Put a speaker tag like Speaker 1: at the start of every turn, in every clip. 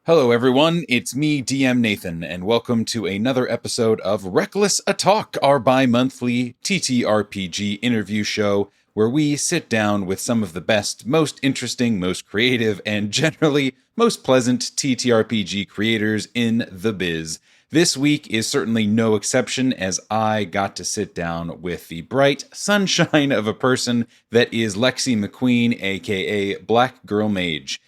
Speaker 1: Hello, everyone. It's me, DM Nathan, and welcome to another episode of Reckless A Talk, our bi-monthly TTRPG interview show where we sit down with some of the best, most interesting, most creative, and generally most pleasant TTRPG creators in the biz. This week is certainly no exception, as I got to sit down with the bright sunshine of a person that is Lexi McQueen AKA BlackGirlMage.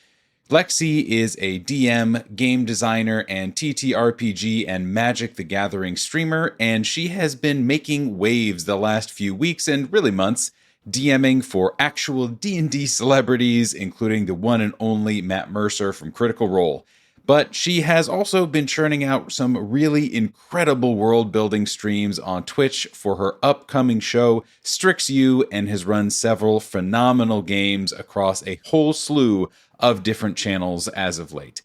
Speaker 1: Lexi is a DM, game designer, and TTRPG and Magic the Gathering streamer, and she has been making waves the last few weeks and really months, DMing for actual D&D celebrities, including the one and only Matt Mercer from Critical Role. But she has also been churning out some really incredible world-building streams on Twitch for her upcoming show, Strix U, and has run several phenomenal games across a whole slew of different channels as of late.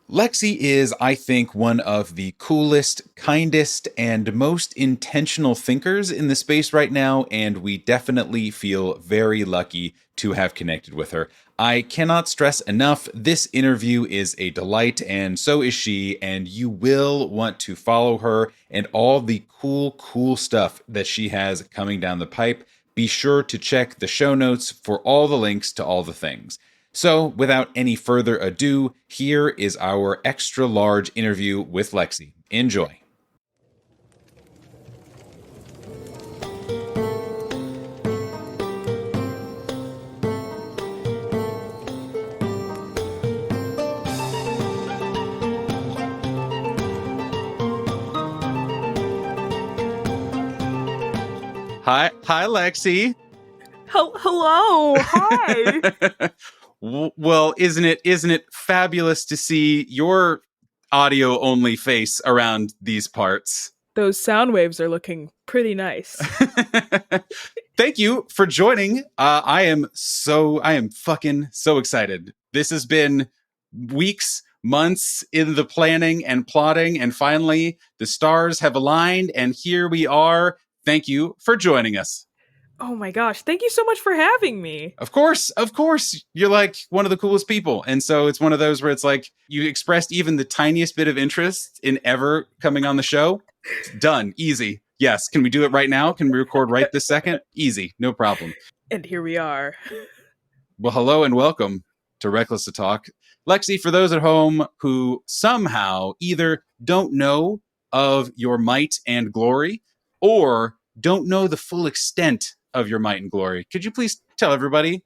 Speaker 1: Lexi is, I think, one of the coolest, kindest, and most intentional thinkers in the space right now, and we definitely feel very lucky to have connected with her. I cannot stress enough, this interview is a delight, and so is she, and you will want to follow her and all the cool stuff that she has coming down the pipe. Be sure to check the show notes for all the links to all the things. So, without any further ado, here is our extra large interview with Lexi. Enjoy. Hi, Lexi.
Speaker 2: Hello. Hi.
Speaker 1: Well, isn't it fabulous to see your audio only face around these parts?
Speaker 2: Those sound waves are looking pretty nice.
Speaker 1: Thank you for joining. I am fucking so excited. This has been weeks, months in the planning and plotting, and finally the stars have aligned, and here we are. Thank you for joining us.
Speaker 2: Oh my gosh, thank you so much for having me.
Speaker 1: Of course. You're like one of the coolest people. And so it's one of those where it's like you expressed even the tiniest bit of interest in ever coming on the show. Done. Easy. Yes. Can we do it right now? Can we record right this second? Easy. No problem.
Speaker 2: And here we are.
Speaker 1: Well, hello and welcome to Reckless to Talk. Lexi, for those at home who somehow either don't know of your might and glory or don't know the full extent of your might and glory, could you please tell everybody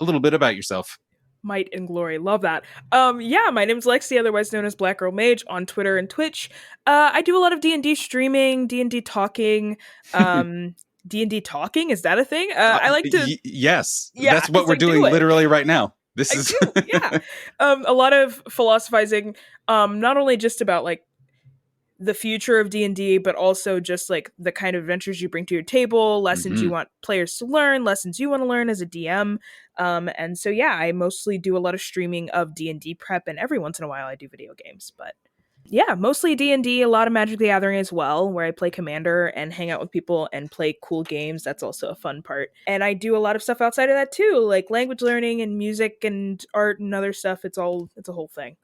Speaker 1: a little bit about yourself?
Speaker 2: Might and glory. Love that. Yeah, my name's Lexi, otherwise known as BlackGirlMage on Twitter and Twitch. I do a lot of D&D streaming, D&D talking. D&D talking? Is that a thing? I like to...
Speaker 1: Yes. Yeah, that's what we're doing literally right now. This is...
Speaker 2: Yeah. A lot of philosophizing, not only just about like the future of D&D, but also just like the kind of adventures you bring to your table, lessons you want players to learn, lessons you want to learn as a DM. And so, yeah, I mostly do a lot of streaming of D&D prep, and every once in a while I do video games. But yeah, mostly D&D, a lot of Magic the Gathering as well, where I play Commander and hang out with people and play cool games. That's also a fun part. And I do a lot of stuff outside of that too, like language learning and music and art and other stuff. It's a whole thing.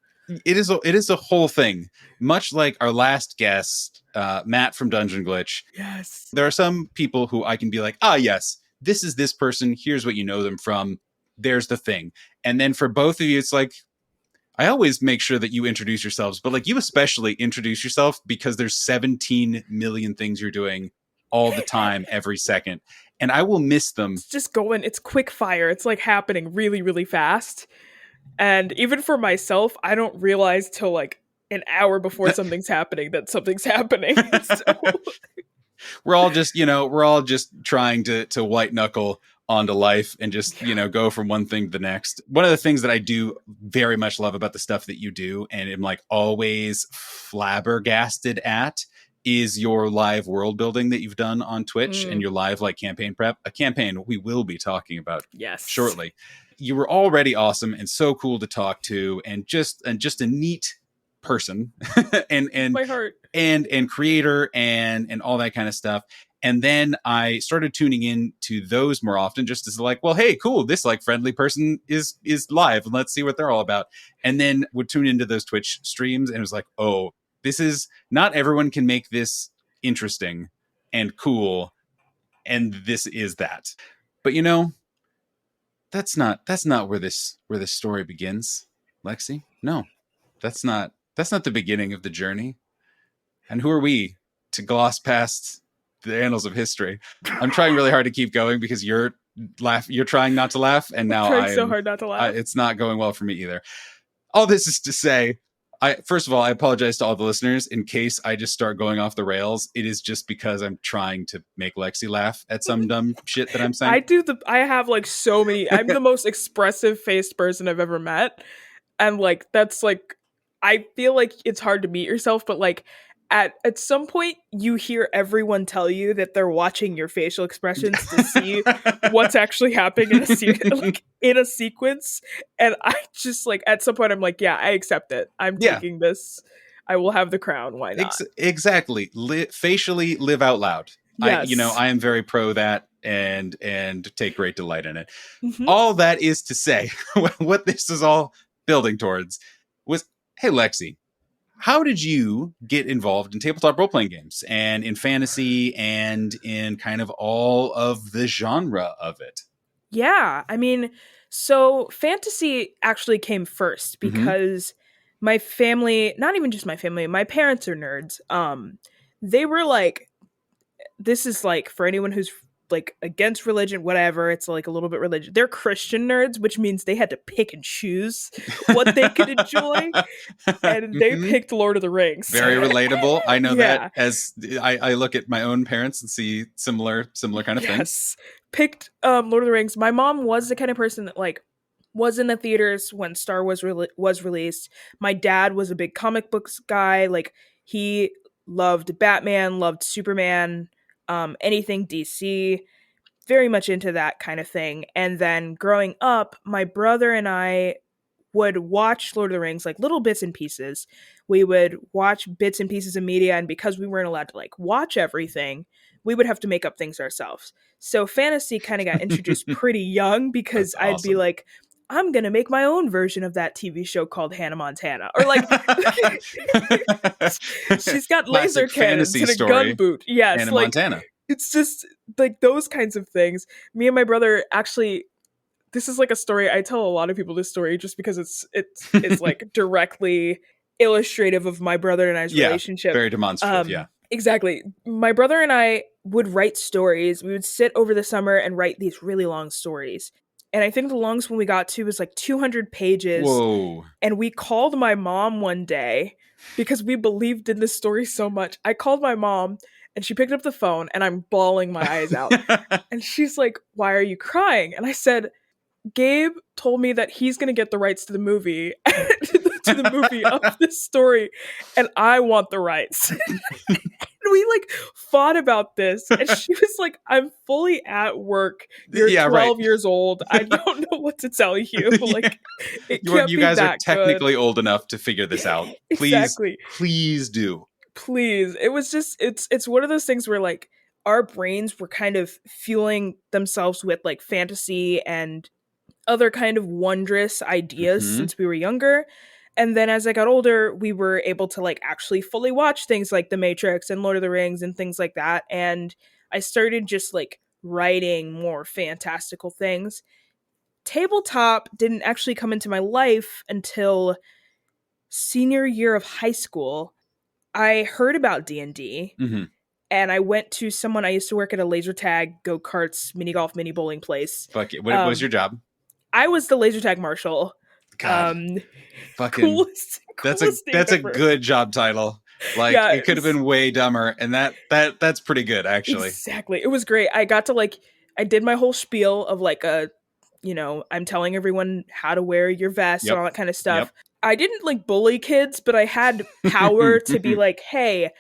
Speaker 1: It is a whole thing, much like our last guest, Matt from Dungeon Glitch.
Speaker 2: Yes.
Speaker 1: There are some people who I can be like, yes, this is this person. Here's what you know them from. There's the thing. And then for both of you, it's like, I always make sure that you introduce yourselves, but like you especially introduce yourself because there's 17 million things you're doing all the time, every second. And I will miss them.
Speaker 2: It's just going, it's quick fire. It's like happening really, really fast. And even for myself, I don't realize till like an hour before something's happening that something's happening. So.
Speaker 1: We're all just trying to white knuckle onto life and just, go from one thing to the next. One of the things that I do very much love about the stuff that you do and am like always flabbergasted at is your live world building that you've done on Twitch and your live like campaign prep, a campaign we will be talking about shortly. You were already awesome and so cool to talk to and just a neat person and
Speaker 2: my heart
Speaker 1: and creator and all that kind of stuff. And then I started tuning in to those more often, just as like, well, hey, cool, this like friendly person is live, and let's see what they're all about. And then would tune into those Twitch streams, and it was like, oh, this is not everyone can make this interesting and cool, and this is that. But you know, that's not where this story begins, Lexi. No, that's not the beginning of the journey. And who are we to gloss past the annals of history? I'm trying really hard to keep going because you're trying not to laugh, and now
Speaker 2: I'm trying so hard not to laugh.
Speaker 1: It's not going well for me either. All this is to say, first of all, I apologize to all the listeners in case I just start going off the rails. It is just because I'm trying to make Lexi laugh at some dumb shit that I'm saying.
Speaker 2: I have like so many. I'm the most expressive faced person I've ever met, and like that's like I feel like it's hard to meet yourself, but like at some point you hear everyone tell you that they're watching your facial expressions to see what's actually happening in a sequence, and I just like at some point I'm like, yeah, I accept it. I'm taking this. I will have the crown. Why not?
Speaker 1: Exactly. Facially live out loud.
Speaker 2: Yes.
Speaker 1: I am very pro that and take great delight in it. Mm-hmm. All that is to say, what this is all building towards was, hey, Lexi, how did you get involved in tabletop role-playing games and in fantasy and in kind of all of the genre of it?
Speaker 2: Yeah, I mean, so fantasy actually came first because my family, not even just my family, my parents are nerds. They were like, this is like for anyone who's like against religion, whatever, it's like a little bit religious. They're Christian nerds, which means they had to pick and choose what they could enjoy. And they picked Lord of the Rings.
Speaker 1: Very relatable. I know that as I look at my own parents and see similar kind of things.
Speaker 2: Picked Lord of the Rings. My mom was the kind of person that like was in the theaters when Star Wars was released. My dad was a big comic books guy. Like he loved Batman, loved Superman, anything DC, very much into that kind of thing. And then growing up, my brother and I would watch Lord of the Rings, like little bits and pieces. We would watch bits and pieces of media, and because we weren't allowed to like watch everything, we would have to make up things ourselves. So fantasy kind of got introduced pretty young because I'd be like, I'm going to make my own version of that TV show called Hannah Montana. Or like, she's got laser cannons and a gun boot. Yes,
Speaker 1: Hannah
Speaker 2: like,
Speaker 1: Montana.
Speaker 2: It's just like those kinds of things. Me and my brother actually, this is like a story. I tell a lot of people this story just because it's like directly illustrative of my brother and I's relationship.
Speaker 1: Very demonstrative,
Speaker 2: Exactly. My brother and I would write stories. We would sit over the summer and write these really long stories. And I think the longest one we got to was like 200 pages.
Speaker 1: Whoa.
Speaker 2: And we called my mom one day because we believed in this story so much. I called my mom and she picked up the phone and I'm bawling my eyes out. And she's like, why are you crying? And I said, Gabe told me that he's going to get the rights to the movie of this story. And I want the rights. We like fought about this, and she was like, I'm fully at work. You're 12 years old. I don't know what to tell you. Like,
Speaker 1: you guys are technically old enough to figure this out.
Speaker 2: Exactly.
Speaker 1: Please do.
Speaker 2: Please. It was just, it's one of those things where like our brains were kind of fueling themselves with like fantasy and other kind of wondrous ideas since we were younger. And then as I got older, we were able to like actually fully watch things like The Matrix and Lord of the Rings and things like that. And I started just like writing more fantastical things. Tabletop didn't actually come into my life until senior year of high school. I heard about D&D and I went to someone, I used to work at a laser tag, go-karts, mini golf, mini bowling place.
Speaker 1: Fuck it. What was your job?
Speaker 2: I was the laser tag marshal.
Speaker 1: God, fucking that's a good job title. Like it could have been way dumber, and that's pretty good actually.
Speaker 2: Exactly, it was great. I got to like I did my whole spiel of like I'm telling everyone how to wear your vest and all that kind of stuff. I didn't like bully kids, but I had power to be like, hey,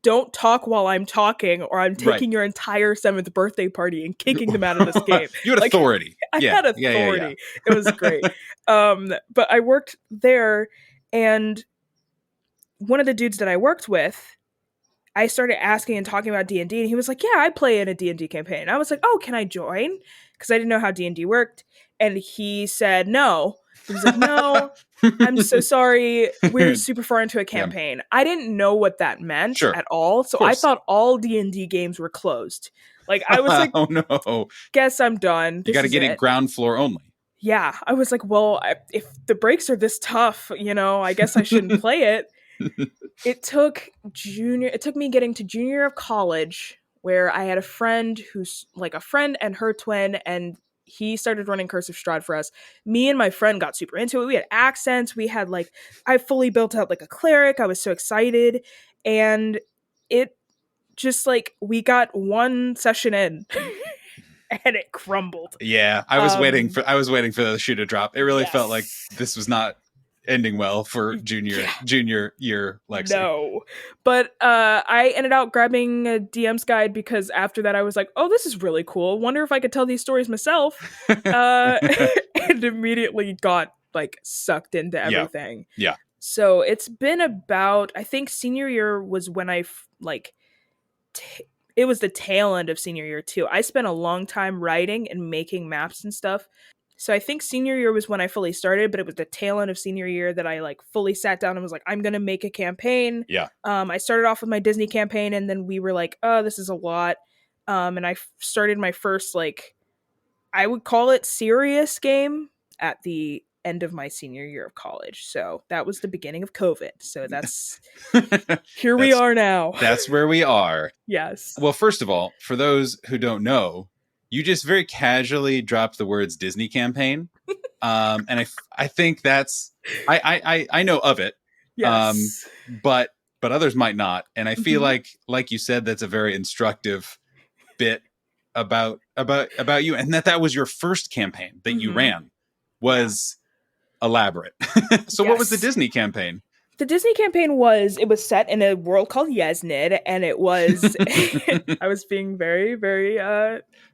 Speaker 2: don't talk while I'm talking, or I'm taking your entire 7th birthday party and kicking them out of this game.
Speaker 1: You had authority.
Speaker 2: I had authority. It was great. But I worked there, and one of the dudes that I worked with I started asking and talking about D&D, and he was like, yeah, I play in a D&D campaign. And I was like, oh, can I join? Because I didn't know how D&D worked. And he said no. He was like, no, I'm so sorry. We're super far into a campaign. I didn't know what that meant
Speaker 1: Sure.
Speaker 2: at all. So I thought all D&D games were closed. Like, I was like,
Speaker 1: oh no,
Speaker 2: guess I'm done.
Speaker 1: You got to get it ground floor only.
Speaker 2: Yeah. I was like, well, if the breaks are this tough, I guess I shouldn't play it. It took me getting to junior year of college where I had a friend who's like a friend and her twin, and he started running Curse of Strahd for us. Me and my friend got super into it. We had accents. We had I fully built out like a cleric. I was so excited. And it just we got one session in and it crumbled.
Speaker 1: Yeah, I was waiting for the shoe to drop. It really felt like this was not ending well for junior year Lexi.
Speaker 2: No. But I ended up grabbing a DM's guide because after that I was like, oh, this is really cool. Wonder if I could tell these stories myself. And immediately got sucked into everything.
Speaker 1: Yeah.
Speaker 2: So it's been about, I think senior year was when I it was the tail end of senior year too. I spent a long time writing and making maps and stuff. So I think senior year was when I fully started, but it was the tail end of senior year that I fully sat down and was like, I'm going to make a campaign.
Speaker 1: Yeah.
Speaker 2: I started off with my Disney campaign, and then we were like, oh, this is a lot. And I started my first, I would call it serious game at the end of my senior year of college. So that was the beginning of COVID. So that's we are now.
Speaker 1: That's where we are.
Speaker 2: Yes.
Speaker 1: Well, first of all, for those who don't know, you just very casually dropped the words Disney campaign. And I think that's, I know of it.
Speaker 2: Yes.
Speaker 1: But others might not. And I feel like you said, that's a very instructive bit about you. And that was your first campaign that you ran was elaborate. So what was the Disney campaign?
Speaker 2: The Disney campaign was set in a world called Yesnid, and it was, I was being very, very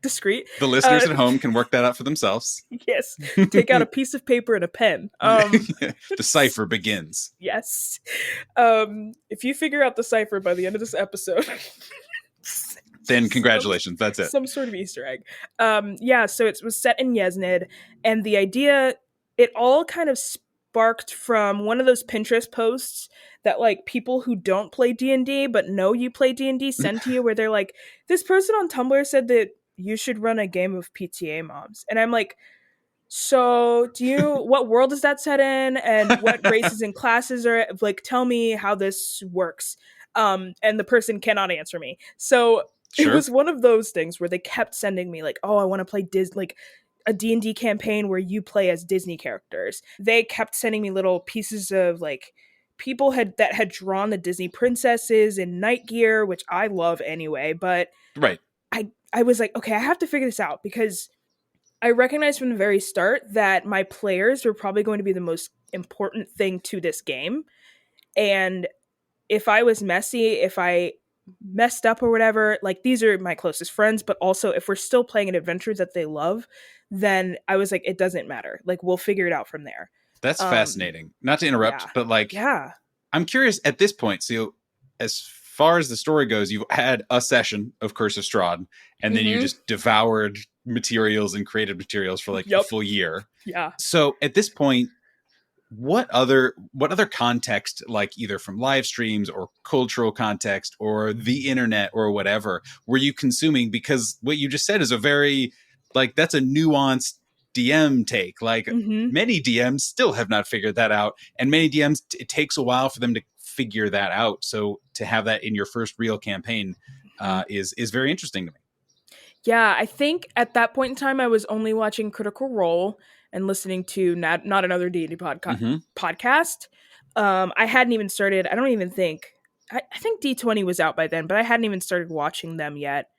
Speaker 2: discreet.
Speaker 1: The listeners at home can work that out for themselves.
Speaker 2: Yes. Take out a piece of paper and a pen.
Speaker 1: The cipher begins.
Speaker 2: Yes. If you figure out the cipher by the end of this episode,
Speaker 1: then congratulations. That's it.
Speaker 2: Some sort of Easter egg. So it was set in Yesnid, and the idea, it all kind of sparked from one of those Pinterest posts that people who don't play D&D but know you play D&D send to you, where they're like, this person on Tumblr said that you should run a game of PTA moms. And I'm like, so what world is that set in, and what races and classes are tell me how this works. And the person cannot answer me. So It was one of those things where they kept sending me oh, I want to play a D&D campaign where you play as Disney characters. They kept sending me little pieces of people that had drawn the Disney princesses in night gear, which I love anyway, but
Speaker 1: right.
Speaker 2: I was like, okay, I have to figure this out, because I recognized from the very start that my players were probably going to be the most important thing to this game. And if I was messy, if I messed up or whatever, these are my closest friends, but also if we're still playing an adventure that they love, then I was like, it doesn't matter. We'll figure it out from there.
Speaker 1: That's fascinating. Not to interrupt, but I'm curious at this point. So as far as the story goes, you've had a session of Curse of Strahd, and then you just devoured materials and created materials for a full year.
Speaker 2: Yeah.
Speaker 1: So at this point, what other context, either from live streams or cultural context or the internet or whatever, were you consuming? Because what you just said is a very that's a nuanced DM take. Many DMs still have not figured that out, and many DMs it takes a while for them to figure that out. So to have that in your first real campaign is very interesting to me.
Speaker 2: Yeah, I think at that point in time I was only watching Critical Role and listening to not another D&D podcast. I hadn't even started. I don't even think. I think D20 was out by then, but I hadn't even started watching them yet.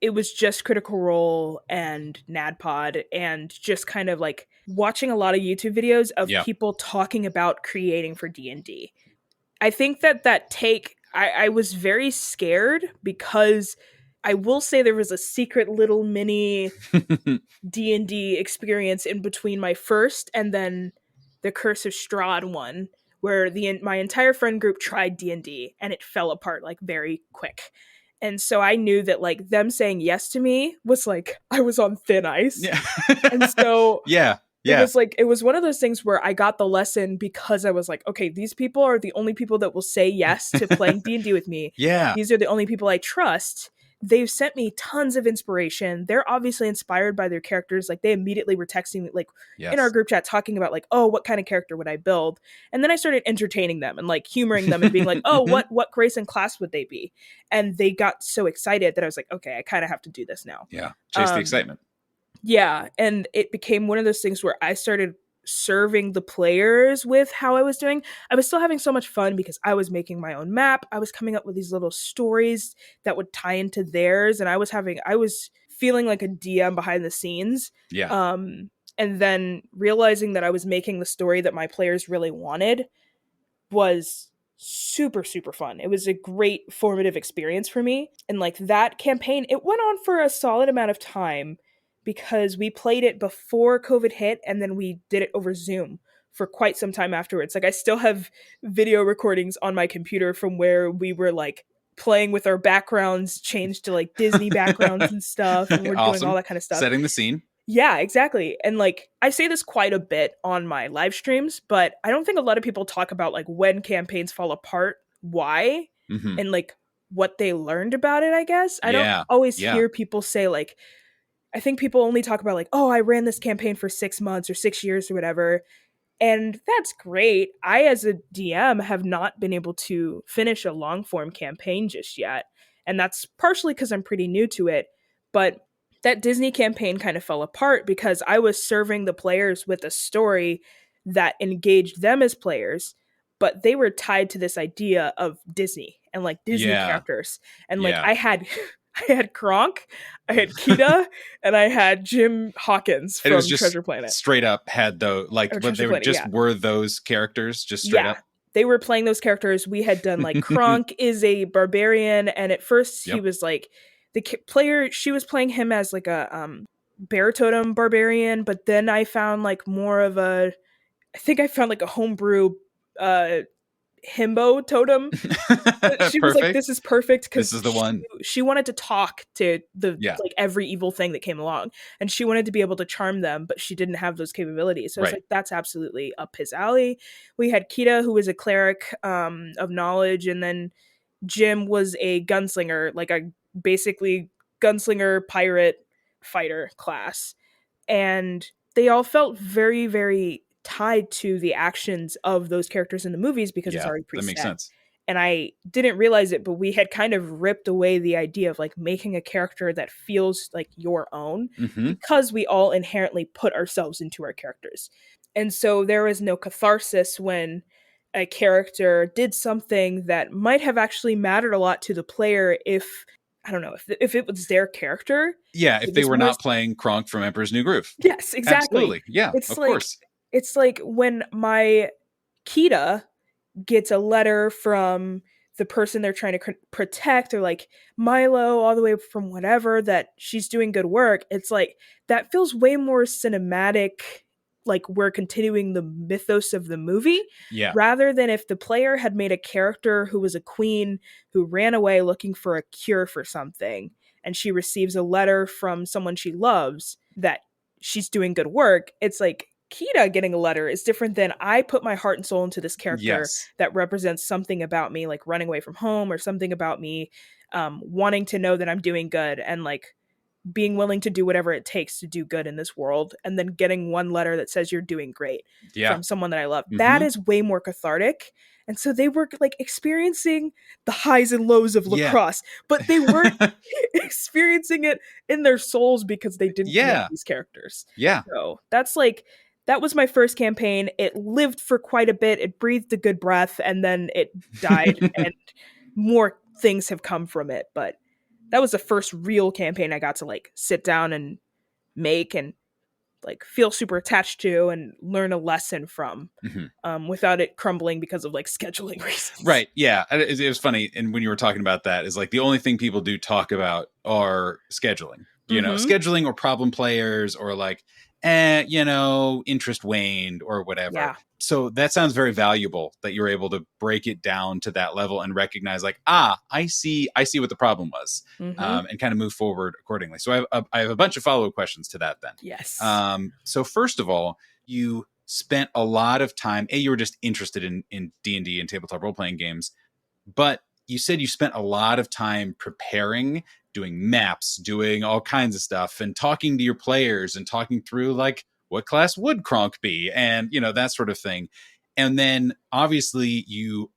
Speaker 2: It was just Critical Role and NADPod, and just kind of watching a lot of YouTube videos of people talking about creating for D&D. I think that take, I was very scared, because I will say there was a secret little mini D&D experience in between my first and then the Curse of Strahd one, where my entire friend group tried D&D and it fell apart like very quick. And so I knew that like them saying yes to me was like I was on thin ice.
Speaker 1: Yeah.
Speaker 2: And so
Speaker 1: yeah.
Speaker 2: it was one of those things where I got the lesson because I was like, okay, these people are the only people that will say yes to playing D&D with me.
Speaker 1: Yeah.
Speaker 2: These are the only people I trust. They've sent me tons of inspiration. They're obviously inspired by their characters. Like they immediately were texting me like in our group chat talking about like, oh, what kind of character would I build? And then I started entertaining them and like humoring them and being like, oh, what race and class would they be? And they got so excited that I was like, okay, I kind of have to do this now.
Speaker 1: Yeah. Chase the excitement.
Speaker 2: Yeah, and it became one of those things where I started serving the players with how I was doing. I was still having so much fun because I was making my own map. I was coming up with these little stories that would tie into theirs, and I was feeling like a DM behind the scenes.
Speaker 1: Yeah.
Speaker 2: And then realizing that I was making the story that my players really wanted was super, super fun. It was a great formative experience for me. And like that campaign, it went on for a solid amount of time because we played it before COVID hit and then we did it over Zoom for quite some time afterwards. Like I still have video recordings on my computer from where we were like playing with our backgrounds changed to like Disney backgrounds and stuff, and we're doing all that kind of stuff.
Speaker 1: Setting the scene.
Speaker 2: Yeah, exactly. And like I say this quite a bit on my live streams, but I don't think a lot of people talk about like when campaigns fall apart, why, and like what they learned about it, I guess. I don't always hear people say like, I think people only talk about like, oh, I ran this campaign for 6 months or 6 years or whatever. And that's great. I, as a DM, have not been able to finish a long form campaign just yet. And that's partially because I'm pretty new to it. But that Disney campaign kind of fell apart because I was serving the players with a story that engaged them as players, but they were tied to this idea of Disney and like Disney characters. And like I had Kronk, I had Kita, and I had Jim Hawkins from Treasure Planet.
Speaker 1: Straight up had those, like, but they were
Speaker 2: Planet,
Speaker 1: just were those characters, just straight up.
Speaker 2: They were playing those characters. We had done like Kronk is a barbarian, and at first he was like the player. She was playing him as like a bear totem barbarian, but then I found like more of a. I think I found like a homebrew himbo totem. She was like, this is perfect because
Speaker 1: this is the one.
Speaker 2: She wanted to talk to the like every evil thing that came along, and she wanted to be able to charm them, but she didn't have those capabilities. So I was like, that's absolutely up his alley. We had Kita, who was a cleric of knowledge, and then Jim was a gunslinger, like a basically gunslinger pirate fighter class, and they all felt very, very tied to the actions of those characters in the movies because it's already preset.
Speaker 1: That makes sense.
Speaker 2: And I didn't realize it, but we had kind of ripped away the idea of like making a character that feels like your own because we all inherently put ourselves into our characters. And so there was no catharsis when a character did something that might have actually mattered a lot to the player if, I don't know, if it was their character.
Speaker 1: Yeah, if they were not playing Kronk from Emperor's New Groove.
Speaker 2: Yes, exactly.
Speaker 1: Absolutely. Yeah, of course.
Speaker 2: It's like when my Kita gets a letter from the person they're trying to protect, or like Milo, all the way from whatever, that she's doing good work. It's like that feels way more cinematic, like we're continuing the mythos of the movie, rather than if the player had made a character who was a queen who ran away looking for a cure for something, and she receives a letter from someone she loves that she's doing good work. It's like Kita getting a letter is different than I put my heart and soul into this character that represents something about me, like running away from home, or something about me wanting to know that I'm doing good and like being willing to do whatever it takes to do good in this world, and then getting one letter that says you're doing great from someone that I love. That is way more cathartic. And so they were like experiencing the highs and lows of lacrosse, but they weren't experiencing it in their souls because they didn't know these characters. So that was my first campaign. It lived for quite a bit. It breathed a good breath, and then it died, and more things have come from it. But that was the first real campaign I got to like sit down and make and like feel super attached to and learn a lesson from without it crumbling because of like scheduling reasons.
Speaker 1: Right. Yeah. It was funny. And when you were talking about that, is like the only thing people do talk about are scheduling, you know, scheduling or problem players or like, interest waned or whatever. so that sounds very valuable that you're able to break it down to that level and recognize like, I see what the problem was, and kind of move forward accordingly. So I have a bunch of follow-up questions to that then.
Speaker 2: Yes.
Speaker 1: So first of all, you spent a lot of time, you were just interested in D&D and tabletop role-playing games, but you said you spent a lot of time preparing, doing maps, doing all kinds of stuff, and talking to your players and talking through like, what class would Kronk be? And, that sort of thing. And then obviously you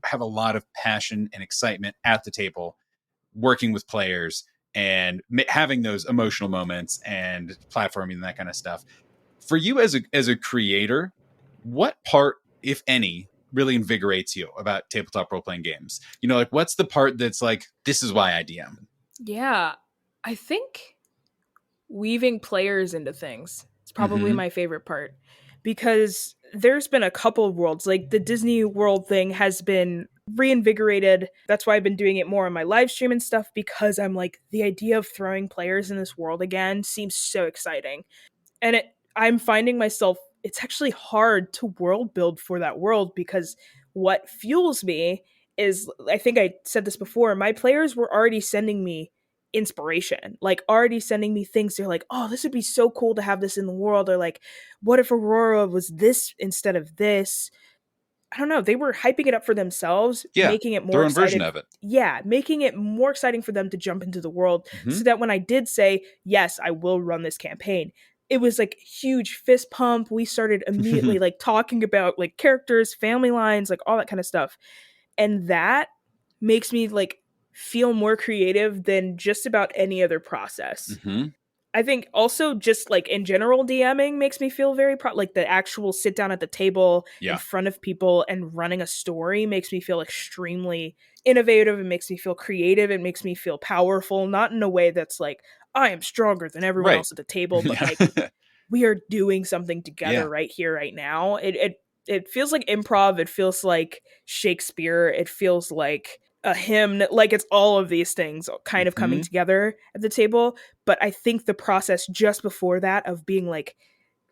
Speaker 1: have a lot of passion and excitement at the table, working with players and having those emotional moments and platforming and that kind of stuff. For you as a creator, what part, if any, really invigorates you about tabletop role-playing games? Like what's the part that's like, this is why I DM?
Speaker 2: Yeah, I think weaving players into things is probably my favorite part, because there's been a couple of worlds, like the Disney World thing has been reinvigorated. That's why I've been doing it more on my live stream and stuff, because I'm like, the idea of throwing players in this world again seems so exciting. And I'm finding myself, it's actually hard to world build for that world, because what fuels me is, I think I said this before, my players were already sending me inspiration, like already sending me things. They're like, oh, this would be so cool to have this in the world. Or like, what if Aurora was this instead of this? I don't know. They were hyping it up for themselves, making it more
Speaker 1: their own
Speaker 2: excited.
Speaker 1: version of it.
Speaker 2: Yeah, making it more exciting for them to jump into the world, so that when I did say, yes, I will run this campaign, it was like huge fist pump. We started immediately like talking about like characters, family lines, like all that kind of stuff. And that makes me like feel more creative than just about any other process. I think also just like in general, DMing makes me feel very like the actual sit down at the table in front of people and running a story makes me feel extremely innovative. It makes me feel creative. It makes me feel powerful, not in a way that's like, I am stronger than everyone else at the table, but like we are doing something together right here, right now. It feels like improv. It feels like Shakespeare. It feels like a hymn. Like it's all of these things kind of coming together at the table. But I think the process just before that of being like,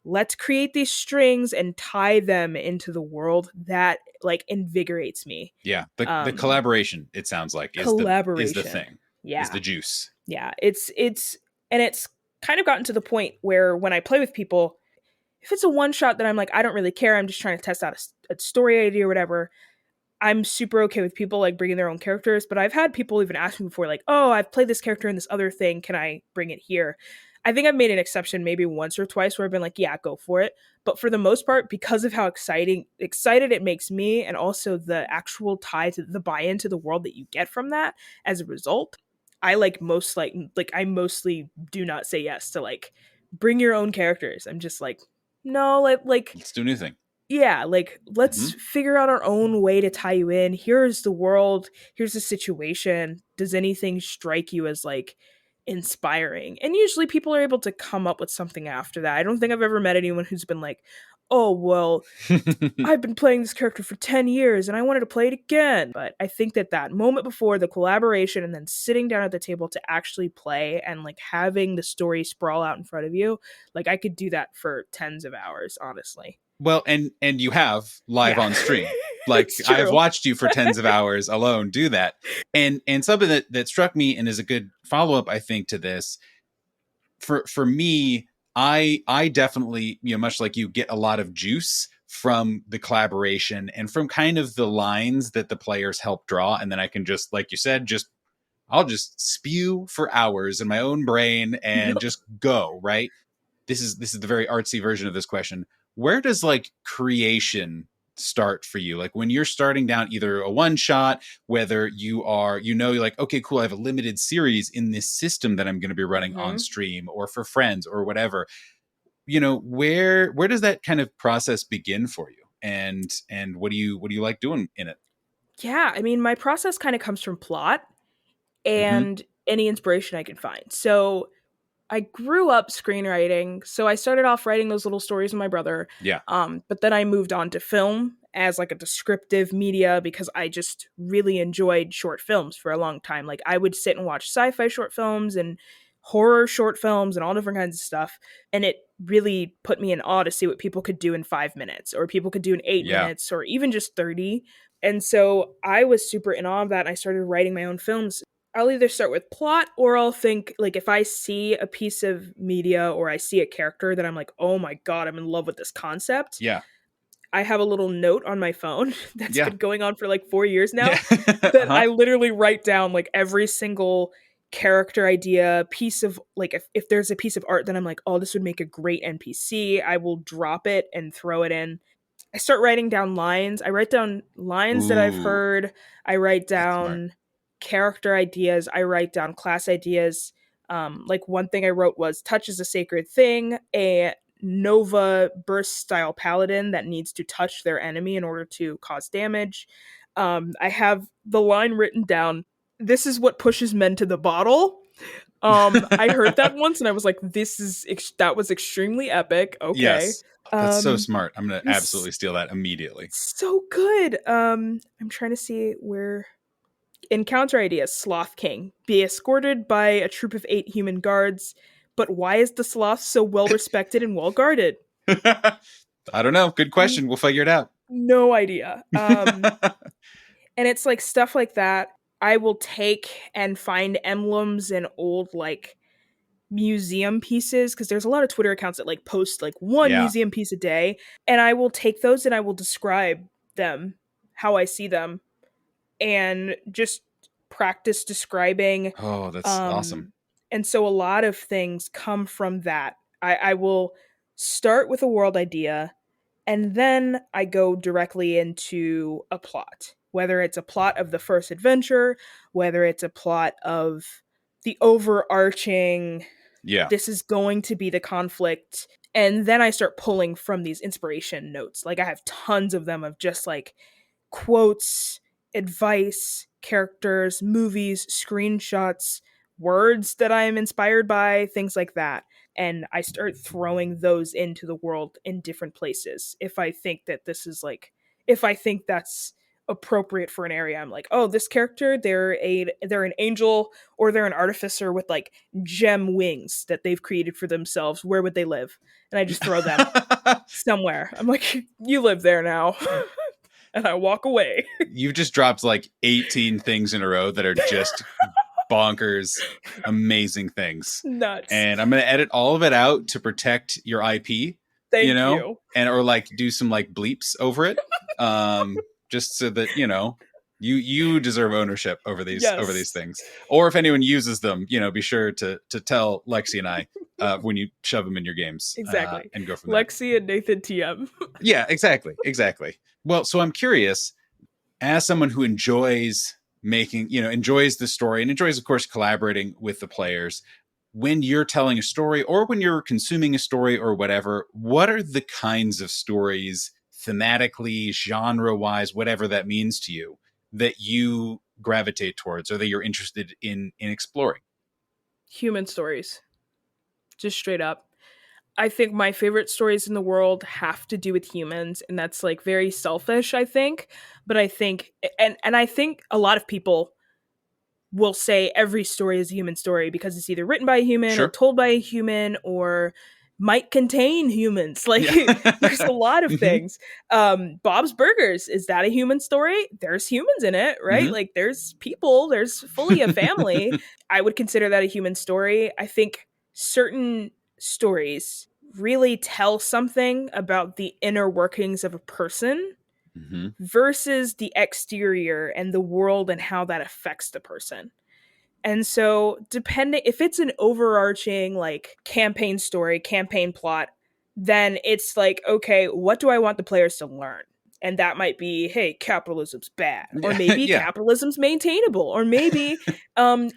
Speaker 2: let's create these strings and tie them into the world, that like invigorates me.
Speaker 1: Yeah, the collaboration, it sounds like, is the thing.
Speaker 2: Yeah,
Speaker 1: is the juice.
Speaker 2: Yeah, it's kind of gotten to the point where when I play with people, if it's a one shot that I'm like, I don't really care, I'm just trying to test out a story idea or whatever, I'm super okay with people like bringing their own characters. But I've had people even ask me before, like, oh, I've played this character in this other thing, can I bring it here? I think I've made an exception maybe once or twice where I've been like, yeah, go for it. But for the most part, because of how excited it makes me, and also the actual tie to the buy-in to the world that you get from that as a result, I I mostly do not say yes to like bring your own characters. I'm just like, no,
Speaker 1: let's do a new thing.
Speaker 2: Yeah, like let's figure out our own way to tie you in. Here's the world, here's the situation. Does anything strike you as like inspiring? And usually people are able to come up with something after that. I don't think I've ever met anyone who's been like, oh, well, I've been playing this character for 10 years and I wanted to play it again. But I think that moment before the collaboration and then sitting down at the table to actually play and like having the story sprawl out in front of you, like I could do that for tens of hours, honestly.
Speaker 1: Well, and you have live on stream. Like I've watched you for tens of hours alone do that. And something that struck me and is a good follow-up, I think, to this, for me, I definitely, much like you, get a lot of juice from the collaboration and from kind of the lines that the players help draw. And then I can just, like you said, I'll just spew for hours in my own brain and just go, right? This is the very artsy version of this question. Where does like creation start for you? Like when you're starting down either a one shot, whether you are, you're like, okay, cool, I have a limited series in this system that I'm going to be running on stream or for friends or whatever, where does that kind of process begin for you? And what do you like doing in it?
Speaker 2: Yeah, I mean, my process kind of comes from plot and any inspiration I can find. So I grew up screenwriting, so I started off writing those little stories with my brother.
Speaker 1: Yeah.
Speaker 2: But then I moved on to film as like a descriptive media because I just really enjoyed short films for a long time. Like I would sit and watch sci-fi short films and horror short films and all different kinds of stuff. And it really put me in awe to see what people could do in 5 minutes, or people could do in 8 minutes, or even just 30. And so I was super in awe of that. And I started writing my own films. I'll either start with plot, or I'll think, like, if I see a piece of media or I see a character that I'm like, oh my God, I'm in love with this concept.
Speaker 1: Yeah.
Speaker 2: I have a little note on my phone that's been going on for like 4 years now that
Speaker 1: Uh-huh.
Speaker 2: I literally write down like every single character idea, piece of, like, if there's a piece of art that I'm like, oh, this would make a great NPC, I will drop it and throw it in. I start writing down lines. I write down lines that I've
Speaker 1: Ooh,
Speaker 2: heard. I write
Speaker 1: that's smart.
Speaker 2: down character ideas. I write down class ideas. Like, one thing I wrote was touch is a sacred thing. A Nova burst style paladin that needs to touch their enemy in order to cause damage. I have the line written down. This is what pushes men to the bottle. I heard that once and I was like, that was extremely epic. Okay.
Speaker 1: Yes. That's so
Speaker 2: Um,
Speaker 1: smart. I'm going to
Speaker 2: it's
Speaker 1: absolutely steal that immediately.
Speaker 2: so good. I'm trying to see where. Encounter ideas. Sloth King. Be escorted by a troop of 8 human guards. But why is the sloth so well respected and well guarded?
Speaker 1: I don't know. Good question. We'll figure it out.
Speaker 2: No idea. And it's like stuff like that. I will take and find emblems in old, like, museum pieces, because there's a lot of Twitter accounts that like post like one
Speaker 1: Yeah.
Speaker 2: museum piece a day, and I will take those and I will describe them how I see them and just practice describing.
Speaker 1: Oh, that's awesome.
Speaker 2: And so a lot of things come from that. I will start with a world idea, and then I go directly into a plot, whether it's a plot of the first adventure, whether it's a plot of the overarching,
Speaker 1: Yeah.
Speaker 2: this is going to be the conflict. And then I start pulling from these inspiration notes. Like, I have tons of them of just like quotes, advice, characters, movies, screenshots, words that I am inspired by, things like that. And I start throwing those into the world in different places. If I think that this is like, if I think that's appropriate for an area, I'm like, oh, this character, they're an angel, or they're an artificer with like gem wings that they've created for themselves. Where would they live? And I just throw them somewhere. I'm like, you live there now. And I walk away.
Speaker 1: You've just dropped like 18 things in a row that are just bonkers, amazing things.
Speaker 2: Nuts.
Speaker 1: And I'm going to edit all of it out to protect your IP.
Speaker 2: Thank
Speaker 1: you. And or like do some like bleeps over it. Just so that, you deserve ownership over these things. Or if anyone uses them, be sure to tell Lexi and I when you shove them in your games.
Speaker 2: Exactly.
Speaker 1: And go from there.
Speaker 2: Lexi and Nathan TM.
Speaker 1: Yeah, exactly. Well, so I'm curious, as someone who enjoys enjoys the story and enjoys, of course, collaborating with the players, when you're telling a story or when you're consuming a story or whatever, what are the kinds of stories, thematically, genre-wise, whatever that means to you, that you gravitate towards or that you're interested in exploring?
Speaker 2: Human stories. Just straight up. I think my favorite stories in the world have to do with humans, and that's like very selfish, I think. But I think, and I think a lot of people will say every story is a human story because it's either written by a human or told by a human or might contain humans. Like, there's a lot of things. Bob's Burgers, is that a human story? There's humans in it, right? Like, there's people, there's fully a family. I would consider that a human story. I think certain stories really tell something about the inner workings of a person versus the exterior and the world and how that affects the person. And so, depending, if it's an overarching like campaign story, campaign plot, then it's like, okay, what do I want the players to learn? And that might be, hey, capitalism's bad, or maybe capitalism's maintainable, or maybe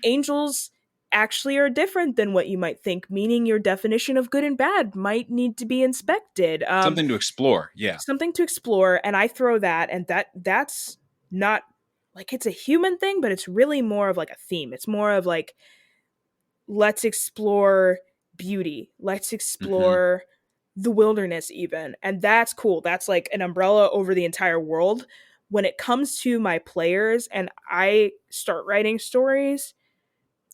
Speaker 2: angels actually are different than what you might think, meaning your definition of good and bad might need to be inspected.
Speaker 1: Something to explore.
Speaker 2: Something to explore. And I throw that, and that's not like it's a human thing, but it's really more of like a theme. It's more of like, let's explore beauty. Let's explore the wilderness even. And that's cool. That's like an umbrella over the entire world. When it comes to my players and I start writing stories,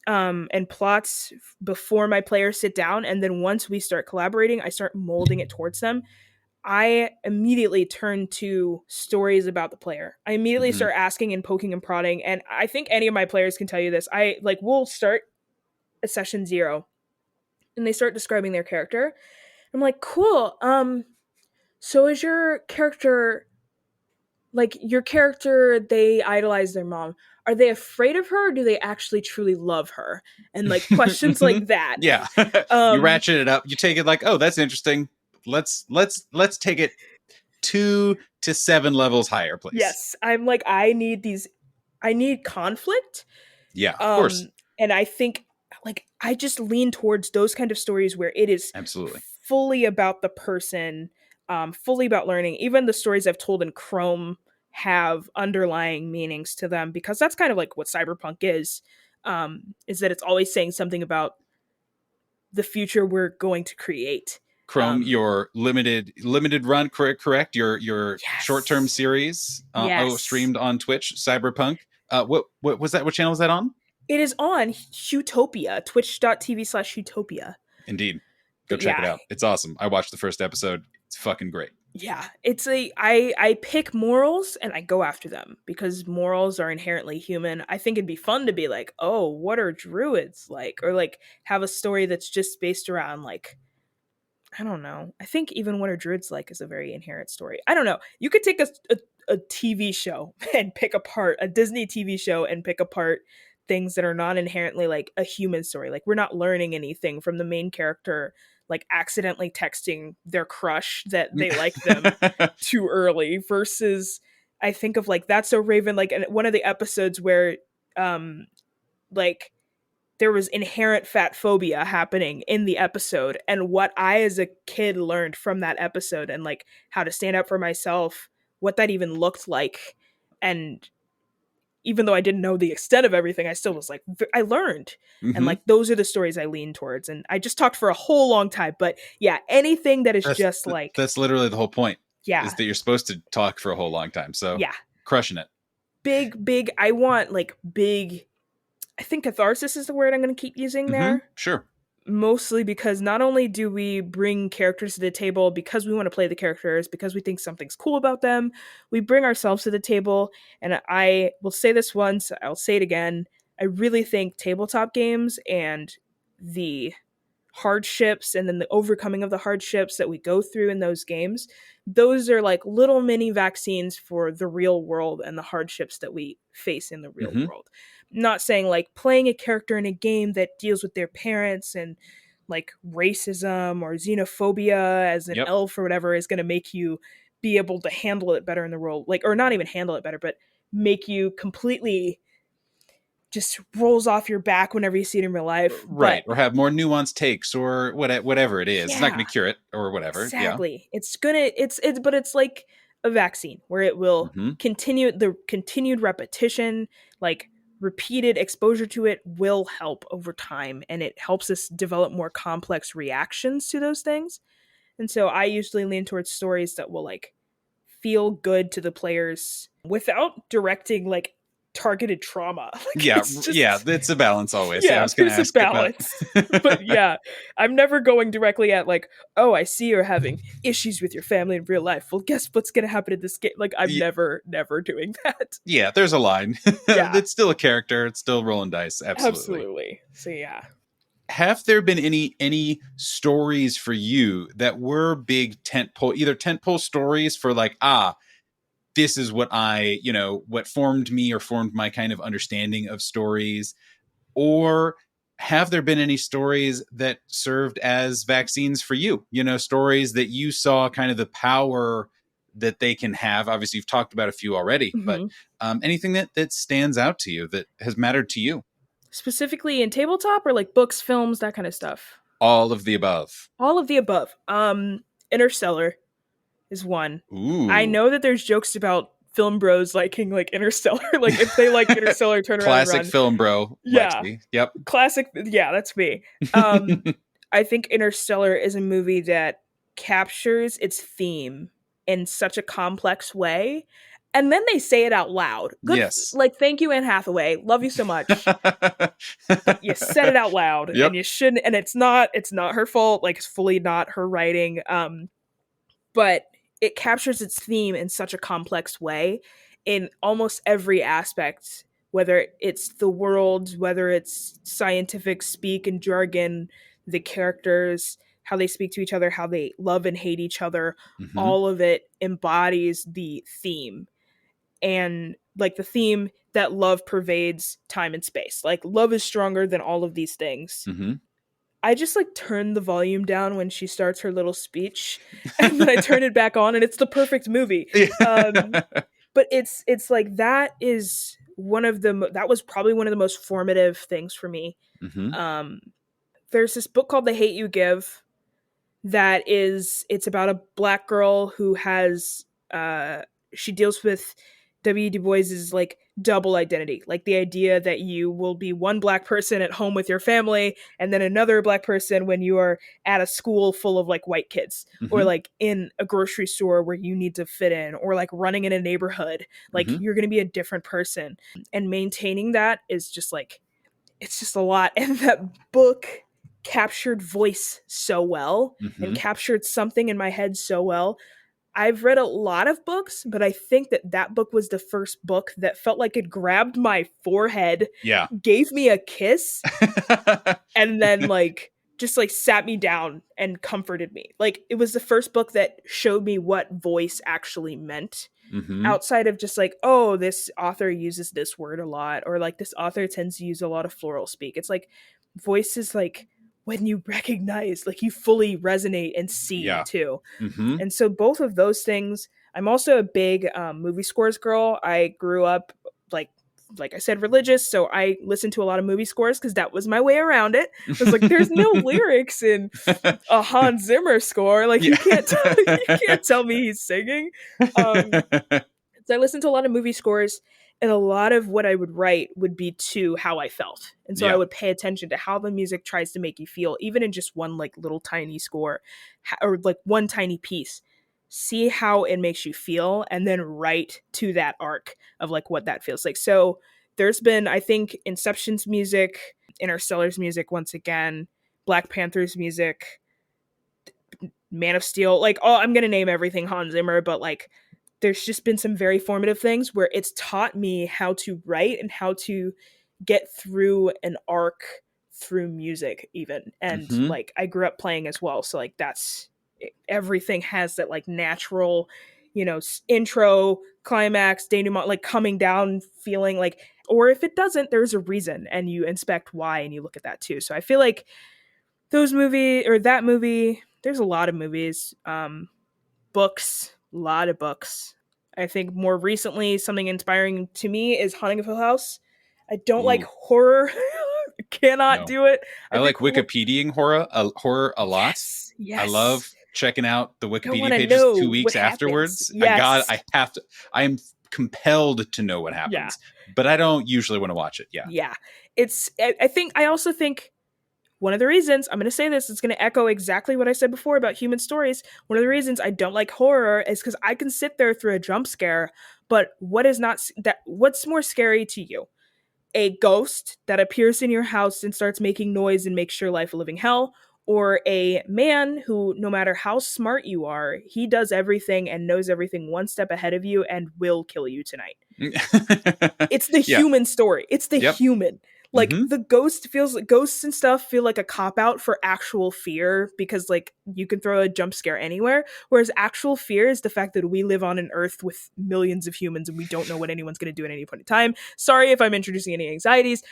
Speaker 2: and plots before my players sit down, and then once we start collaborating, I start molding it towards them. I immediately turn to stories about the player. I immediately
Speaker 1: Mm-hmm.
Speaker 2: start asking and poking and prodding, and I think any of my players can tell you this. I like we'll start a session 0 and they start describing their character. I'm like, "Cool. So is your character like your character they idolize their mom. Are they afraid of her or do they actually truly love her?" And like questions like that.
Speaker 1: Yeah. You
Speaker 2: Um
Speaker 1: ratchet it up. You take it like, oh, that's interesting. Let's take it 2 to 7 levels higher, please.
Speaker 2: yes, I'm like I need conflict.
Speaker 1: Yeah, of course.
Speaker 2: And I think like I just lean towards those kind of stories where it is
Speaker 1: Absolutely.
Speaker 2: fully about the person, fully about learning. Even the stories I've told in Chrome have underlying meanings to them because that's kind of like what cyberpunk is that it's always saying something about the future we're going to create.
Speaker 1: Chrome, your limited run, correct? Your short term
Speaker 2: Yes.
Speaker 1: series,
Speaker 2: Yes.
Speaker 1: streamed on Twitch, Cyberpunk. What was that? What channel was that on?
Speaker 2: It is on Utopia, twitch.tv/Utopia.
Speaker 1: Indeed, go
Speaker 2: But
Speaker 1: check it
Speaker 2: yeah,
Speaker 1: out. It's awesome. I watched the first episode. It's fucking great.
Speaker 2: yeah, it's I pick morals and I go after them because morals are inherently human. I think it'd be fun to be like, oh, what are druids like, or like have a story that's just based around like I don't know. I think even what are druids like is a very inherent story. I don't know. You could take a TV show and pick apart a Disney TV show and pick apart things that are not inherently like a human story. Like we're not learning anything from the main character like accidentally texting their crush that they like them too early versus I think of like That's So Raven like one of the episodes where um like there was inherent fat phobia happening in the episode and what I as a kid learned from that episode and like how to stand up for myself, what that even looked like. And even though I didn't know the extent of everything, I still was like I learned. And
Speaker 1: Hmm.
Speaker 2: like those are the stories I lean towards. And I just talked for a whole long time, but yeah, anything that is just like
Speaker 1: That's literally the whole point. Is
Speaker 2: yeah,
Speaker 1: that you're supposed to talk for a whole long time. So
Speaker 2: yeah,
Speaker 1: crushing it.
Speaker 2: big I want like big I think catharsis is the word I'm going to keep using
Speaker 1: Hmm.
Speaker 2: there.
Speaker 1: Sure.
Speaker 2: Mostly because not only do we bring characters to the table because we want to play the characters, because we think something's cool about them, we bring ourselves to the table. And I will say this once, I'll say it again. I really think tabletop games and the hardships and then the overcoming of the hardships that we go through in those games, those are like little mini vaccines for the real world and the hardships that we face in the real
Speaker 1: Hmm.
Speaker 2: world. Not saying like playing a character in a game that deals with their parents and like racism or xenophobia as an
Speaker 1: Yep.
Speaker 2: elf or whatever is going to make you be able to handle it better in the world, like, or not even handle it better, but make you completely just rolls off your back whenever you see it in real life.
Speaker 1: Right.
Speaker 2: But
Speaker 1: Or have more nuanced takes or whatever it is. It's not
Speaker 2: yeah,
Speaker 1: going to cure it or whatever. Yeah.
Speaker 2: exactly. It's but it's like a vaccine where it will
Speaker 1: Hmm.
Speaker 2: continue the continued repetition, like repeated exposure to it will help over time and it helps us develop more complex reactions to those things. And so I usually lean towards stories that will like feel good to the players without directing like targeted trauma. Like
Speaker 1: Yeah.
Speaker 2: it's
Speaker 1: Yeah.
Speaker 2: just
Speaker 1: It's a balance always. Yeah. I
Speaker 2: yeah,
Speaker 1: was going to
Speaker 2: there's a
Speaker 1: ask about.
Speaker 2: balance. But yeah, I'm never going directly at like, oh, I see you're having issues with your family in real life. Well, guess what's gonna happen in this game? Like, I'm never doing that.
Speaker 1: Yeah, there's a line.
Speaker 2: Yeah,
Speaker 1: It's still a character. It's still rolling dice. Absolutely.
Speaker 2: absolutely. So yeah.
Speaker 1: Have there been any stories for you that were big tentpole, either tentpole stories for like, this is what what formed me or formed my kind of understanding of stories, or have there been any stories that served as vaccines for you? Stories that you saw kind of the power that they can have. Obviously, you've talked about a few already, but
Speaker 2: Hmm.
Speaker 1: anything that stands out to you that has mattered to you?
Speaker 2: Specifically in tabletop or like books, films, that kind of stuff.
Speaker 1: All of the above.
Speaker 2: All of the above. Interstellar is one. I
Speaker 1: Ooh.
Speaker 2: know that there's jokes about film bros liking like Interstellar. Like if they like Interstellar, turn around and
Speaker 1: Classic
Speaker 2: run.
Speaker 1: film bro,
Speaker 2: Yeah,
Speaker 1: Lexi. Yep.
Speaker 2: classic. Yeah, that's me. Um, I think Interstellar is a movie that captures its theme in such a complex way and then they say it out loud. Good,
Speaker 1: Yes.
Speaker 2: like, thank you, Anne Hathaway. Love you so much. But you said it out loud,
Speaker 1: Yep.
Speaker 2: and you shouldn't. And it's not her fault. Like, it's fully not her writing. But it captures its theme in such a complex way in almost every aspect. Whether it's the world, whether it's scientific speak and jargon, the characters, how they speak to each other, how they love and hate each other, all of it embodies the theme. And like the theme that love pervades time and space. Like, love is stronger than all of these things. I just like turn the volume down when she starts her little speech, and then I turn it back on, and it's the perfect movie. But it's like that was probably one of the most formative things for me. There's this book called The Hate You Give it's about a Black girl who has she deals with W. Du Bois's like double identity, like the idea that you will be one Black person at home with your family and then another Black person when you are at a school full of like white kids, or like in a grocery store where you need to fit in, or like running in a neighborhood, like you're going to be a different person. And maintaining that is just like, it's just a lot. And that book captured voice so well and captured something in my head so well. I've read a lot of books, but I think that book was the first book that felt like it grabbed my forehead, gave me a kiss, and then like just like sat me down and comforted me. Like, it was the first book that showed me what voice actually meant. Outside of just like, oh, this author uses this word a lot, or like this author tends to use a lot of floral speak. It's like voice is like when you recognize, like you fully resonate and see too. And so both of those things. I'm also a big movie scores girl. I grew up like I said, religious, so I listened to a lot of movie scores because that was my way around it. I was like, there's no lyrics in a Hans Zimmer score. Like, you can't tell me he's singing. So I listened to a lot of movie scores, and a lot of what I would write would be to how I felt. And so I would pay attention to how the music tries to make you feel, even in just one like little tiny score or like one tiny piece. See how it makes you feel, and then write to that arc of like what that feels like. So there's been, I think, Inception's music, Interstellar's music once again, Black Panther's music, Man of Steel, like, oh, I'm gonna name everything Hans Zimmer, but like there's just been some very formative things where it's taught me how to write and how to get through an arc through music even. And like I grew up playing as well, so like that's, everything has that like natural, you know, intro, climax, denouement, like coming down feeling like, or if it doesn't, there's a reason, and you inspect why and you look at that too. So I feel like that movie, there's a lot of movies, books, a lot of books. I think more recently something inspiring to me is Haunting of Hill House. I don't like horror. Cannot do it.
Speaker 1: I like Wikipediaing horror a lot.
Speaker 2: Yes.
Speaker 1: I love checking out the Wikipedia pages 2 weeks afterwards.
Speaker 2: Yes.
Speaker 1: I am compelled to know what happens, but I don't usually want to watch it.
Speaker 2: Yeah. I also think one of the reasons, I'm going to say this, it's going to echo exactly what I said before about human stories. One of the reasons I don't like horror is because I can sit there through a jump scare, but what's more scary to you? A ghost that appears in your house and starts making noise and makes your life a living hell, or a man who, no matter how smart you are, he does everything and knows everything one step ahead of you and will kill you tonight. It's the human story. It's the human. Like the ghosts and stuff feel like a cop out for actual fear, because like you can throw a jump scare anywhere, whereas actual fear is the fact that we live on an earth with millions of humans and we don't know what anyone's going to do at any point in time. Sorry if I'm introducing any anxieties,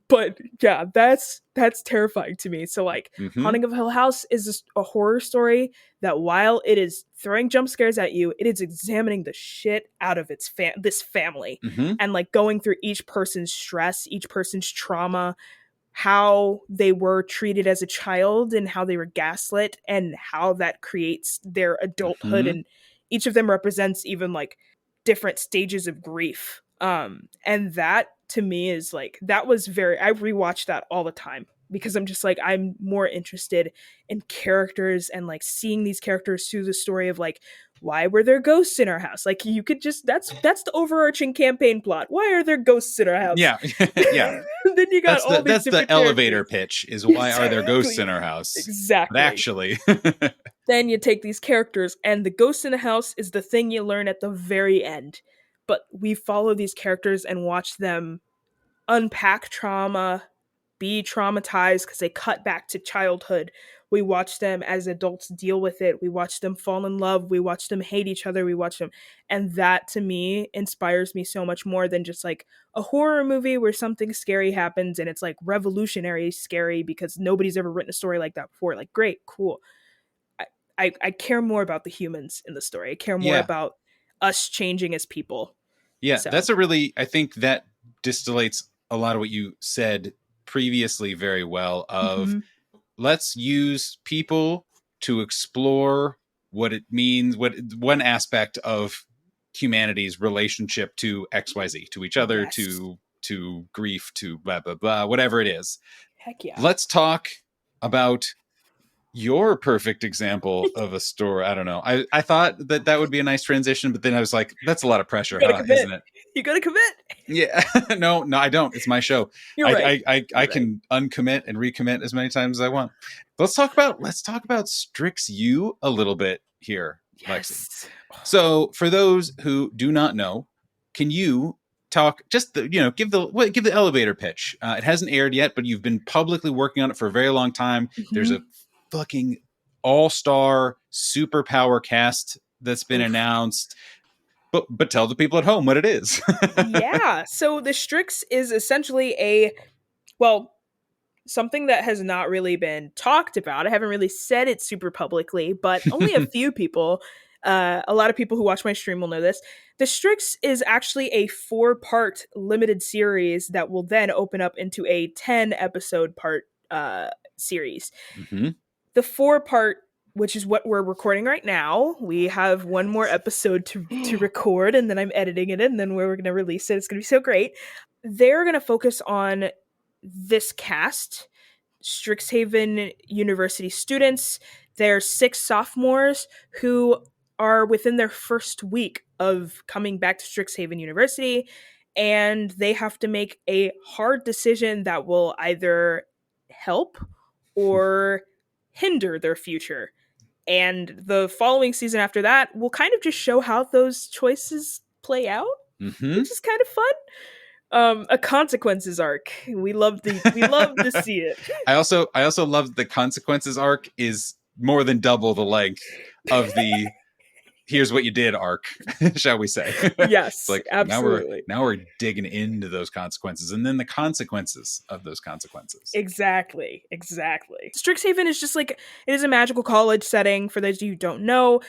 Speaker 2: but yeah, that's terrifying to me. So like Haunting of Hill House is just a horror story that, while it is throwing jump scares at you, it is examining the shit out of this family and like going through each person's stress, each person's trauma, how they were treated as a child and how they were gaslit and how that creates their adulthood. And each of them represents even like different stages of grief. And that to me is like, I rewatch that all the time, because I'm just like, I'm more interested in characters and like seeing these characters through the story of like, why were there ghosts in our house? Like, you could just, that's the overarching campaign plot. Why are there ghosts in our house?
Speaker 1: Yeah. Yeah.
Speaker 2: Then you got all these
Speaker 1: that's the
Speaker 2: different
Speaker 1: elevator
Speaker 2: characters.
Speaker 1: pitch is why are there ghosts in our house?
Speaker 2: Exactly.
Speaker 1: But actually.
Speaker 2: Then you take these characters, and the ghost in the house is the thing you learn at the very end. But we follow these characters and watch them unpack trauma, be traumatized because they cut back to childhood. We watch them as adults deal with it. We watch them fall in love. We watch them hate each other. We watch them. And that, to me, inspires me so much more than just like a horror movie where something scary happens and it's like revolutionary scary because nobody's ever written a story like that before. Like, great, cool. I care more about the humans in the story. I care more about us changing as people.
Speaker 1: Yeah,
Speaker 2: so.
Speaker 1: That's I think that distillates a lot of what you said previously very well of let's use people to explore what it means, what one aspect of humanity's relationship to XYZ, to each other, to grief, to blah, blah, blah, whatever it is.
Speaker 2: Heck yeah.
Speaker 1: Let's talk about your perfect example of a story. I don't know. I thought that would be a nice transition, but then I was like, that's a lot of pressure, isn't it?
Speaker 2: You gotta commit.
Speaker 1: Yeah. no, I don't. It's my show.
Speaker 2: You're right.
Speaker 1: I can uncommit and recommit as many times as I want. Let's talk about Strix U a little bit here,
Speaker 2: yes.
Speaker 1: Lexi. So for those who do not know, can you talk just give the elevator pitch? It hasn't aired yet, but you've been publicly working on it for a very long time. There's a fucking all-star superpower cast that's been announced. But tell the people at home what it is.
Speaker 2: Yeah. So the Strix is essentially something that has not really been talked about. I haven't really said it super publicly, but only a few people, a lot of people who watch my stream will know this. The Strix is actually a 4-part limited series that will then open up into a 10-episode part series. The 4-part, which is what we're recording right now. We have one more episode to record, and then I'm editing it, and then we're going to release it. It's going to be so great. They're going to focus on this cast, Strixhaven University students. They're 6 sophomores who are within their first week of coming back to Strixhaven University, and they have to make a hard decision that will either help or hinder their future. And the following season after that will kind of just show how those choices play out, which is kind of fun. A consequences arc. We love to see it.
Speaker 1: I also love the consequences arc is more than double the length of the here's what you did arc, shall we say.
Speaker 2: Yes, like absolutely.
Speaker 1: Now we're digging into those consequences and then the consequences of those consequences.
Speaker 2: Exactly. Strixhaven is just like, it is a magical college setting. For those of you who don't know,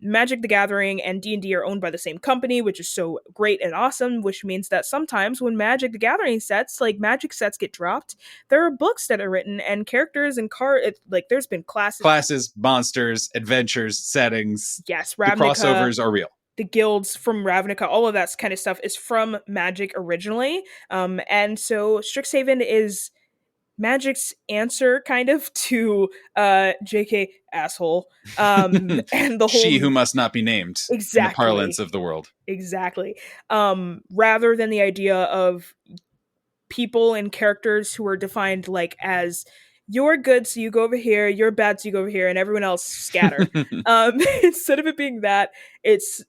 Speaker 2: Magic the Gathering and D&D are owned by the same company, which is so great and awesome, which means that sometimes when Magic the Gathering sets, like Magic sets get dropped, there are books that are written and characters and like there's been classes, monsters, adventures, settings.
Speaker 1: Yes, Ravnica, the crossovers are real.
Speaker 2: The guilds from Ravnica, all of that kind of stuff is from Magic originally. And so Strixhaven is Magic's answer kind of to JK asshole. And the whole
Speaker 1: she who must not be named.
Speaker 2: Exactly.
Speaker 1: In the parlance of the world.
Speaker 2: Exactly. Rather than the idea of people and characters who are defined like as you're good, so you go over here, you're bad, so you go over here, and everyone else scatter. Instead of it being that, it's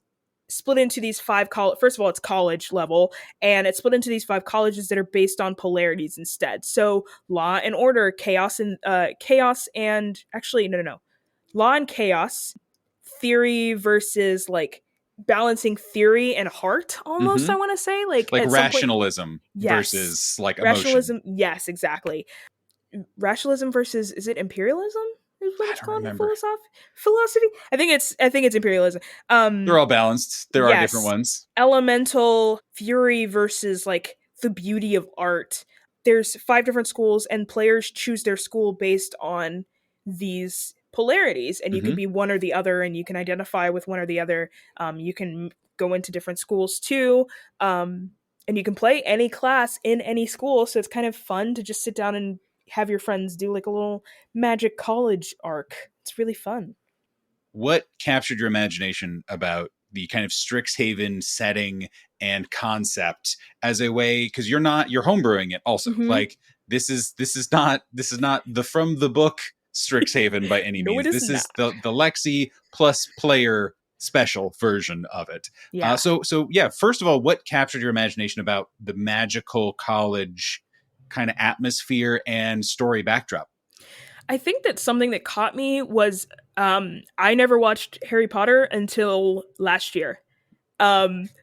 Speaker 2: split into these 5 first of all, it's college level, and it's split into these 5 colleges that are based on polarities instead. So law and order, chaos and actually no. Law and chaos, theory versus like balancing theory and heart almost. I want to say like
Speaker 1: rationalism versus like
Speaker 2: rationalism.
Speaker 1: Emotion.
Speaker 2: Yes, exactly. Rationalism versus, is it imperialism? Is what it's called in philosophy? I think it's imperialism.
Speaker 1: They're all balanced. There are different ones.
Speaker 2: Elemental fury versus like the beauty of art. There's 5 different schools, and players choose their school based on these polarities, and you can be one or the other, and you can identify with one or the other. You can go into different schools too. And you can play any class in any school, so it's kind of fun to just sit down and have your friends do like a little Magic college arc. It's really fun.
Speaker 1: what captured your imagination about the kind of Strixhaven setting and concept as a way, because you're homebrewing it also.
Speaker 2: Mm-hmm.
Speaker 1: Like this is not the from the book Strixhaven by any
Speaker 2: No, it
Speaker 1: means.
Speaker 2: is
Speaker 1: This
Speaker 2: not.
Speaker 1: is the Lexi plus player special version of it.
Speaker 2: Yeah.
Speaker 1: So yeah, first of all, what captured your imagination about the magical college kind of atmosphere and story backdrop?
Speaker 2: I think that something that caught me was I never watched Harry Potter until last year.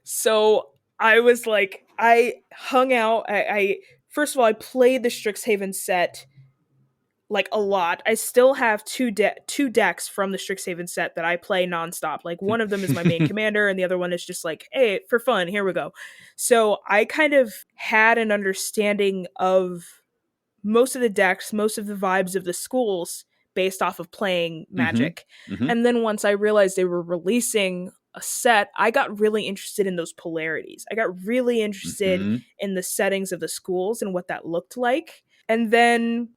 Speaker 2: So I was like, I hung out. I first of all, I played the Strixhaven set like a lot. I still have two decks from the Strixhaven set that I play nonstop. Like one of them is my main commander, and the other one is just like, hey, for fun, here we go. So I kind of had an understanding of most of the decks, most of the vibes of the schools based off of playing
Speaker 1: Mm-hmm.
Speaker 2: Magic.
Speaker 1: Mm-hmm.
Speaker 2: And then once I realized they were releasing a set, I got really interested in those polarities. I got really interested
Speaker 1: Mm-hmm.
Speaker 2: in the settings of the schools and what that looked like. And then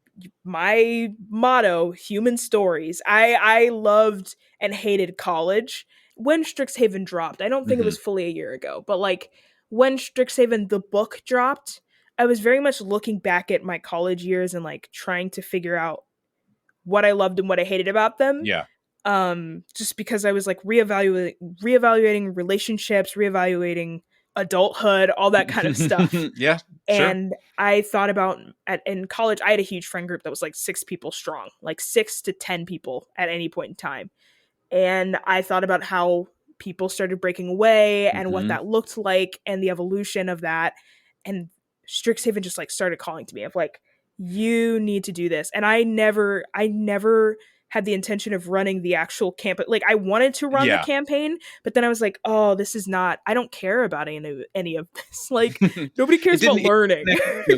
Speaker 2: my motto, human stories. I loved and hated college. When Strixhaven dropped, I don't think it
Speaker 1: Mm-hmm.
Speaker 2: was fully a year ago, but like when Strixhaven the book dropped, I was very much looking back at my college years and like trying to figure out what I loved and what I hated about them.
Speaker 1: Yeah.
Speaker 2: Just because I was like reevaluating relationships, reevaluating adulthood, all that kind of stuff.
Speaker 1: Yeah, sure.
Speaker 2: And I thought about in college, I had a huge friend group that was like 6 people strong, like 6 to 10 people at any point in time. And I thought about how people started breaking away and what
Speaker 1: Mm-hmm.
Speaker 2: that looked like and the evolution of that. And Strixhaven just like started calling to me of like, you need to do this. And I never had the intention of running the actual campaign. Like I wanted to run the
Speaker 1: Yeah.
Speaker 2: campaign, but then I was like, oh, this is not, I don't care about any of this. Like nobody
Speaker 1: it
Speaker 2: cares
Speaker 1: didn't
Speaker 2: about learning.
Speaker 1: connect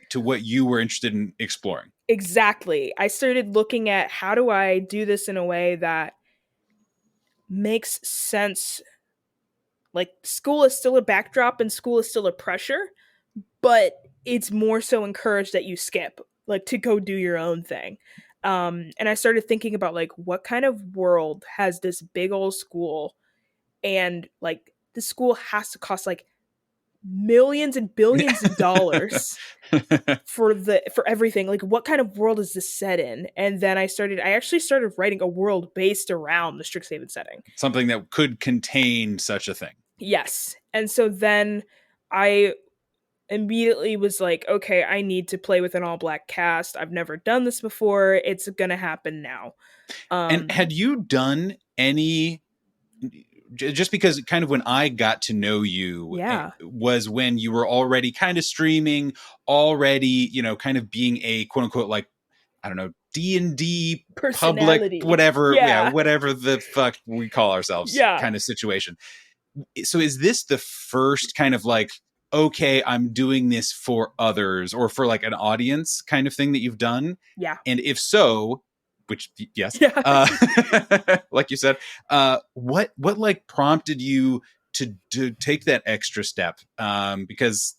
Speaker 1: to what you were interested in exploring.
Speaker 2: Exactly. I started looking at how do I do this in a way that makes sense. Like school is still a backdrop and school is still a pressure, but it's more so encouraged that you skip, like to go do your own thing. And I started thinking about like what kind of world has this big old school, and like the school has to cost like millions and billions of dollars for everything. Like what kind of world is this set in? And then I actually started writing a world based around the Strixhaven setting.
Speaker 1: Something that could contain such a thing.
Speaker 2: Yes. And so then I immediately was like, okay, I need to play with an all black cast. I've never done this before. It's gonna happen now.
Speaker 1: And
Speaker 2: Um
Speaker 1: had you done any, just because kind of when I got to know you
Speaker 2: yeah.
Speaker 1: was when you were already kind of streaming, already, kind of being a quote unquote, like, I don't know, D&D public,
Speaker 2: Personality.
Speaker 1: whatever, yeah,
Speaker 2: Yeah.
Speaker 1: whatever the fuck we call ourselves
Speaker 2: Yeah.
Speaker 1: kind of situation. So is this the first kind of like, okay, I'm doing this for others or for like an audience kind of thing that you've done?
Speaker 2: Yeah.
Speaker 1: And if so, which yes,
Speaker 2: Yeah.
Speaker 1: like you said, what like prompted you to take that extra step? Because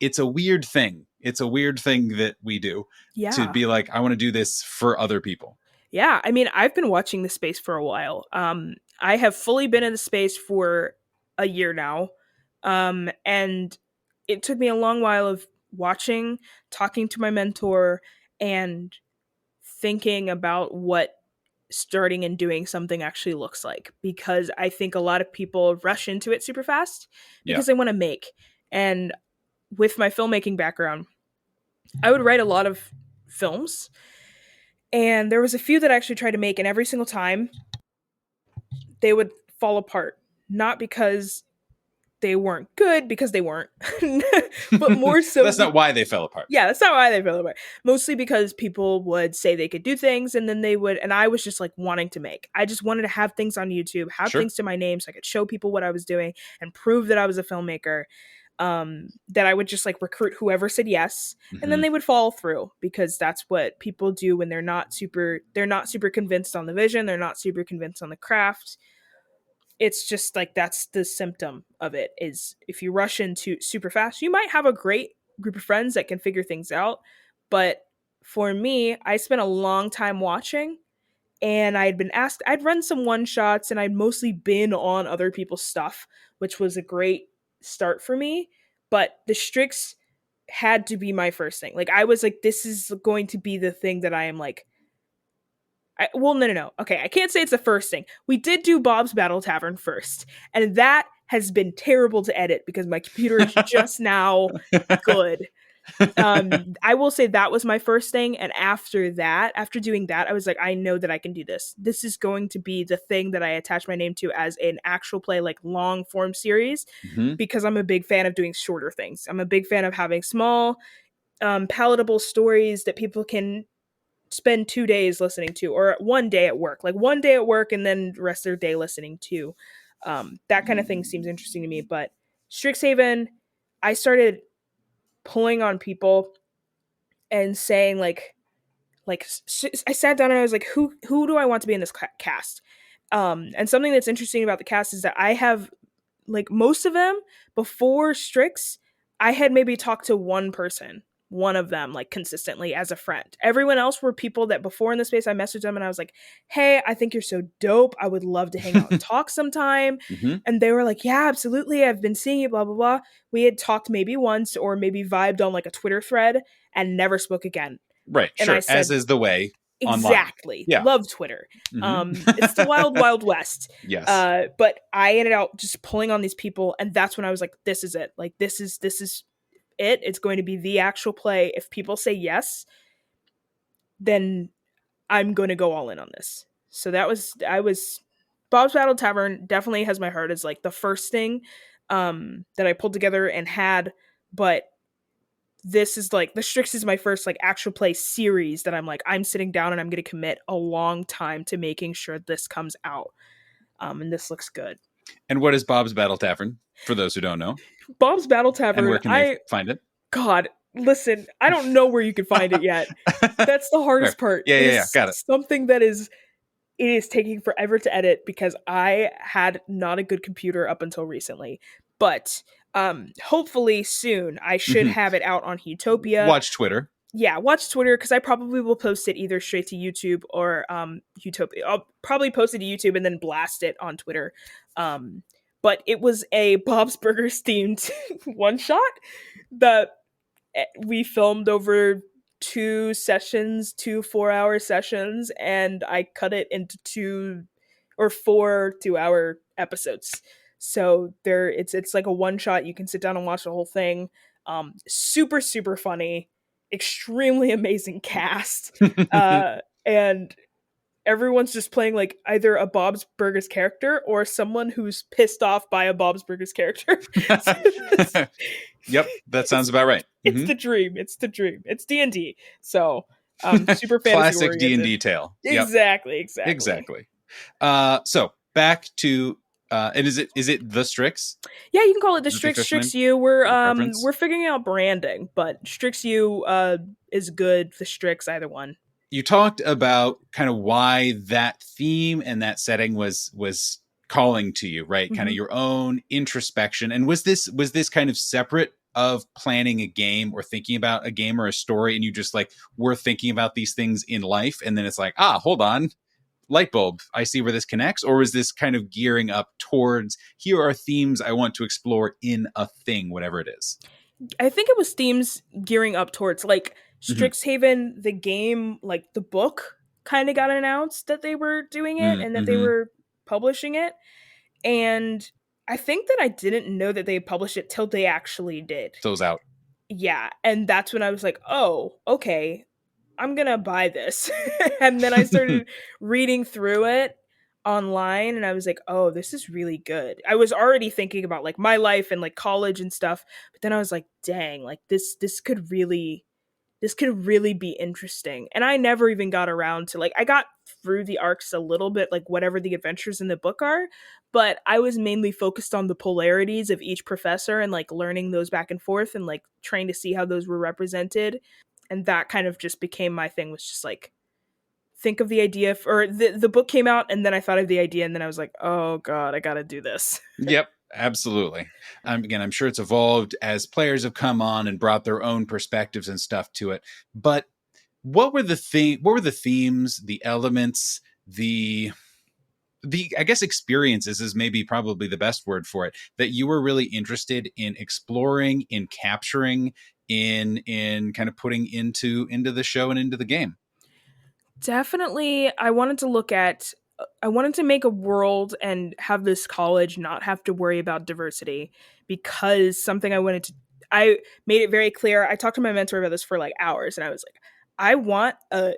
Speaker 1: it's a weird thing. It's a weird thing that we do to
Speaker 2: Yeah.
Speaker 1: be like, I want to do this for other people.
Speaker 2: Yeah. I mean, I've been watching the space for a while. I have fully been in the space for a year now. And it took me a long while of watching, talking to my mentor, and thinking about what starting and doing something actually looks like, because I think a lot of people rush into it super fast
Speaker 1: Yeah.
Speaker 2: because they want to make. And with my filmmaking background, I would write a lot of films, and there was a few that I actually tried to make, and every single time they would fall apart. Not because they weren't good, because they weren't, but more so
Speaker 1: That's not why they fell apart.
Speaker 2: yeah, that's not why they fell apart. Mostly because people would say they could do things, and then they would, and I was just like wanting to make. I just wanted to have things on YouTube, have
Speaker 1: Sure.
Speaker 2: things to my name so I could show people what I was doing and prove that I was a filmmaker. That I would just like recruit whoever said yes, and then
Speaker 1: Mhm.
Speaker 2: they would follow through, because that's what people do when they're not super convinced on the vision, they're not super convinced on the craft. It's just like that's the symptom of it, is if you rush into super fast, you might have a great group of friends that can figure things out, but for me, I spent a long time watching, and I'd run some one shots, and I'd mostly been on other people's stuff, which was a great start for me. But the Strix had to be my first thing. Like, I was like, this is going to be the thing that I am like, no. Okay, I can't say it's the first thing. We did do Bob's Battle Tavern first, and that has been terrible to edit because my computer is just now good. I will say that was my first thing, and after doing that, I was like, I know that I can do this. This is going to be the thing that I attach my name to as an actual play, like long form series, because I'm a big fan of doing shorter things. I'm a big fan of having small, palatable stories that people can spend 2 days listening to, or one day at work, like one day at work and then the rest of their day listening to. That kind of thing seems interesting to me. But Strixhaven, I started pulling on people and saying I sat down and I was like, who do I want to be in this cast? And something that's interesting about the cast is that I have, like, most of them before Strix, I had maybe talked to one of them, like, consistently as a friend. Everyone else were people that before in the space I messaged them and I was like, hey, I think you're so dope. I would love to hang out and talk sometime. And they were like, yeah, absolutely. I've been seeing you, blah, blah, blah. We had talked maybe once or maybe vibed on like a Twitter thread and never spoke again.
Speaker 1: Right. And sure. I said, as is the way.
Speaker 2: Exactly.
Speaker 1: Online. Yeah.
Speaker 2: Love Twitter. It's the wild, wild west.
Speaker 1: Yes.
Speaker 2: But I ended up just pulling on these people, and that's when I was like, this is it. Like, this is it. It's going to be the actual play. If people say yes, then I'm going to go all in on this. So Bob's Battle Tavern definitely has my heart as like the first thing that I pulled together and had, but this is like, the Strix is my first like actual play series that I'm like, I'm sitting down and I'm going to commit a long time to making sure this comes out. And this looks good.
Speaker 1: And what is Bob's Battle Tavern, for those who don't know?
Speaker 2: Bob's Battle Tavern.
Speaker 1: And where can they find it?
Speaker 2: God, listen, I don't know where you can find it yet. That's the hardest part.
Speaker 1: Yeah, got it.
Speaker 2: Something that it is taking forever to edit because I had not a good computer up until recently. But hopefully soon I should have it out on Utopia.
Speaker 1: Watch Twitter. Yeah,
Speaker 2: watch Twitter, because I probably will post it either straight to YouTube or Utopia. I'll probably post it to YouTube and then blast it on Twitter. But it was a Bob's Burgers themed one shot that we filmed over 2 4-hour sessions, and I cut it into 2 or 4 2-hour episodes. So it's like a one shot. You can sit down and watch the whole thing. Super, super funny, extremely amazing cast. And everyone's just playing like either a Bob's Burgers character or someone who's pissed off by a Bob's Burgers character.
Speaker 1: Yep, that sounds about right.
Speaker 2: It's the dream. It's D&D. So super fantasy
Speaker 1: classic D&D tale.
Speaker 2: Exactly.
Speaker 1: So back to and is it the Strix?
Speaker 2: Yeah, you can call it the Strix U. We're figuring out branding, but Strix U is good. The Strix, either one.
Speaker 1: You talked about kind of why that theme and that setting was calling to you, right? Kind of your own introspection. And was this kind of separate of planning a game or thinking about a game or a story, and you just like were thinking about these things in life, and then it's like, hold on, light bulb, I see where this connects? Or is this kind of gearing up towards, here are themes I want to explore in a thing, whatever it is?
Speaker 2: I think it was themes gearing up towards like Strixhaven, the game, like the book kind of got announced that they were doing it and that they were publishing it. And I think that I didn't know that they published it till they actually did.
Speaker 1: So it was out.
Speaker 2: Yeah. And that's when I was like, oh, okay, I'm going to buy this. And then I started reading through it online and I was like, oh, this is really good. I was already thinking about like my life and like college and stuff. But then I was like, dang, like this could really be interesting. And I never even got around to like, I got through the arcs a little bit, like whatever the adventures in the book are, but I was mainly focused on the polarities of each professor and like learning those back and forth and like trying to see how those were represented. And that kind of just became my thing, was just like, think of the idea or the book came out and then I thought of the idea and then I was like, oh God, I got to do this.
Speaker 1: Yep. Absolutely. Again, I'm sure it's evolved as players have come on and brought their own perspectives and stuff to it. But what were the themes, the elements the I guess experiences is maybe probably the best word for it, that you were really interested in exploring, in capturing, in kind of putting into the show and into the game.
Speaker 2: Definitely, I wanted to make a world and have this college not have to worry about diversity, because I made it very clear. I talked to my mentor about this for like hours, and I was like, I want a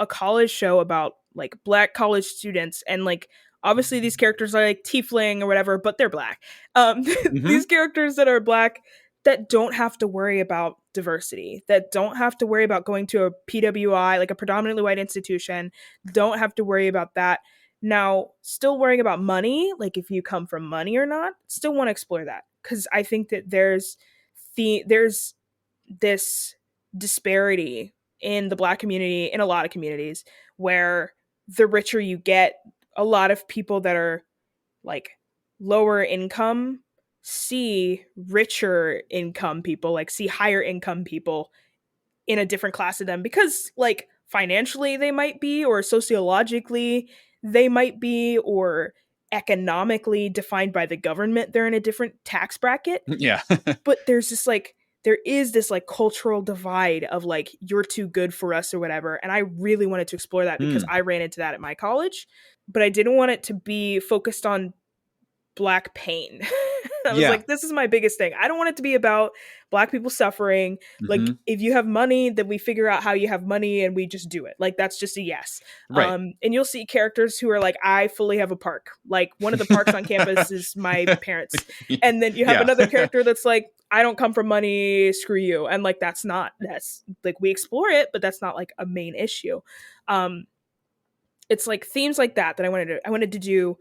Speaker 2: college show about like black college students, and like obviously these characters are like tiefling or whatever, but they're black.
Speaker 1: Mm-hmm.
Speaker 2: These characters that are black that don't have to worry about diversity, that don't have to worry about going to a PWI, like a predominantly white institution, don't have to worry about that. Now, still worrying about money, like if you come from money or not, still want to explore that, because I think that there's this disparity in the black community, in a lot of communities, where the richer you get, a lot of people that are like lower income see richer income people, like see higher income people in a different class of them, because like financially they might be, or sociologically they might be, or economically defined by the government they're in a different tax bracket.
Speaker 1: Yeah.
Speaker 2: But there is this like cultural divide of like, you're too good for us or whatever, and I really wanted to explore that because
Speaker 1: Hmm.
Speaker 2: I ran into that at my college, but I didn't want it to be focused on black pain. I was
Speaker 1: Yeah.
Speaker 2: like, this is my biggest thing. I don't want it to be about black people suffering.
Speaker 1: Mm-hmm.
Speaker 2: Like, if you have money, then we figure out how you have money and we just do it. Like, that's just a yes.
Speaker 1: Right.
Speaker 2: And you'll see characters who are like, I fully have a park. Like, one of the parks on campus is my parents. And then you have
Speaker 1: Yeah.
Speaker 2: another character that's like, I don't come from money, screw you. And like, that's like, we explore it, but that's not like a main issue. Um, it's like themes like that I wanted to do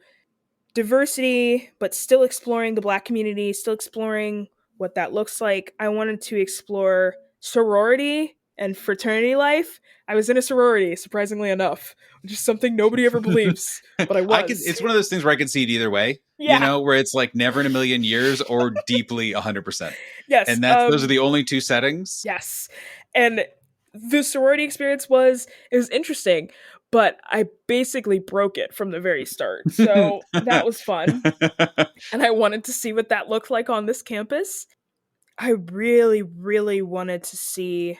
Speaker 2: diversity, but still exploring the black community, still exploring what that looks like. I wanted to explore sorority and fraternity life. I was in a sorority, surprisingly enough, which is something nobody ever believes, but I
Speaker 1: I could
Speaker 2: was.
Speaker 1: it's one of those things where I could see it either way,
Speaker 2: Yeah.
Speaker 1: where it's like never in a million years or deeply 100%.
Speaker 2: Yes.
Speaker 1: And those are the only two settings.
Speaker 2: Yes. And the sorority experience it was interesting, but I basically broke it from the very start. So that was fun. And I wanted to see what that looked like on this campus. I really, really wanted to see.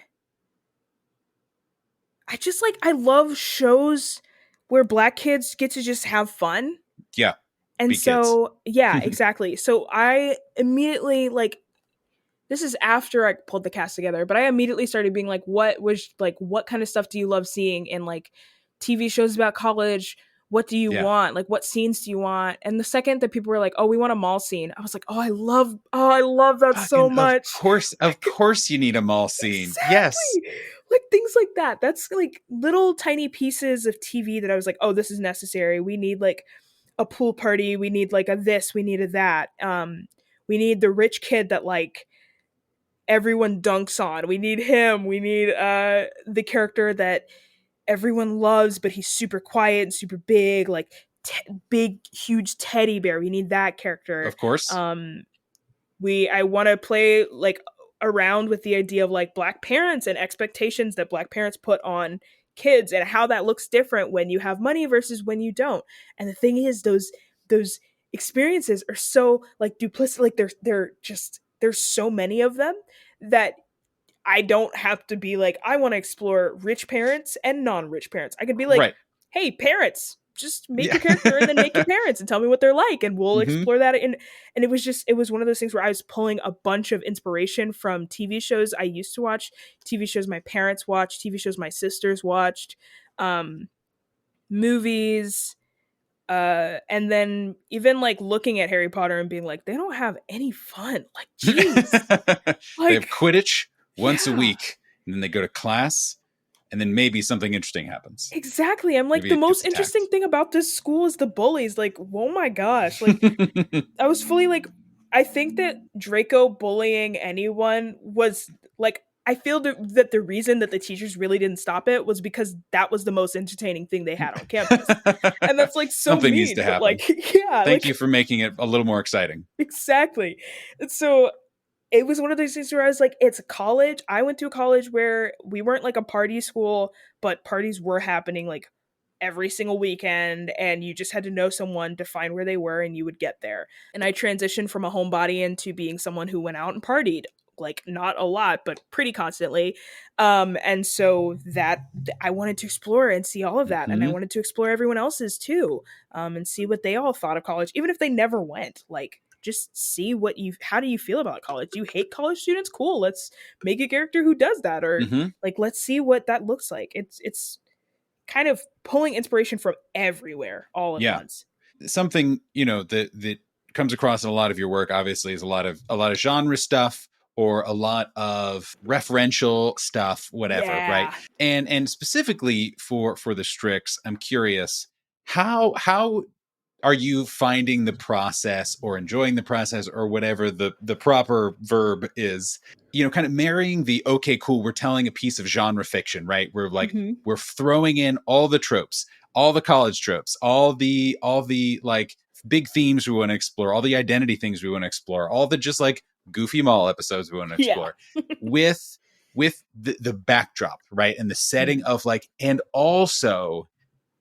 Speaker 2: I love shows where black kids get to just have fun.
Speaker 1: Yeah.
Speaker 2: And
Speaker 1: Be kids.
Speaker 2: so, yeah, exactly. So I immediately, like, this is after I pulled the cast together, but I immediately started being like, what kind of stuff do you love seeing in like TV shows about college? What do you
Speaker 1: Yeah.
Speaker 2: want? Like, what scenes do you want? And the second that people were like, oh, we want a mall scene, I was like, I love that so
Speaker 1: Fucking, of
Speaker 2: much.
Speaker 1: course, you need a mall scene. Yes.
Speaker 2: Exactly. Like things like that. That's like little tiny pieces of TV that I was like, oh, this is necessary. We need like a pool party. We need like a this. We need a that. We need the rich kid that like everyone dunks on. We need him. We need the character that everyone loves, but he's super quiet and super big, like big, huge teddy bear. We need that character.
Speaker 1: Of course.
Speaker 2: I want to play like around with the idea of like black parents and expectations that black parents put on kids, and how that looks different when you have money versus when you don't. And the thing is, those experiences are so like duplicit, like there's so many of them that I don't have to be like, I want to explore rich parents and non-rich parents. I could be like,
Speaker 1: Right.
Speaker 2: hey, parents, just make
Speaker 1: Yeah.
Speaker 2: your character and then make your parents and tell me what they're like, and we'll
Speaker 1: Mm-hmm.
Speaker 2: explore that. And it was one of those things where I was pulling a bunch of inspiration from TV shows I used to watch, TV shows my parents watched, TV shows my sisters watched, movies, and then even like looking at Harry Potter and being like, they don't have any fun. Like, jeez.
Speaker 1: They have
Speaker 2: Like,
Speaker 1: Quidditch once a
Speaker 2: yeah.
Speaker 1: week, and then they go to class, and then maybe something interesting happens.
Speaker 2: Exactly. I'm like,
Speaker 1: Maybe
Speaker 2: the
Speaker 1: it gets
Speaker 2: most interesting
Speaker 1: attacked.
Speaker 2: thing about this school is the bullies. Like, oh my gosh. Like, I was fully like, I think that Draco bullying anyone was like, I feel that the reason that the teachers really didn't stop it was because that was the most entertaining thing they had on campus. And that's like so
Speaker 1: Something needs
Speaker 2: mean,
Speaker 1: to
Speaker 2: but
Speaker 1: happen.
Speaker 2: like, yeah,
Speaker 1: Thank you
Speaker 2: like,
Speaker 1: for making it a little more exciting.
Speaker 2: exactly. And so it was one of those things where I was like, it's college. I went to a college where we weren't like a party school, but parties were happening like every single weekend, and you just had to know someone to find where they were and you would get there. And I transitioned from a homebody into being someone who went out and partied, like not a lot but pretty constantly. And so that I wanted to explore and see all of that, and I
Speaker 1: Hmm.
Speaker 2: wanted to explore everyone else's too, and see what they all thought of college, even if they never went. Like, just see what you how do you feel about college. Do you hate college students? Cool, let's make a character who does that. Or
Speaker 1: Hmm.
Speaker 2: like, let's see what that looks like. It's kind of pulling inspiration from everywhere all at
Speaker 1: Yeah.
Speaker 2: once.
Speaker 1: Something, that comes across in a lot of your work, obviously, is a lot of genre stuff, or a lot of referential stuff, whatever, right?
Speaker 2: Yeah.
Speaker 1: And specifically for the Strix, I'm curious, how are you finding the process, or enjoying the process, or whatever the proper verb is, kind of marrying the, okay, cool, we're telling a piece of genre fiction, right? We're like,
Speaker 2: Hmm.
Speaker 1: we're throwing in all the tropes, all the college tropes, all the like big themes we want to explore, all the identity things we want to explore, all the just like goofy mall episodes we want to
Speaker 2: Yeah.
Speaker 1: explore, with the backdrop, right? And the setting
Speaker 2: Mhm.
Speaker 1: of like, and also,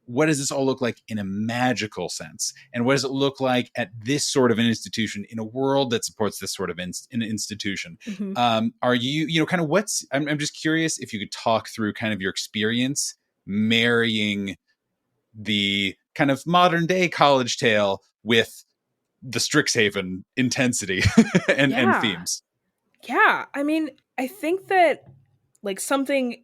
Speaker 1: what does this all look like in a magical sense? And what does it look like at this sort of an institution, in a world that supports this sort of an institution?
Speaker 2: Mhm.
Speaker 1: Are kind of I'm just curious if you could talk through kind of your experience marrying the kind of modern day college tale with the Strixhaven intensity and
Speaker 2: Yeah.
Speaker 1: themes.
Speaker 2: Yeah. I mean, I think that like something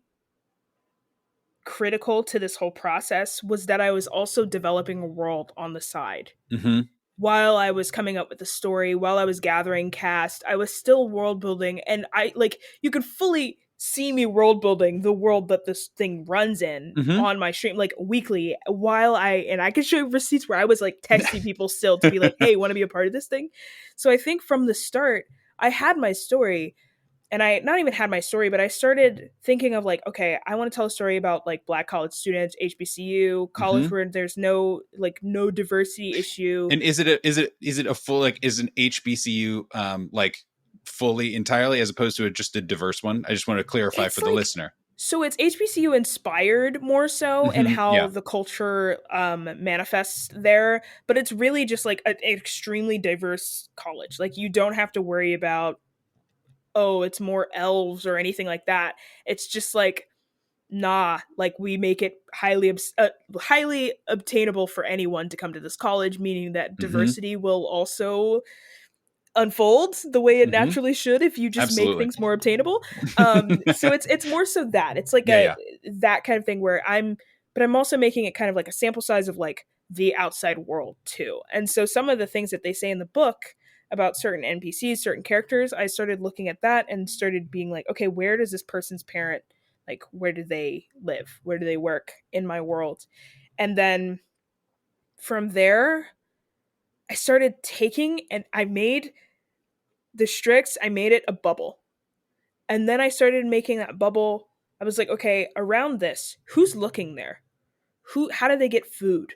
Speaker 2: critical to this whole process was that I was also developing a world on the side.
Speaker 1: Hmm.
Speaker 2: While I was coming up with the story, while I was gathering cast, I was still world building, and I like you could fully see me world building the world that this thing runs in
Speaker 1: Hmm.
Speaker 2: on my stream like weekly, while I could show you receipts where I was like texting people still to be like, "Hey, want to be a part of this thing?" So I think from the start I had my story, and I not even had my story, but I started thinking of like, okay, I want to tell a story about like black college students, HBCU, college
Speaker 1: Hmm.
Speaker 2: where there's no diversity issue.
Speaker 1: And is it a full, like, is an HBCU like fully entirely, as opposed to just a diverse one? I just want to clarify
Speaker 2: It's
Speaker 1: for the
Speaker 2: like,
Speaker 1: listener.
Speaker 2: so it's HBCU inspired more so, and
Speaker 1: Hmm.
Speaker 2: how
Speaker 1: Yeah.
Speaker 2: the culture manifests there, but it's really just like an extremely diverse college. Like, you don't have to worry about, oh, it's more elves or anything like that. It's just like, nah, like we make it highly obtainable for anyone to come to this college, meaning that
Speaker 1: Hmm.
Speaker 2: diversity will also unfold the way it
Speaker 1: Hmm.
Speaker 2: naturally should if you just make
Speaker 1: Absolutely.
Speaker 2: things more obtainable. So it's more so that it's like
Speaker 1: Yeah,
Speaker 2: a
Speaker 1: yeah.
Speaker 2: that kind of thing where but I'm also making it kind of like a sample size of like the outside world too. And so some of the things that they say in the book about certain NPCs, certain characters, I started looking at that and started being like, okay, where does this person's parent, like, where do they live? Where do they work in my world? And then from there, I started taking and I made the Strix, I made it a bubble. And then I started making that bubble. I was like, okay, around this, who's looking there? How do they get food?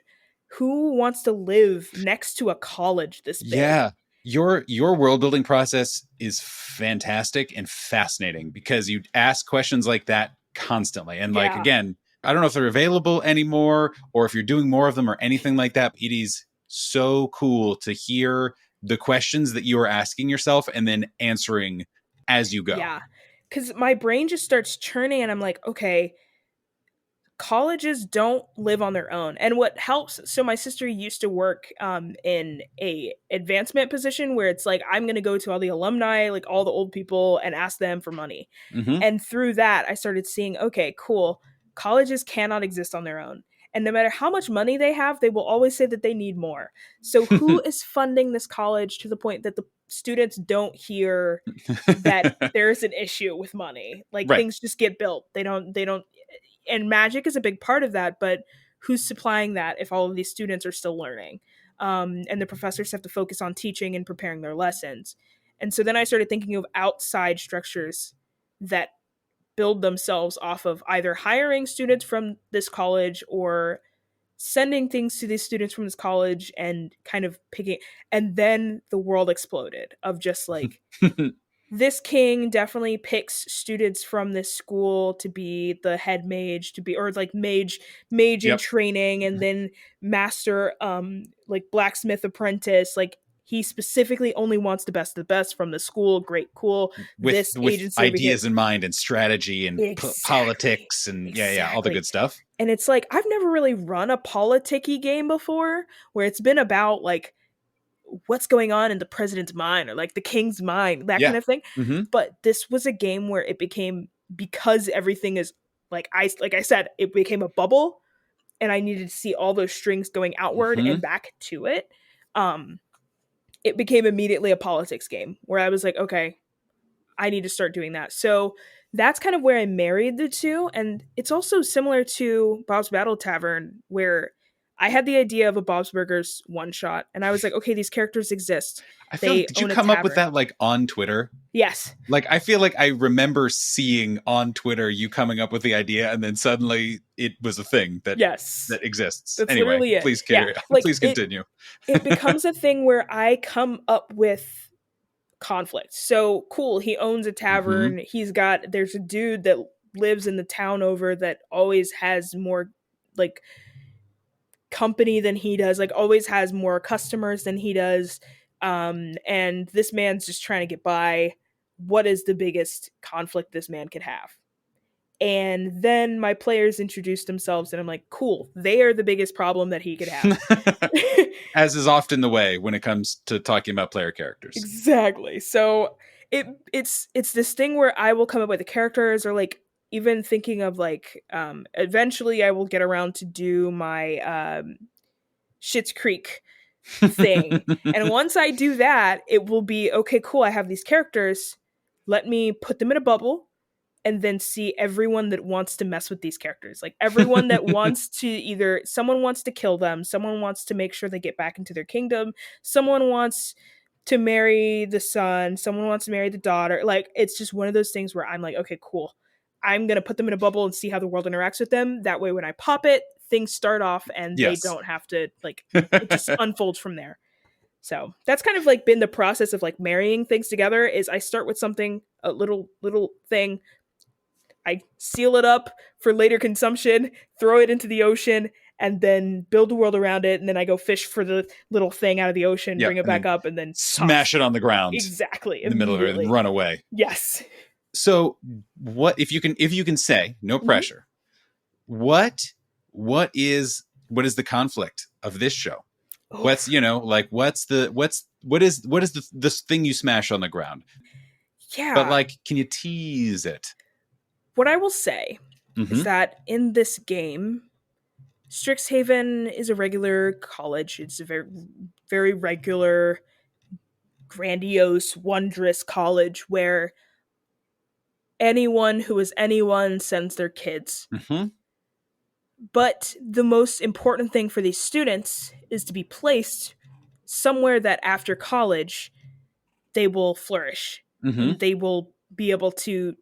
Speaker 2: Who wants to live next to a college this big?
Speaker 1: Yeah. Your world building process is fantastic and fascinating, because you ask questions like that constantly. And like,
Speaker 2: Yeah.
Speaker 1: again, I don't know if they're available anymore, or if you're doing more of them or anything like that. It is so cool to hear the questions that you are asking yourself and then answering as you go.
Speaker 2: Yeah. Cuz my brain just starts churning and I'm like, okay, colleges don't live on their own. And what helps, so my sister used to work in a advancement position where it's like, I'm going to go to all the alumni, like all the old people, and ask them for money.
Speaker 1: Hmm.
Speaker 2: And through that I started seeing, okay, cool, colleges cannot exist on their own, and no matter how much money they have, they will always say that they need more. So who is funding this college to the point that the students don't hear that there's an issue with money? Like,
Speaker 1: Right.
Speaker 2: things just get built, they don't, and magic is a big part of that, but who's supplying that if all of these students are still learning? And the professors have to focus on teaching and preparing their lessons. And so then I started thinking of outside structures that build themselves off of either hiring students from this college or sending things to these students from this college and kind of picking. And then the world exploded of just like this king definitely picks students from this school to be the head mage, to be, or like mage in
Speaker 1: Yep.
Speaker 2: training, and then master, like blacksmith apprentice. Like, he specifically only wants the best of the best from the school. Great, cool.
Speaker 1: With
Speaker 2: This agency over here.
Speaker 1: ideas in mind and strategy and
Speaker 2: Exactly.
Speaker 1: politics and yeah, all the
Speaker 2: Exactly.
Speaker 1: good stuff.
Speaker 2: And it's like, I've never really run a politicky game before where it's been about like what's going on in the president's mind or like the king's mind, that
Speaker 1: Yeah.
Speaker 2: kind of thing.
Speaker 1: Mm-hmm.
Speaker 2: But this was a game where it became, because everything is like I said, it became a bubble, and I needed to see all those strings going outward
Speaker 1: Mm-hmm.
Speaker 2: and back to it. Um, it became immediately a politics game where I was like, okay, I need to start doing that. So that's kind of where I married the two. And it's also similar to Bob's Battle Tavern, where I had the idea of a Bob's Burgers one shot, and I was like, okay, these characters exist.
Speaker 1: I feel like,
Speaker 2: They
Speaker 1: did you
Speaker 2: own a
Speaker 1: come up with
Speaker 2: tavern.
Speaker 1: that like on Twitter?
Speaker 2: Yes.
Speaker 1: Like, I feel like I remember seeing on Twitter you coming up with the idea, and then suddenly it was a thing that
Speaker 2: Yes.
Speaker 1: exists.
Speaker 2: That's
Speaker 1: Anyway,
Speaker 2: literally it.
Speaker 1: please
Speaker 2: Yeah.
Speaker 1: carry on.
Speaker 2: Like
Speaker 1: Please continue.
Speaker 2: it becomes a thing where I come up with conflict. So cool, he owns a
Speaker 1: Mm-hmm.
Speaker 2: tavern. There's a dude that lives in the town over that always has more like company than he does, like always has more customers than he does. And this man's just trying to get by. What is the biggest conflict this man could have? And then my players introduced themselves, and I'm like, cool, they are the biggest problem that he could have.
Speaker 1: As is often the way when it comes to talking about player characters.
Speaker 2: Exactly. So it's this thing where I will come up with the characters, or like even thinking of like, eventually I will get around to do my Schitt's Creek thing. And once I do that, it will be okay, cool, I have these characters. Let me put them in a bubble and then see everyone that wants to mess with these characters. Like everyone that wants to, either someone wants to kill them, someone wants to make sure they get back into their kingdom, someone wants to marry the son, someone wants to marry the daughter. Like, it's just one of those things where I'm like, okay, cool. I'm going to put them in a bubble and see how the world interacts with them. That way, when I pop it, things start off and they
Speaker 1: Yes.
Speaker 2: don't have to, like, it just unfolds from there. So that's kind of like been the process of like marrying things together. Is I start with something, a little thing, I seal it up for later consumption, throw it into the ocean, and then build a world around it. And then I go fish for the little thing out of the ocean,
Speaker 1: Yep,
Speaker 2: bring it back up, and then
Speaker 1: smash it on the ground.
Speaker 2: Exactly.
Speaker 1: In the middle of it and run away.
Speaker 2: Yes.
Speaker 1: So what if you can say, no pressure, what is the conflict of this show? Oh. What is this thing you smash on the ground?
Speaker 2: Yeah.
Speaker 1: But like, can you tease it?
Speaker 2: What I will say is that in this game, Strixhaven is a regular college. It's a very, very regular, grandiose, wondrous college where anyone who is anyone sends their kids. But the most important thing for these students is to be placed somewhere that after college, they will flourish. And they will be able to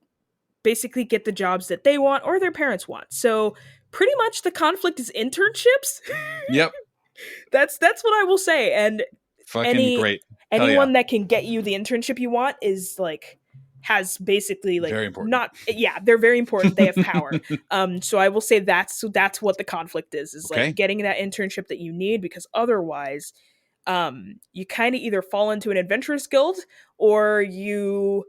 Speaker 2: basically get the jobs that they want or their parents want. So pretty much the conflict is internships.
Speaker 1: Yep.
Speaker 2: That's what I will say. And
Speaker 1: fucking great.
Speaker 2: Anyone that can get you the internship you want is like, has basically like,
Speaker 1: very important.
Speaker 2: They're very important. They have power. So I will say that's what the conflict is like getting that internship that you need, because otherwise you kind of either fall into an adventurous guild or you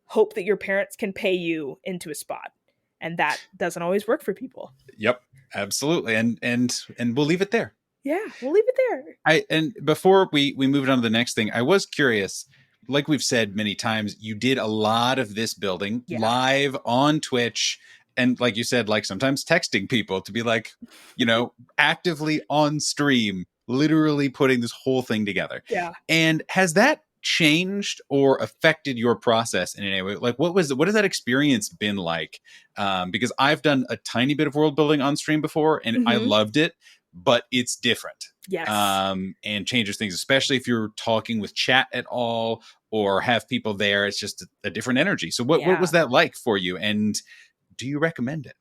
Speaker 2: hope that your parents can pay you into a spot, and that doesn't always work for people.
Speaker 1: Yep, absolutely. And we'll leave it there.
Speaker 2: Yeah, we'll leave it there.
Speaker 1: And before we moved on to the next thing, I was curious, like we've said many times, you did a lot of this building live on Twitch. And like you said, like sometimes texting people to be like, actively on stream, literally putting this whole thing together.
Speaker 2: Yeah.
Speaker 1: And has that changed or affected your process in any way? Like, what has that experience been like? Because I've done a tiny bit of world building on stream before, and I loved it, but it's different.
Speaker 2: Yes.
Speaker 1: And changes things, especially if you're talking with chat at all or have people there. It's just a different energy. So what was that like for you? And do you recommend it?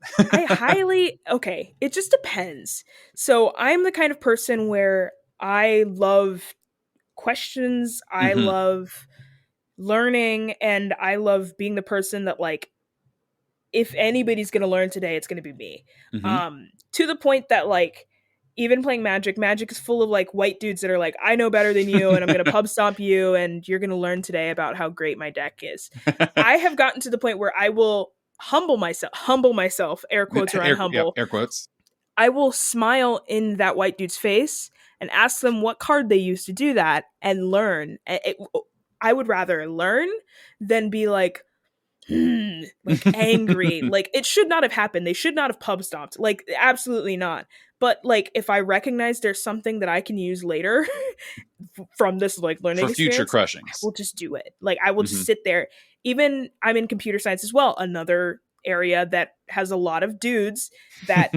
Speaker 2: It just depends. So I'm the kind of person where I love questions. I love learning, and I love being the person that, like, if anybody's going to learn today, it's going to be me.
Speaker 1: Mm-hmm.
Speaker 2: To the point that, like, even playing Magic is full of, like, white dudes that are like, I know better than you, and I'm going to pub stomp you, and you're going to learn today about how great my deck is. I have gotten to the point where I will humble myself, air quotes around humble.
Speaker 1: Air quotes.
Speaker 2: I will smile in that white dude's face and ask them what card they used to do that and learn. I would rather learn than be like, like angry. Like, it should not have happened. They should not have pub stomped. Like, absolutely not. But, like, if I recognize there's something that I can use later from this, like, learning
Speaker 1: for future
Speaker 2: experience,
Speaker 1: crushings,
Speaker 2: I will just do it. Like, I will just sit there. Even I'm in computer science as well, another area that has a lot of dudes that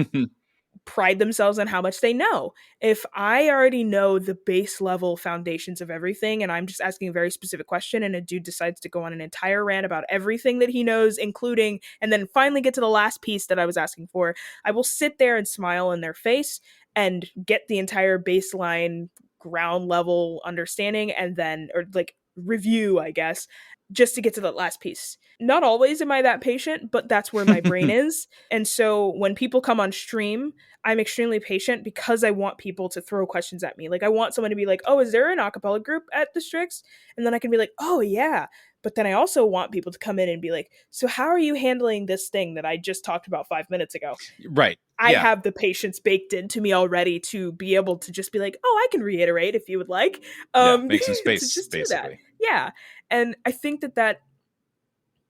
Speaker 2: pride themselves on how much they know. If I already know the base level foundations of everything and I'm just asking a very specific question and a dude decides to go on an entire rant about everything that he knows, including, and then finally get to the last piece that I was asking for, I will sit there and smile in their face and get the entire baseline ground level understanding and then, or like review, I guess, just to get to the last piece. Not always am I that patient, but that's where my brain is. And so when people come on stream, I'm extremely patient because I want people to throw questions at me. Like, I want someone to be like, oh, is there an acapella group at the Strix? And then I can be like, oh, yeah. But then I also want people to come in and be like, so how are you handling this thing that I just talked about 5 minutes ago?
Speaker 1: Right.
Speaker 2: I have the patience baked into me already to be able to just be like, oh, I can reiterate if you would like.
Speaker 1: Make some space,
Speaker 2: to just
Speaker 1: basically.
Speaker 2: do that. Yeah. And I think that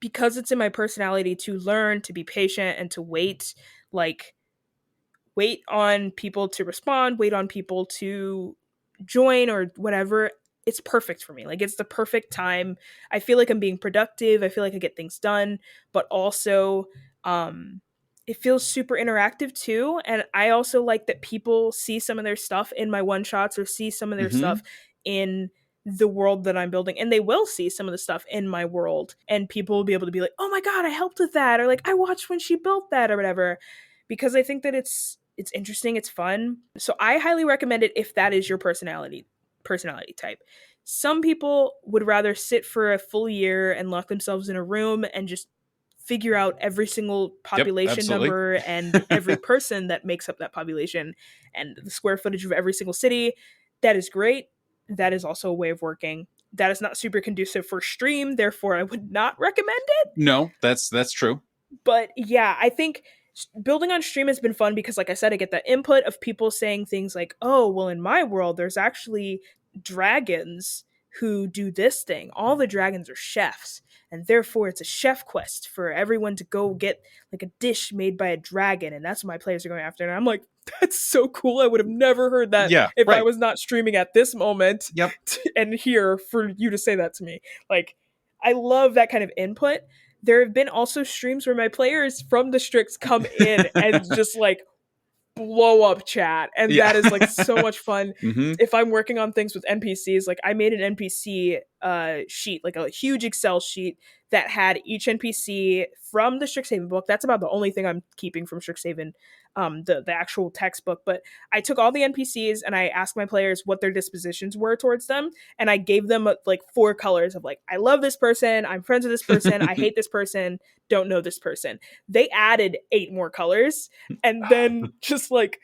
Speaker 2: because it's in my personality to learn, to be patient, and to wait, like, wait on people to respond, wait on people to join or whatever, it's perfect for me. Like, it's the perfect time. I feel like I'm being productive. I feel like I get things done, but also it feels super interactive too. And I also like that people see some of their stuff in my one shots or see some of their stuff in the world that I'm building, and they will see some of the stuff in my world, and people will be able to be like, oh my god, I helped with that, or like, I watched when she built that, or whatever, because I think that it's interesting, it's fun. So I highly recommend it if that is your personality type. Some people would rather sit for a full year and lock themselves in a room and just figure out every single population number and every person that makes up that population and the square footage of every single city. That is great. That is also a way of working. That is not super conducive for stream, therefore I would not recommend it.
Speaker 1: No, that's true.
Speaker 2: But yeah, I think building on stream has been fun because, like I said, I get the input of people saying things like, oh, well, in my world, there's actually dragons who do this thing. All the dragons are chefs, and therefore it's a chef quest for everyone to go get like a dish made by a dragon, and that's what my players are going after. And I'm like, that's so cool. I would have never heard that if I was not streaming at this moment. And here for you to say that to me. Like, I love that kind of input. There have been also streams where my players from the Strix come in and just like blow up chat, and that is like so much fun. If I'm working on things with NPCs, like I made an NPC sheet, like a huge Excel sheet that had each NPC from the Strixhaven book. That's about the only thing I'm keeping from Strixhaven, the actual textbook. But I took all the NPCs and I asked my players what their dispositions were towards them, and I gave them like 4 colors of like, I love this person, I'm friends with this person, I hate this person, don't know this person. They added 8 more colors and then just like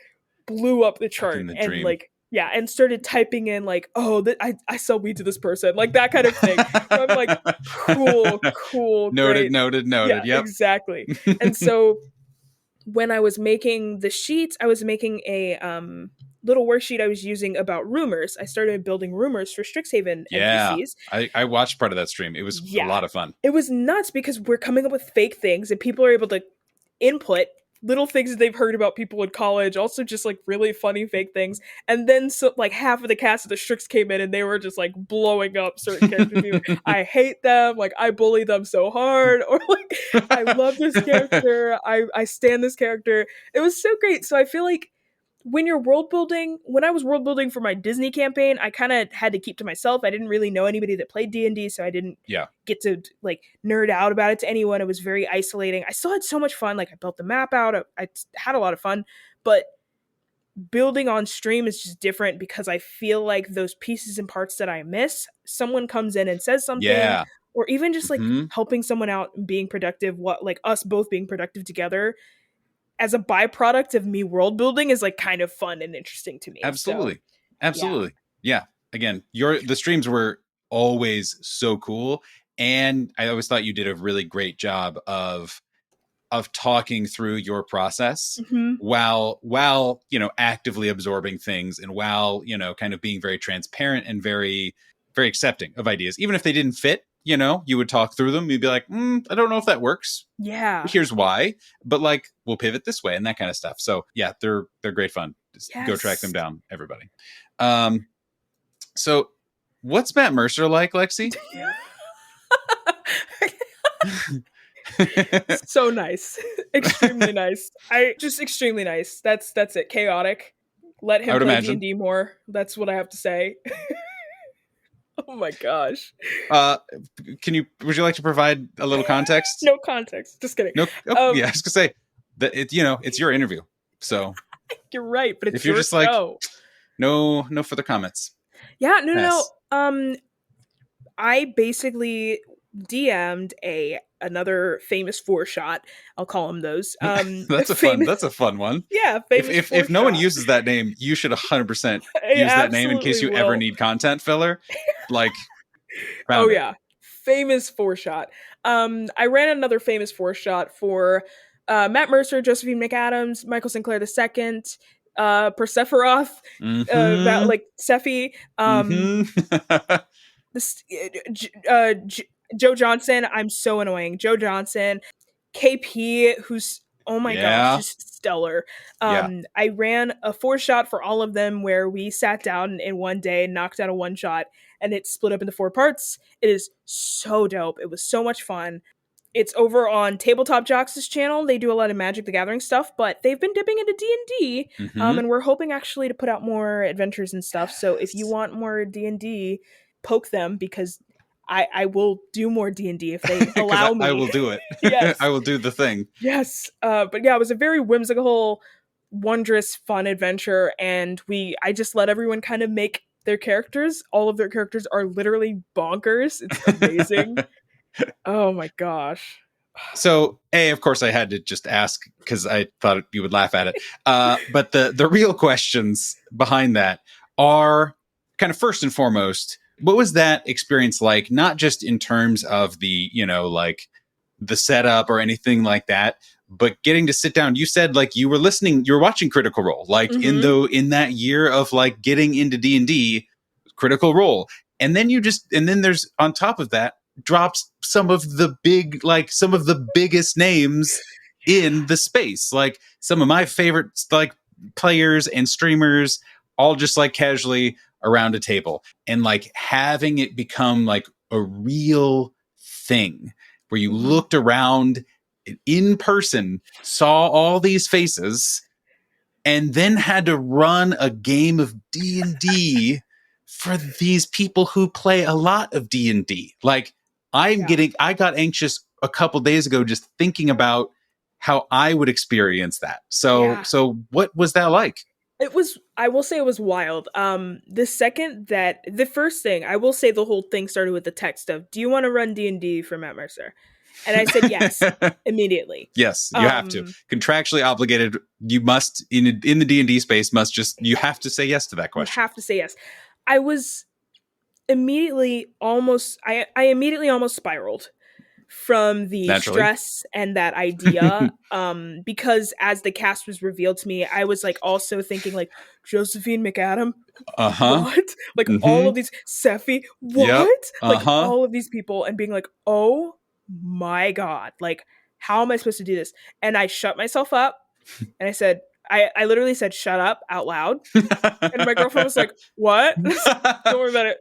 Speaker 2: blew up the chart and dream. Like, yeah, and started typing in like, oh, I sell weed to this person, like that kind of thing. So I'm like, cool,
Speaker 1: noted,
Speaker 2: great.
Speaker 1: Yeah,
Speaker 2: yep, exactly. And so when I was making the sheets, I was making a little worksheet I was using about rumors. I started building rumors for Strixhaven NPCs.
Speaker 1: I watched part of that stream. It was a lot of fun.
Speaker 2: It was nuts because we're coming up with fake things and people are able to input little things that they've heard about people in college, also just like really funny fake things. And then so like half of the cast of the Strix came in and they were just like blowing up certain characters. I hate them, like I bully them so hard, or like I love this character, I stand this character. It was so great. So I feel like when I was world building for my Disney campaign, I kind of had to keep to myself. I didn't really know anybody that played D&D, so I didn't get to like nerd out about it to anyone. It was very isolating. I still had so much fun. Like I built the map out. I had a lot of fun, but building on stream is just different because I feel like those pieces and parts that I miss, someone comes in and says something, or even just like
Speaker 1: Mm-hmm.
Speaker 2: helping someone out and being productive, what like us both being productive together as a byproduct of me world building is like kind of fun and interesting to me. So
Speaker 1: Absolutely.
Speaker 2: yeah.
Speaker 1: Absolutely. Yeah. Again, the streams were always so cool. And I always thought you did a really great job of talking through your process
Speaker 2: Mm-hmm.
Speaker 1: while actively absorbing things, and while kind of being very transparent and very very accepting of ideas, even if they didn't fit. You would talk through them. You'd be like, I don't know if that works.
Speaker 2: Yeah.
Speaker 1: Here's why, but like we'll pivot this way and that kind of stuff. So yeah, they're great fun. Just go track them
Speaker 2: Yes.
Speaker 1: down, everybody. So what's Matt Mercer like, Lexi?
Speaker 2: So nice. Extremely nice. Extremely nice. That's it. Chaotic. Let
Speaker 1: I
Speaker 2: him
Speaker 1: would
Speaker 2: play
Speaker 1: imagine.
Speaker 2: D&D more. That's what I have to say. Oh my gosh.
Speaker 1: Would you like to provide a little context?
Speaker 2: No context. Just kidding.
Speaker 1: No. Oh, yeah, I was gonna say that it's your interview. So
Speaker 2: You're right, but it's
Speaker 1: if you're
Speaker 2: your
Speaker 1: just like,
Speaker 2: show.
Speaker 1: no further comments.
Speaker 2: Yeah, no.
Speaker 1: Pass.
Speaker 2: I basically DM'd another famous four shot. I'll call him those.
Speaker 1: That's a fun one.
Speaker 2: Yeah, famous.
Speaker 1: If no one uses that name, you should 100% use that name in case you ever need content filler. Like,
Speaker 2: oh yeah, famous four shot. I ran another famous four shot for Matt Mercer, Josephine McAdams, Michael Sinclair II, Persephoros, like Sephi, this Joe Johnson. I'm so annoying. Joe Johnson, KP, who's oh my gosh, just stellar. I ran a four shot for all of them where we sat down in one day and knocked out a one shot, and it's split up into 4 parts. It is so dope. It was so much fun. It's over on Tabletop Jocks' channel. They do a lot of Magic the Gathering stuff, but they've been dipping into D&D, and we're hoping actually to put out more adventures and stuff. So if you want more D&D, poke them, because I will do more D&D if they allow me.
Speaker 1: I will do it.
Speaker 2: Yes.
Speaker 1: I will do the thing.
Speaker 2: Yes. But yeah, it was a very whimsical, wondrous, fun adventure, and I just let everyone kind of make their characters. All of their characters are literally bonkers. It's amazing. Oh my gosh.
Speaker 1: So, of course, I had to just ask because I thought you would laugh at it. But the real questions behind that are kind of first and foremost, what was that experience like? Not just in terms of the, like the setup or anything like that, but getting to sit down. You said like you were watching Critical Role, like in that year of like getting into D&D, Critical Role. And then there's on top of that, drops some of the biggest names in the space, like some of my favorite like players and streamers, all just like casually around a table, and like having it become like a real thing where you looked around in person, saw all these faces, and then had to run a game of D&D for these people who play a lot of D&D. Like I got anxious a couple days ago just thinking about how I would experience that. So what was that like?
Speaker 2: I will say it was wild. The first thing, I will say the whole thing started with the text of, do you want to run D&D for Matt Mercer? And I said yes immediately.
Speaker 1: Yes, you have to. Contractually obligated, you must in the D&D space you have to say yes to that question.
Speaker 2: You have to say yes. I was immediately almost spiraled from the stress and that idea, because as the cast was revealed to me, I was like also thinking like Josephine McAdam, what? Like all of these Sephi, what? Like all of these people, and being like, oh my god, like how am I supposed to do this? And I shut myself up, and I said, I literally said shut up out loud, and my girlfriend was like, what? Don't worry about it.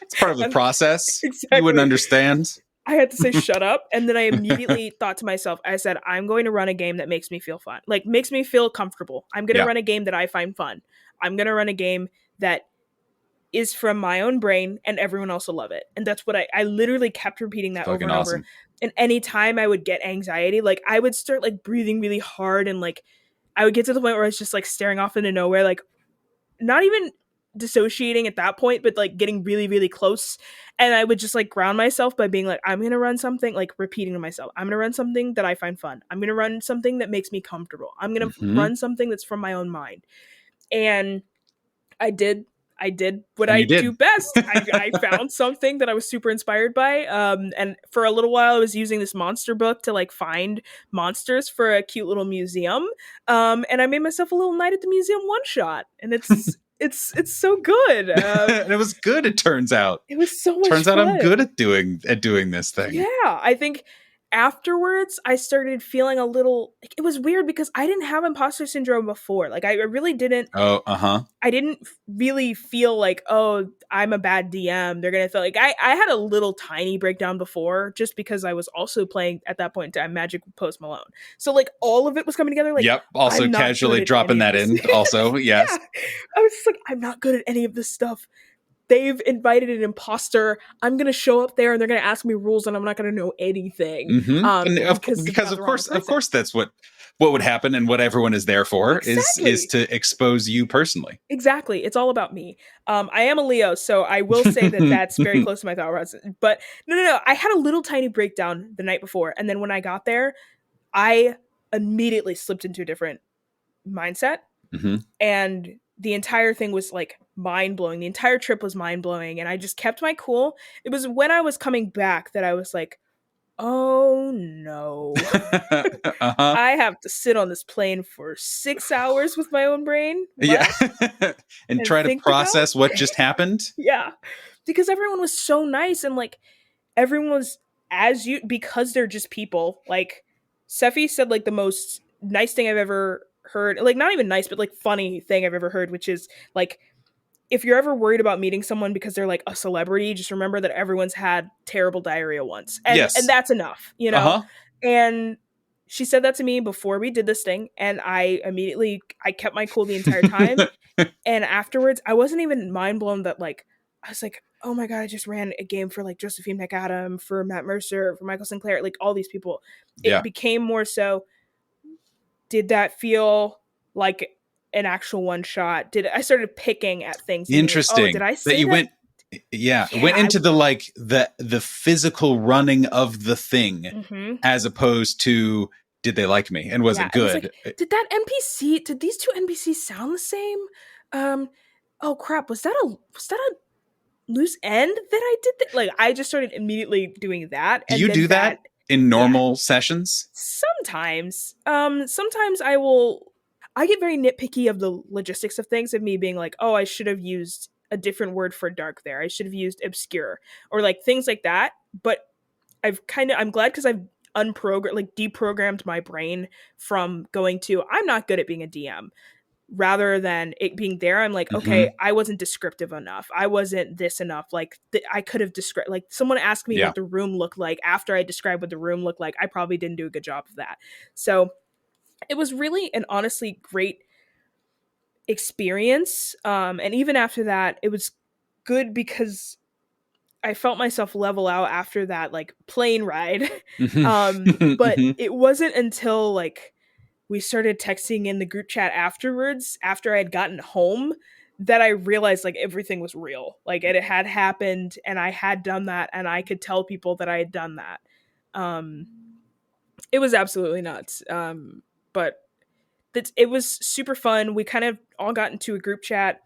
Speaker 1: It's part of the process.
Speaker 2: Exactly.
Speaker 1: You wouldn't understand.
Speaker 2: I had to say shut up, and then I immediately thought to myself, I said, I'm going to run a game that makes me feel fun, like makes me feel comfortable. I'm going to run a game that I find fun. I'm going to run a game that is from my own brain, and everyone else will love it. And that's what I literally kept repeating that over and over. And anytime I would get anxiety, like I would start like breathing really hard, and like I would get to the point where I was just like staring off into nowhere, like not even dissociating at that point, but like getting really, really close. And I would just like ground myself by being like, I'm going to run something, like repeating to myself, I'm going to run something that I find fun. I'm going to run something that makes me comfortable. I'm going to run something that's from my own mind. And I did what I do best. I found something that I was super inspired by. And for a little while I was using this monster book to like find monsters for a cute little museum. And I made myself a little Night at the Museum one shot. And it's so good.
Speaker 1: And it was good, it turns out.
Speaker 2: It was so much
Speaker 1: turns
Speaker 2: fun.
Speaker 1: out I'm good at doing this thing.
Speaker 2: Yeah, I think afterwards I started feeling a little like, it was weird because I didn't have imposter syndrome before. Like I really didn't. I didn't really feel like, oh, I'm a bad DM. They're gonna feel like I had a little tiny breakdown before, just because I was also playing at that point in time Magic with Post Malone. So like all of it was coming together. Like,
Speaker 1: yep. Also casually dropping that in. Also, yes.
Speaker 2: Yeah. I was just like, I'm not good at any of this stuff. They've invited an imposter. I'm going to show up there and they're going to ask me rules and I'm not going to know anything.
Speaker 1: Because of course that's what would happen, and what everyone is there for is to expose you personally.
Speaker 2: Exactly. It's all about me. I am a Leo, so I will say that that's very close to my thought process. But no. I had a little tiny breakdown the night before. And then when I got there, I immediately slipped into a different mindset. And the entire thing was like mind-blowing. The entire trip was mind-blowing, and I just kept my cool. It was when I was coming back that I was like, oh no. I have to sit on this plane for 6 hours with my own brain.
Speaker 1: Yeah. and try to process what just happened.
Speaker 2: Yeah. Because everyone was so nice, and like everyone was because they're just people. Like Sephi said like the most nice thing I've ever heard, like not even nice, but like funny thing I've ever heard, which is like, if you're ever worried about meeting someone because they're like a celebrity, just remember that everyone's had terrible diarrhea once. And, and that's enough, you know? And she said that to me before we did this thing. And I kept my cool the entire time. And afterwards, I wasn't even mind blown that like, I was like, oh my God, I just ran a game for like Josephine McAdam, for Matt Mercer, for Michael Sinclair, like all these people. It became more so, did that feel like an actual one shot? I started picking at things.
Speaker 1: Interesting.
Speaker 2: Like, oh, did I say that?
Speaker 1: You went into the physical running of the thing, as opposed to, did they like me and was it good?
Speaker 2: Like, did these two NPCs sound the same? Oh crap, was that a loose end that I did that? Like I just started immediately doing that.
Speaker 1: Do you do that in normal sessions?
Speaker 2: Sometimes. Sometimes I get very nitpicky of the logistics of things, of me being like, oh, I should have used a different word for dark there. I should have used obscure, or like things like that. But I'm glad, because I've deprogrammed my brain from going to, I'm not good at being a DM, rather than it being there. I'm like, okay, I wasn't descriptive enough. I wasn't this enough. Like I could have described, like someone asked me what the room looked like after I described what the room looked like. I probably didn't do a good job of that. So it was really an honestly great experience. And even after that, it was good because I felt myself level out after that like plane ride. But it wasn't until like we started texting in the group chat afterwards, after I had gotten home, that I realized like everything was real. Like it had happened and I had done that, and I could tell people that I had done that. It was absolutely nuts. But it was super fun. We kind of all got into a group chat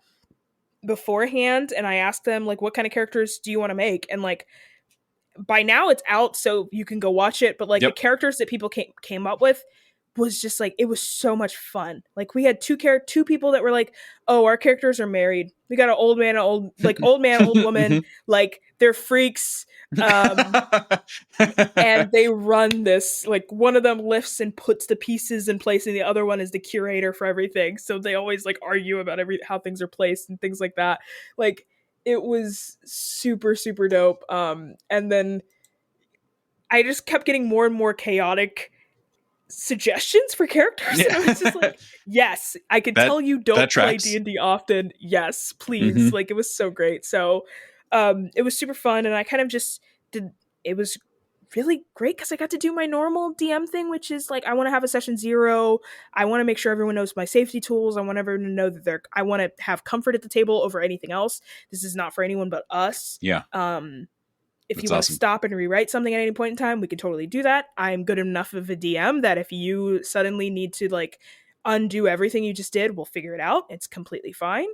Speaker 2: beforehand, and I asked them like, what kind of characters do you want to make? And like by now it's out, so you can go watch it, but like the characters that people came up with was just like, it was so much fun. Like we had two people that were like, oh, our characters are married. We got an old man, old woman, like they're freaks. And they run this, like one of them lifts and puts the pieces in place, and the other one is the curator for everything. So they always like argue about how things are placed and things like that. Like it was super, super dope. And then I just kept getting more and more chaotic suggestions for characters. And I was just like, yes, I could tell you don't play D&D often. Yes, please. Like it was so great. So it was super fun, and I kind of just it was really great because I got to do my normal DM thing, which is like I want to have a session 0. I want to make sure everyone knows my safety tools. I want everyone to know that I want to have comfort at the table over anything else. This is not for anyone but us.
Speaker 1: Yeah.
Speaker 2: If you
Speaker 1: That's
Speaker 2: want
Speaker 1: awesome.
Speaker 2: to stop and rewrite something at any point in time, we can totally do that. I'm good enough of a DM that if you suddenly need to like undo everything you just did, we'll figure it out. It's completely fine.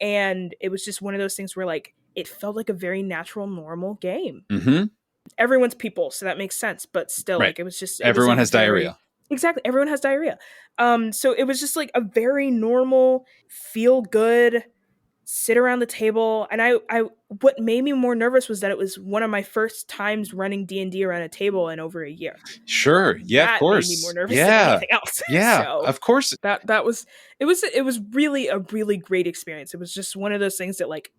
Speaker 2: And it was just one of those things where like it felt like a very natural, normal game.
Speaker 1: Mm-hmm.
Speaker 2: Everyone's people, so that makes sense. But still,
Speaker 1: Right.
Speaker 2: like it was just
Speaker 1: Everyone has diarrhea.
Speaker 2: Exactly, everyone has diarrhea. So it was just like a very normal, feel good, sit around the table. And I what made me more nervous was that it was one of my first times running D&D around a table in over a year.
Speaker 1: Sure. Yeah,
Speaker 2: that
Speaker 1: of course.
Speaker 2: made me more nervous than anything else.
Speaker 1: Yeah,
Speaker 2: So
Speaker 1: of course.
Speaker 2: that was it was really a really great experience. It was just one of those things that like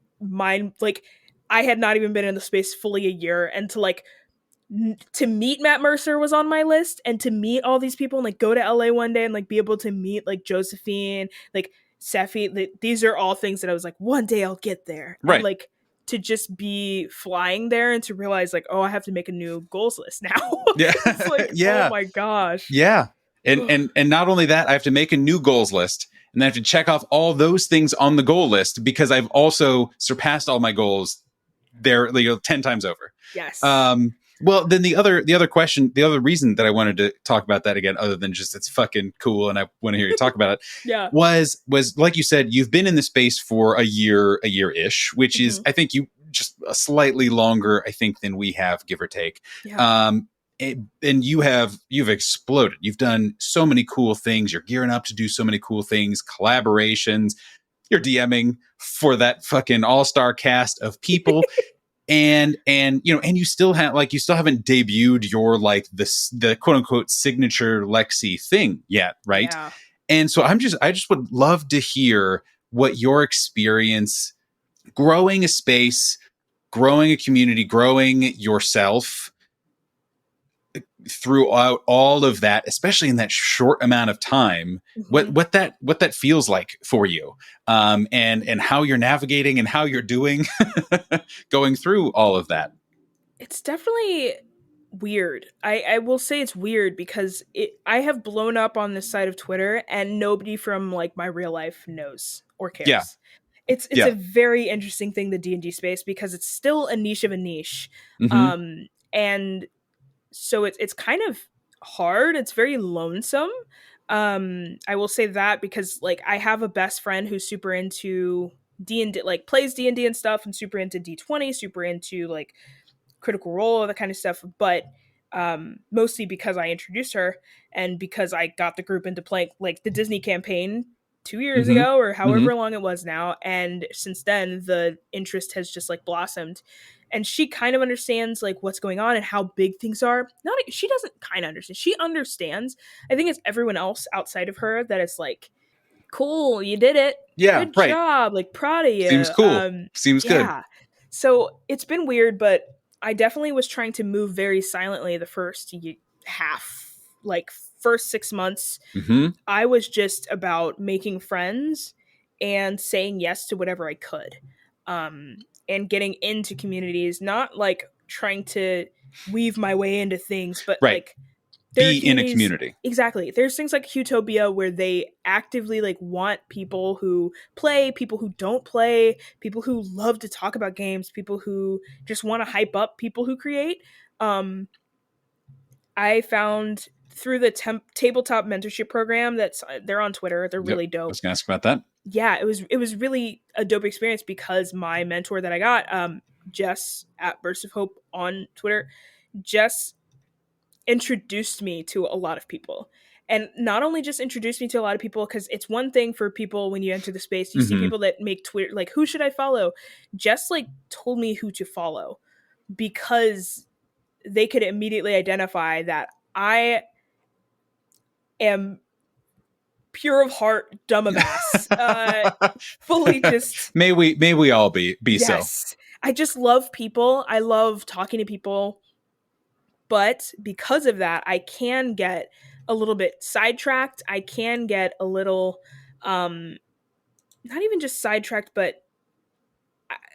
Speaker 2: I had not even been in the space fully a year, and to meet Matt Mercer was on my list, and to meet all these people and like go to LA one day and like be able to meet like Josephine, like Seffi, these are all things that I was like, one day I'll get there.
Speaker 1: Right.
Speaker 2: And like to just be flying there and to realize like, oh, I have to make a new goals list now.
Speaker 1: Yeah.
Speaker 2: It's like,
Speaker 1: yeah.
Speaker 2: oh my gosh.
Speaker 1: Yeah. And not only that, I have to make a new goals list, and then I have to check off all those things on the goal list because I've also surpassed all my goals there 10 times over.
Speaker 2: Yes.
Speaker 1: Well, then the other reason that I wanted to talk about that again, other than just it's fucking cool and I want to hear you talk about it,
Speaker 2: yeah,
Speaker 1: was like you said, you've been in the space for a year-ish, which is, I think, you just a slightly longer, I think, than we have, give or take.
Speaker 2: Yeah.
Speaker 1: And you've exploded. You've done so many cool things. You're gearing up to do so many cool things, collaborations. You're DMing for that fucking all-star cast of people. And you still haven't debuted your like the quote unquote signature Lexi thing yet, right?
Speaker 2: Yeah.
Speaker 1: And so I just would love to hear what your experience growing a space, growing a community, growing yourself throughout all of that, especially in that short amount of time, what that feels like for you, and how you're navigating and how you're doing going through all of that.
Speaker 2: It's definitely weird. I will say it's weird because I have blown up on this side of Twitter and nobody from like my real life knows or cares.
Speaker 1: Yeah.
Speaker 2: It's a very interesting thing, the D&D space, because it's still a niche of a niche. And so it's kind of hard. It's very lonesome. I will say that because like I have a best friend who's super into D&D, like plays D&D and stuff, and super into D20, super into like Critical Role, that kind of stuff. But mostly because I introduced her and because I got the group into playing like the Disney campaign 2 years ago or however long it was now. And since then, the interest has just like blossomed. And she kind of understands like what's going on and how big things are. She doesn't kind of understand. She understands. I think it's everyone else outside of her that it's like, cool, you did it.
Speaker 1: Yeah,
Speaker 2: good job. Like, proud of you.
Speaker 1: Seems cool. Seems good.
Speaker 2: So it's been weird, but I definitely was trying to move very silently the first half, like first 6 months. I was just about making friends and saying yes to whatever I could. And getting into communities, not like trying to weave my way into things, but like
Speaker 1: be in a community.
Speaker 2: Exactly. There's things like Utopia where they actively like want people who play, people who don't play, people who love to talk about games, people who just want to hype up people who create. I found through the tabletop mentorship program they're on Twitter. They're really dope.
Speaker 1: I was gonna ask about that.
Speaker 2: Yeah, it was really a dope experience because my mentor that I got, Jess at Burst of Hope on Twitter, Jess introduced me to a lot of people. And not only just introduced me to a lot of people, because it's one thing for people when you enter the space, you see people that make Twitter, like, who should I follow? Jess, like, told me who to follow because they could immediately identify that I am pure of heart, dumb of ass, fully just...
Speaker 1: May we all be
Speaker 2: yes. So. I just love people. I love talking to people. But because of that, I can get a little bit sidetracked. I can get a little, not even just sidetracked, but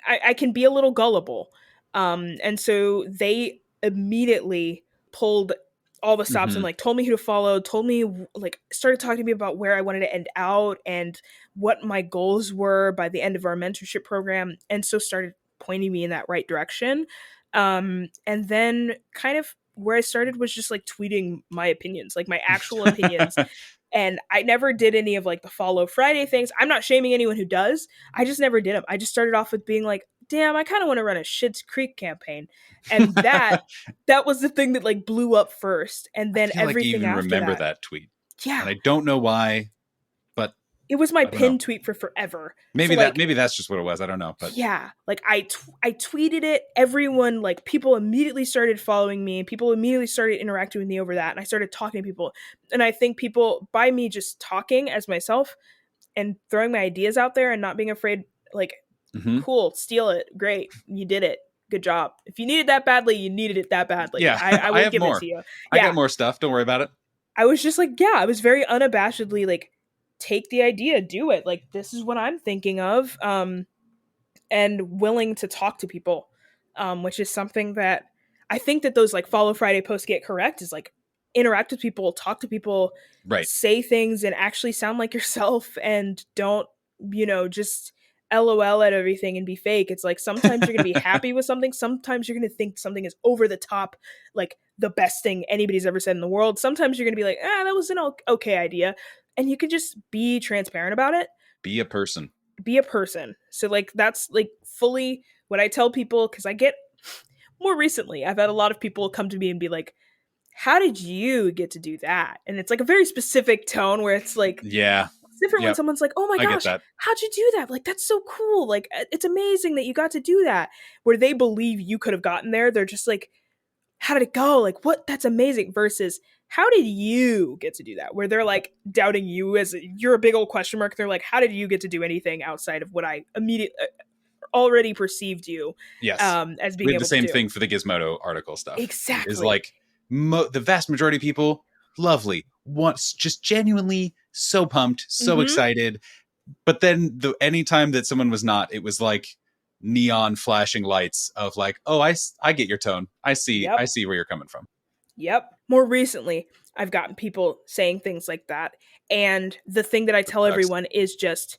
Speaker 2: I can be a little gullible. And so they immediately pulled all the stops and like told me who to follow, told me like started talking to me about where I wanted to end out and what my goals were by the end of our mentorship program, and so started pointing me in that right direction. And then kind of where I started was just like tweeting my opinions, like my actual opinions. And I never did any of like the follow Friday things. I'm not shaming anyone who does. I just never did them. I just started off with being like, damn, I kind of want to run a Schitt's Creek campaign. And that was the thing that like blew up first. And then
Speaker 1: I feel like you
Speaker 2: everything
Speaker 1: even
Speaker 2: after
Speaker 1: remember that tweet.
Speaker 2: Yeah.
Speaker 1: And I don't know why, but
Speaker 2: it was my pinned tweet for forever.
Speaker 1: Maybe
Speaker 2: so, like,
Speaker 1: maybe that's just what it was. I don't know. But
Speaker 2: yeah, like I tweeted it. Everyone, like people immediately started following me. People immediately started interacting with me over that. And I started talking to people. And I think people, by me just talking as myself and throwing my ideas out there and not being afraid, like, cool, steal it. Great. You did it. Good job. If you needed that badly, you needed it that badly.
Speaker 1: Yeah,
Speaker 2: I will give
Speaker 1: more.
Speaker 2: it to you.
Speaker 1: I got more stuff. Don't worry about it.
Speaker 2: I was just like, yeah, I was very unabashedly like, take the idea, do it. Like, this is what I'm thinking of. And willing to talk to people, which is something that I think that those like Follow Friday posts get correct, is like interact with people, talk to people,
Speaker 1: right?
Speaker 2: Say things and actually sound like yourself, and don't, just LOL at everything and be fake. It's like sometimes you're gonna be happy with something, sometimes you're gonna think something is over the top, like the best thing anybody's ever said in the world. Sometimes you're gonna be like, that was an okay idea, and you can just be transparent about it.
Speaker 1: Be a person.
Speaker 2: So like that's like fully what I tell people, because I get more recently I've had a lot of people come to me and be like, how did you get to do that? And it's like a very specific tone where it's like,
Speaker 1: yeah,
Speaker 2: it's different when someone's like, oh my gosh, how'd you do that? Like, that's so cool. Like, it's amazing that you got to do that. Where they believe you could have gotten there. They're just like, how did it go? Like, what? That's amazing. Versus, how did you get to do that? Where they're like doubting you as you're a big old question mark. They're like, how did you get to do anything outside of what I immediately already perceived you?
Speaker 1: Yes.
Speaker 2: As being
Speaker 1: we had
Speaker 2: able
Speaker 1: the same
Speaker 2: to do.
Speaker 1: thing for the Gizmodo article stuff.
Speaker 2: Exactly.
Speaker 1: Is like the vast majority of people, lovely, just genuinely so pumped, so excited. But then anytime that someone was not, it was like neon flashing lights of like, oh, I get your tone. I see where you're coming from.
Speaker 2: Yep. More recently, I've gotten people saying things like that. And the thing that I tell everyone is just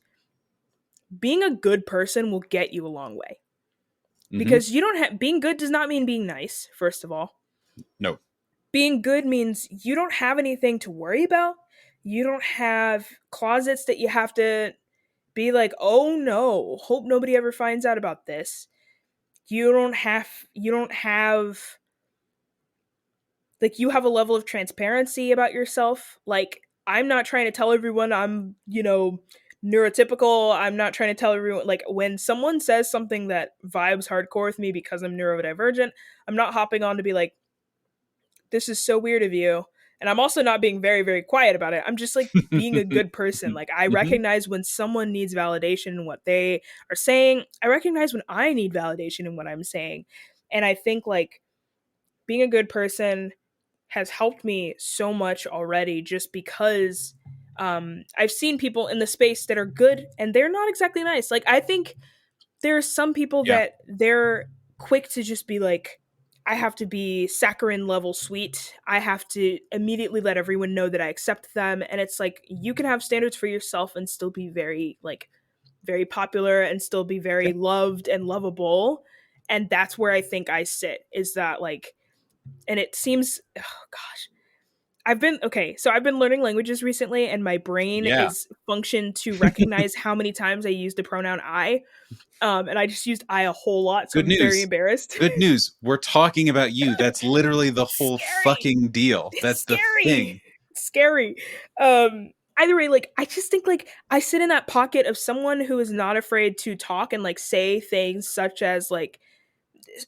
Speaker 2: being a good person will get you a long way. Because you don't have, being good does not mean being nice, first of all.
Speaker 1: No.
Speaker 2: Being good means you don't have anything to worry about. You don't have closets that you have to be like, oh no, hope nobody ever finds out about this. You don't have like, you have a level of transparency about yourself. Like, I'm not trying to tell everyone I'm, neurotypical. I'm not trying to tell everyone, like, when someone says something that vibes hardcore with me because I'm neurodivergent, I'm not hopping on to be like, this is so weird of you. And I'm also not being very, very quiet about it. I'm just like being a good person. Like, I recognize when someone needs validation in what they are saying. I recognize when I need validation in what I'm saying. And I think like being a good person has helped me so much already, just because I've seen people in the space that are good and they're not exactly nice. Like, I think there are some people that they're quick to just be like, I have to be saccharin level sweet. I have to immediately let everyone know that I accept them. And it's like, you can have standards for yourself and still be very, like, very popular and still be very loved and lovable. And that's where I think I sit, is that like, and it seems, oh gosh, I've been learning languages recently, and my brain is functioned to recognize how many times I use the pronoun I. And I just used I a whole lot, so I'm very embarrassed.
Speaker 1: Good news. We're talking about you. That's literally the whole fucking deal. That's the thing.
Speaker 2: It's scary. Either way, like, I just think like I sit in that pocket of someone who is not afraid to talk and like say things such as like,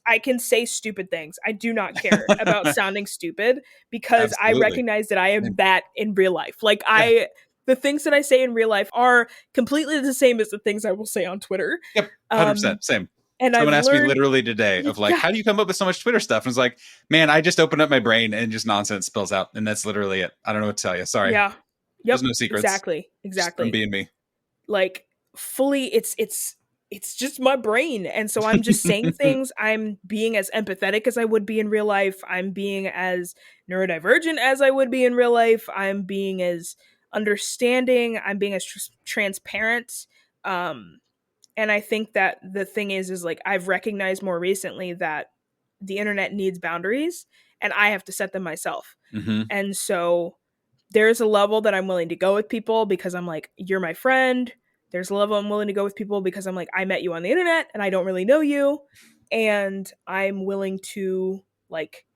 Speaker 2: I can say stupid things. I do not care about sounding stupid, because I recognize that I am that in real life. Like, the things that I say in real life are completely the same as the things I will say on Twitter.
Speaker 1: Yep, 100%, same.
Speaker 2: And
Speaker 1: someone asked me literally today of like, how do you come up with so much Twitter stuff? And I was like, man, I just open up my brain and just nonsense spills out. And that's literally it. I don't know what to tell you. Sorry.
Speaker 2: Yeah. Yep.
Speaker 1: There's no secrets.
Speaker 2: Exactly.
Speaker 1: Just from being me.
Speaker 2: Like, fully, it's it's just my brain. And so I'm just saying things. I'm being as empathetic as I would be in real life. I'm being as neurodivergent as I would be in real life. I'm being as understanding. I'm being as transparent. Um, and I think that the thing is like I've recognized more recently that the internet needs boundaries and I have to set them myself.
Speaker 1: Mm-hmm.
Speaker 2: And so there's a level that I'm willing to go with people because I'm like, you're my friend. There's a level I'm willing to go with people because I'm like, I met you on the internet and I don't really know you. And I'm willing to like,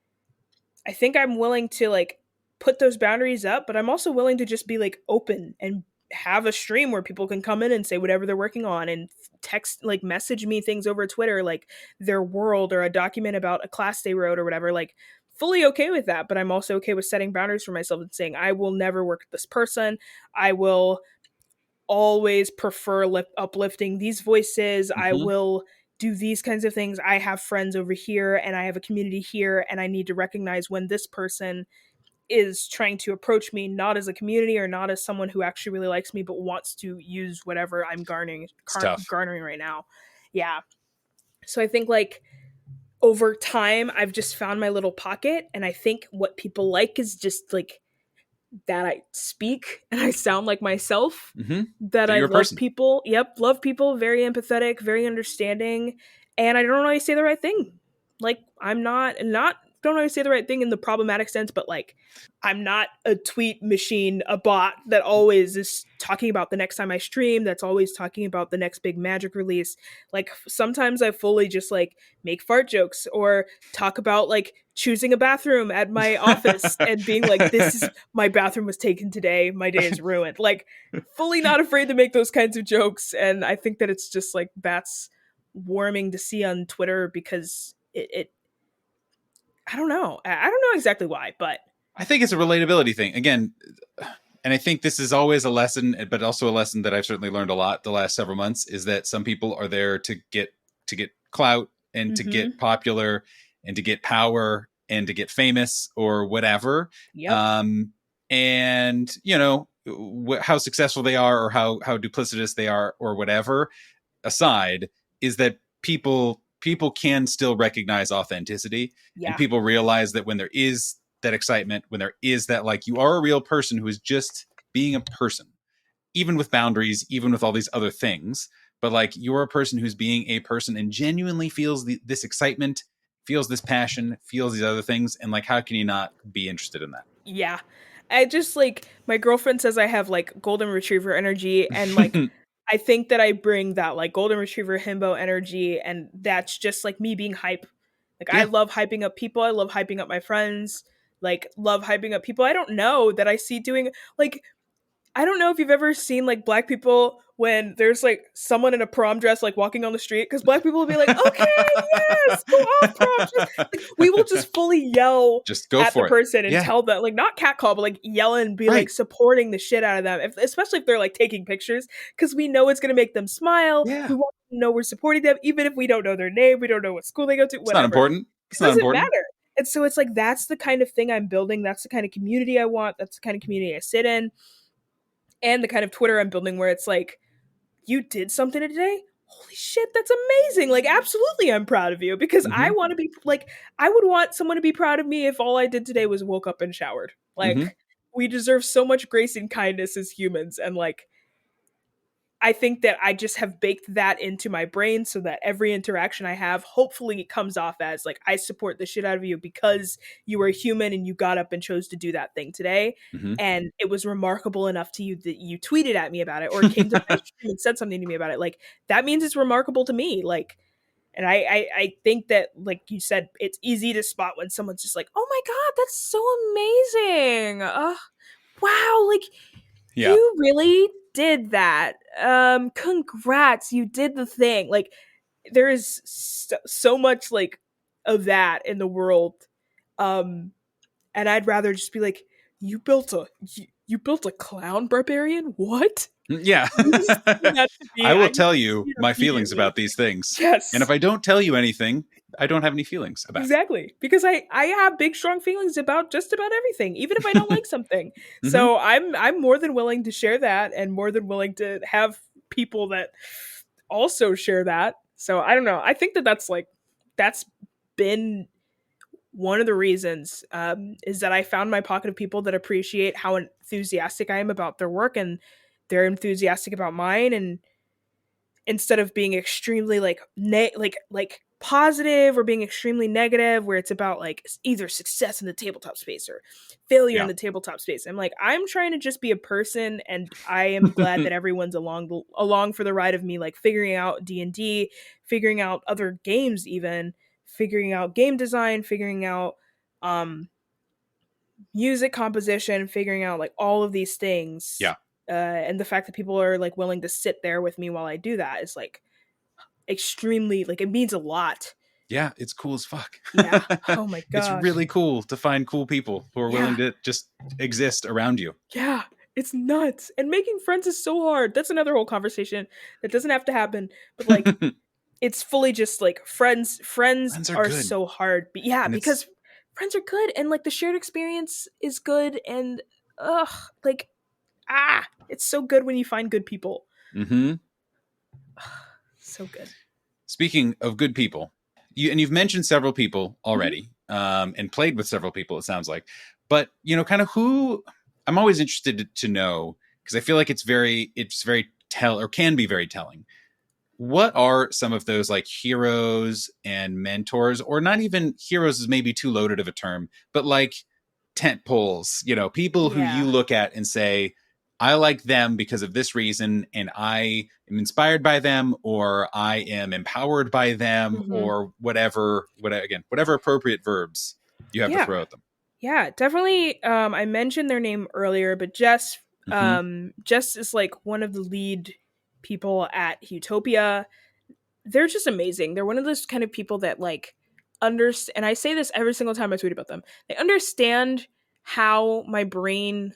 Speaker 2: I think I'm willing to like put those boundaries up, but I'm also willing to just be like open and have a stream where people can come in and say whatever they're working on and text, like message me things over Twitter, like their world or a document about a class they wrote or whatever. Like, fully okay with that, but I'm also okay with setting boundaries for myself and saying I will never work with this person. I will always prefer uplifting these voices. I
Speaker 1: Mm-hmm.
Speaker 2: will do these kinds of things. I have friends over here and I have a community here, and I need to recognize when this person is trying to approach me not as a community or not as someone who actually really likes me but wants to use whatever I'm
Speaker 1: Stuff.
Speaker 2: garnering right now. Yeah. So I think like over time I've just found my little pocket, and I think what people like is just like that I speak and I sound like myself,
Speaker 1: Mm-hmm.
Speaker 2: that
Speaker 1: That
Speaker 2: I
Speaker 1: you're a
Speaker 2: love
Speaker 1: person.
Speaker 2: people. Yep, love people, very empathetic, very understanding, and I don't always say the right thing. Like I'm not don't always say the right thing in the problematic sense, but like I'm not a tweet machine, a bot that always is talking about the next time I stream, that's always talking about the next big magic release. Like sometimes I fully just like make fart jokes or talk about like choosing a bathroom at my office and being like, this is my bathroom was taken today, my day is ruined. Like fully not afraid to make those kinds of jokes. And I think that it's just like that's warming to see on Twitter because it I don't know. I don't know exactly why, but
Speaker 1: I think it's a relatability thing. Again, and I think this is always a lesson, but also a lesson that I've certainly learned a lot the last several months is that some people are there to get clout and to
Speaker 2: mm-hmm.
Speaker 1: get popular and to get power and to get famous or whatever.
Speaker 2: Yep.
Speaker 1: Um, and you know how successful they are or how duplicitous they are or whatever aside, is that people can still recognize authenticity, and
Speaker 2: Yeah.
Speaker 1: people realize that when there is that excitement, when there is that like you are a real person who is just being a person, even with boundaries, even with all these other things, but like you're a person who's being a person and genuinely feels this excitement, feels this passion, feels these other things, and like how can you not be interested in
Speaker 2: Yeah. I just like my girlfriend says I have like golden retriever energy, and like
Speaker 1: that?
Speaker 2: I think that I bring that like golden retriever himbo energy, and that's just like me being hype. Like I
Speaker 1: Yeah.
Speaker 2: love hyping up people. I love hyping up my friends. Like love hyping up people I don't know that I see doing like I don't know if you've ever seen like black people when there's like someone in a prom dress like walking on the street, because black people will be like, okay, yes, go off prom dress. Like we will just fully yell
Speaker 1: Just go
Speaker 2: at the
Speaker 1: for it.
Speaker 2: person and
Speaker 1: Yeah.
Speaker 2: tell them like not catcall, but like yell and be like
Speaker 1: Right.
Speaker 2: supporting the shit out of them, especially if they're like taking pictures, because we know it's gonna make them smile.
Speaker 1: Yeah.
Speaker 2: We want them to know we're supporting them, even if we don't know their name, we don't know what school they go to,
Speaker 1: It's not
Speaker 2: whatever.
Speaker 1: important. It's
Speaker 2: It
Speaker 1: not
Speaker 2: doesn't
Speaker 1: important.
Speaker 2: matter. And so it's like that's the kind of thing I'm building. That's the kind of community I want. That's the kind of community I sit in, and the kind of Twitter I'm building where it's like, you did something today? Holy shit, that's amazing. Like, absolutely, I'm proud of you, because I
Speaker 1: Mm-hmm.
Speaker 2: want to be like, I would want someone to be proud of me if all I did today was woke up and showered.
Speaker 1: Mm-hmm.
Speaker 2: Like, we deserve so much grace and kindness as humans. And like, I think that I just have baked that into my brain so that every interaction I have hopefully comes off as like, I support the shit out of you because you were human and you got up and chose to do that thing today.
Speaker 1: Mm-hmm.
Speaker 2: And it was remarkable enough to you that you tweeted at me about it or came to my stream and said something to me about it. Like that means it's remarkable to me. Like, and I think that, like you said, it's easy to spot when someone's just like, oh my God, that's so amazing. Wow. Like,
Speaker 1: Yeah.
Speaker 2: you really did that. Congrats, you did the thing. Like there is so much like of that in the world. Um and I'd rather just be like, you built a clown barbarian? What?
Speaker 1: Yeah.
Speaker 2: You just say that to me.
Speaker 1: I
Speaker 2: I
Speaker 1: will
Speaker 2: need to
Speaker 1: tell
Speaker 2: see
Speaker 1: you
Speaker 2: it
Speaker 1: my feelings
Speaker 2: immediately.
Speaker 1: about these things. And if
Speaker 2: Yes.
Speaker 1: I don't tell you anything, I don't have any feelings about
Speaker 2: Exactly. Because I have big strong feelings about just about everything, even if I don't
Speaker 1: it.
Speaker 2: like something.
Speaker 1: Mm-hmm.
Speaker 2: So I'm more than willing to share that, and more than willing to have people that also share that. So I don't know. I think that that's been one of the reasons, is that I found my pocket of people that appreciate how enthusiastic I am about their work, and they're enthusiastic about mine. And instead of being extremely like positive or being extremely negative, where it's about like either success in the tabletop space or failure in
Speaker 1: Yeah.
Speaker 2: the tabletop space, I'm trying to just be a person, and I am glad that everyone's along for the ride of me, like figuring out D&D, figuring out other games, even figuring out game design, figuring out um music composition, figuring out like all of these things.
Speaker 1: Yeah.
Speaker 2: And the fact that people are like willing to sit there with me while I do that is like extremely, like, it means a lot.
Speaker 1: Yeah, it's cool as fuck.
Speaker 2: Yeah. Oh my
Speaker 1: It's
Speaker 2: gosh.
Speaker 1: really cool to find cool people who are willing to just exist around you.
Speaker 2: Yeah. It's nuts. And making friends is so hard. That's another whole conversation that doesn't have to happen. But like, it's fully just like friends. Friends
Speaker 1: Friends are
Speaker 2: are
Speaker 1: good.
Speaker 2: so hard. But yeah,
Speaker 1: And
Speaker 2: because friends are good, and like the shared experience is good, and like it's so good when you find good people.
Speaker 1: Mm-hmm.
Speaker 2: So good.
Speaker 1: Speaking of good people, you've mentioned several people already, and played with several people, it sounds like. But kind of who I'm always interested to know, because I feel like it's very can be very telling. What are some of those like heroes and mentors, or not even heroes is maybe too loaded of a term, but like tent poles, people who you
Speaker 2: Yeah.
Speaker 1: look at and say, I like them because of this reason, and I am inspired by them, or I am empowered by them, or whatever appropriate verbs you have to
Speaker 2: Yeah.
Speaker 1: throw at them.
Speaker 2: Yeah, definitely. I mentioned their name earlier, but Jess is like one of the lead people at Utopia. They're just amazing. They're one of those kind of people that like understand, and I say this every single time I tweet about them. They understand how my brain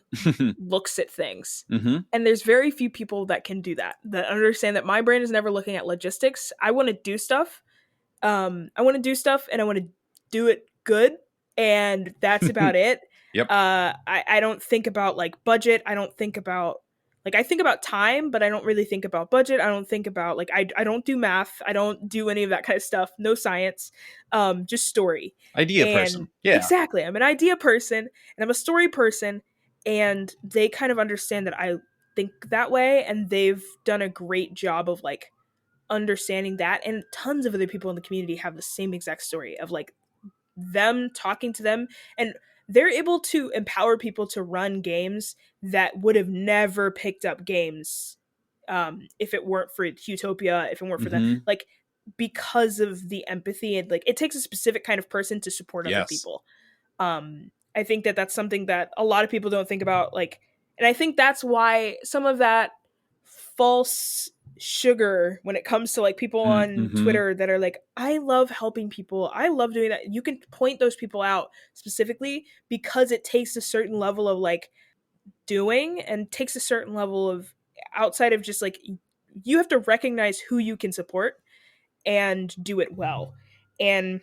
Speaker 2: looks at things.
Speaker 1: Mm-hmm.
Speaker 2: And there's very few people that can do that, that understand that my brain is never looking at logistics. I want to do stuff. I want to do stuff, and I want to do it good, and that's about it.
Speaker 1: Yep.
Speaker 2: I don't think about like budget. I don't think about like, I think about time, but I don't really think about budget. I don't think about like, I don't do math. I don't do any of that kind of stuff. No science. Just story.
Speaker 1: Idea
Speaker 2: And
Speaker 1: person. Yeah.
Speaker 2: exactly. I'm an idea person, and I'm a story person, and they kind of understand that I think that way, and they've done a great job of like understanding that. And tons of other people in the community have the same exact story of like them talking to them, and they're able to empower people to run games that would have never picked up games, if it weren't for Utopia, if it weren't for them, like, because of the empathy. And like, it takes a specific kind of person to support other people. I think that that's something that a lot of people don't think about, like, and I think that's why some of that false sugar when it comes to like people on Twitter that are like, I love helping people, I love doing that, you can point those people out specifically because it takes a certain level of like doing, and takes a certain level of outside of just like, you have to recognize who you can support and do it well. And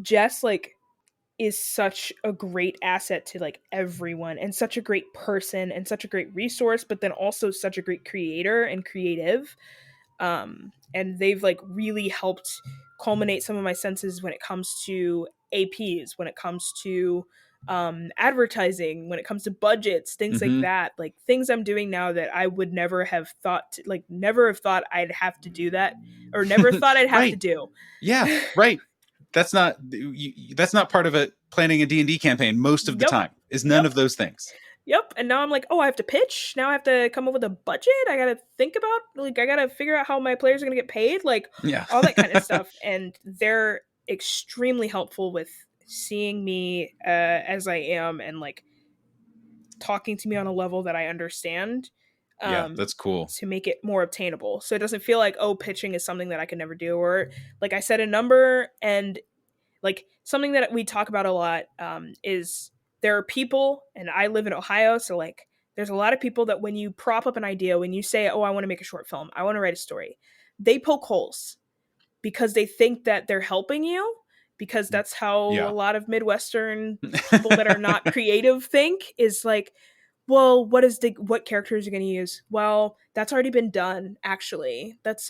Speaker 2: Jess like is such a great asset to like everyone, and such a great person, and such a great resource, but then also such a great creator and creative. And they've like really helped culminate some of my senses when it comes to APs, when it comes to advertising, when it comes to budgets, things like that, like things I'm doing now that I would never have thought never have thought I'd have to do that, or never thought I'd have to do.
Speaker 1: Yeah, right. That's not part of planning a D&D campaign most of the time, is none of those things.
Speaker 2: Yep. And now I'm like, oh, I have to pitch. Now I have to come up with a budget. I got to think about, like, I got to figure out how my players are going to get paid, like, all that kind of stuff. And they're extremely helpful with seeing me as I am, and like talking to me on a level that I understand.
Speaker 1: Yeah, that's cool.
Speaker 2: To make it more obtainable. So it doesn't feel like, oh, pitching is something that I can never do. Or like I said a number, and like something that we talk about a lot is there are people, and I live in Ohio, so like there's a lot of people that when you prop up an idea, when you say, oh, I want to make a short film, I want to write a story, they poke holes because they think that they're helping you, because that's how a lot of Midwestern people that are not creative think, is like, well, what characters are going to use? Well, that's already been done. Actually, that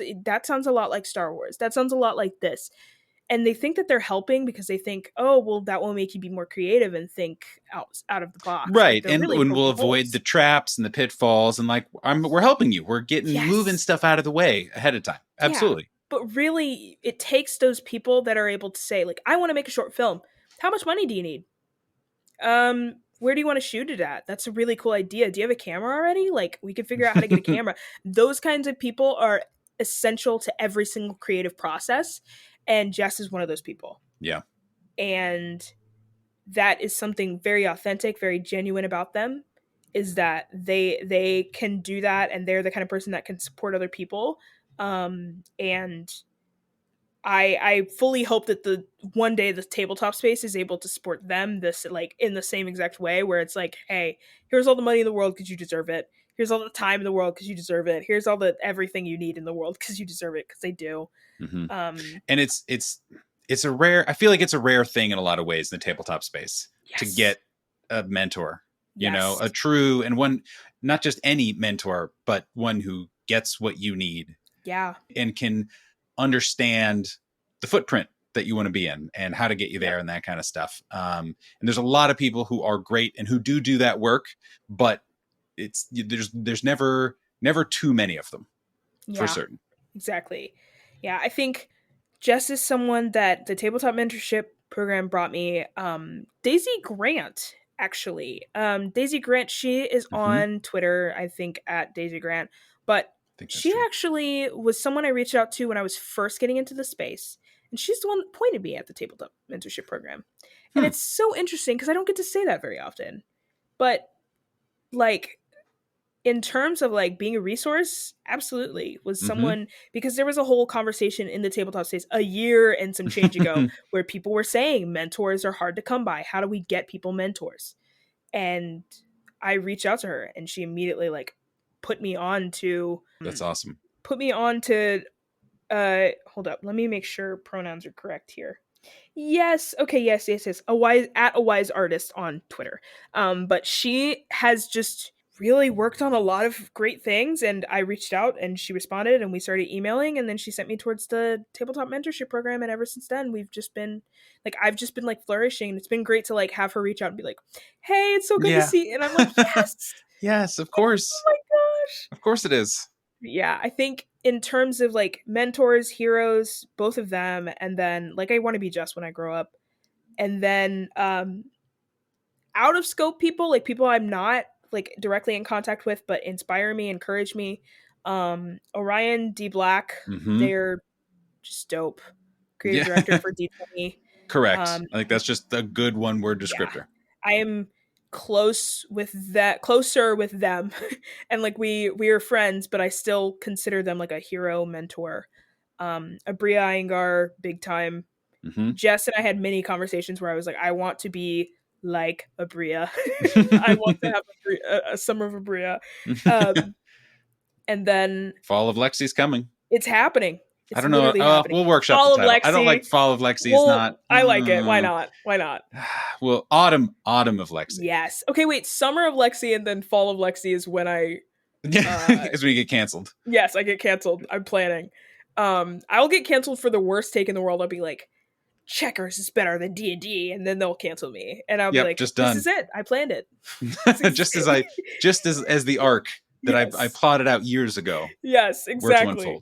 Speaker 2: sounds a lot like Star Wars. That sounds a lot like this. And they think that they're helping because they think, oh, well, that will make you be more creative and think out of the box. Like
Speaker 1: Right.
Speaker 2: they're
Speaker 1: And
Speaker 2: really
Speaker 1: when we'll
Speaker 2: poking
Speaker 1: avoid the
Speaker 2: holes.
Speaker 1: traps and the pitfalls and like we're helping you. We're getting moving
Speaker 2: Yes.
Speaker 1: stuff out of the way ahead of time.
Speaker 2: Yeah.
Speaker 1: Absolutely.
Speaker 2: But really, it takes those people that are able to say, like, I want to make a short film. How much money do you need? Where do you want to shoot it at? That's a really cool idea. Do you have a camera already? Like, we could figure out how to get a camera. Those kinds of people are essential to every single creative process. And Jess is one of those people.
Speaker 1: Yeah.
Speaker 2: And that is something very authentic, very genuine about them, is that they can do that, and they're the kind of person that can support other people. And I fully hope that the one day the tabletop space is able to support them this, like, in the same exact way, where it's like, hey, here's all the money in the world because you deserve it. Here's all the time in the world because you deserve it. Here's all the everything you need in the world because you deserve it, because they do.
Speaker 1: Mm-hmm. And it's a rare. I feel like it's a rare thing in a lot of ways in the tabletop space to get a mentor. You know, a true and one, not just any mentor, but one who gets what you need.
Speaker 2: Yeah.
Speaker 1: And can understand the footprint that you want to be in and how to get you there and that kind of stuff. And there's a lot of people who are great and who do that work, but there's never too many of them for certain.
Speaker 2: Exactly. Yeah, I think Jess is someone that the tabletop mentorship program brought me. Daisy Grant, actually. Daisy Grant, she is on Twitter, I think, at Daisy Grant, but she actually was someone I reached out to when I was first getting into the space, and she's the one that pointed me at the tabletop mentorship program. And it's so interesting because I don't get to say that very often. But, like, in terms of, like, being a resource, absolutely was someone, because there was a whole conversation in the tabletop space a year and some change ago where people were saying mentors are hard to come by. How do we get people mentors? And I reached out to her, and she immediately, like, put me on to.
Speaker 1: That's awesome.
Speaker 2: Put me on to. Hold up. Let me make sure pronouns are correct here. Yes. Okay. Yes. A wise artist on Twitter. But she has just really worked on a lot of great things, and I reached out and she responded and we started emailing, and then she sent me towards the tabletop mentorship program, and ever since then we've just been like, I've just been, like, flourishing, and it's been great to, like, have her reach out and be like, hey, it's so good to see, and I'm like, yes.
Speaker 1: Yes, of course.
Speaker 2: Oh my gosh.
Speaker 1: Of course it is.
Speaker 2: Yeah, I think in terms of, like, mentors, heroes, both of them, and then, like, I want to be Just when I grow up, and then out of scope people, like, people I'm not, like, directly in contact with but inspire me, encourage me. Orion D. Black, they're just dope. Creative director for D20.
Speaker 1: Correct. I think that's just a good one-word descriptor.
Speaker 2: Yeah. I am closer with them, and, like, we are friends, but I still consider them, like, a hero mentor. Abria Iyengar, big time. Jess and I had many conversations where I was like, I want to be like Abria. I want to have a summer of Abria. And then
Speaker 1: Fall of Lexi's coming.
Speaker 2: It's happening. It's
Speaker 1: I don't know. We'll workshop
Speaker 2: Fall
Speaker 1: the title. I don't like Fall of Lexi. It's not.
Speaker 2: I like it. Why not? Why not?
Speaker 1: Well, Autumn of Lexi.
Speaker 2: Yes. Okay, wait. Summer of Lexi and then Fall of Lexi is when I.
Speaker 1: Is when you get canceled.
Speaker 2: Yes, I get canceled. I'm planning. I'll get canceled for the worst take in the world. I'll be like, Checkers is better than D&D, and then they'll cancel me, and I'll be like,
Speaker 1: just done.
Speaker 2: This is it. I planned it.
Speaker 1: just as the arc that I plotted out years ago.
Speaker 2: Yes, exactly.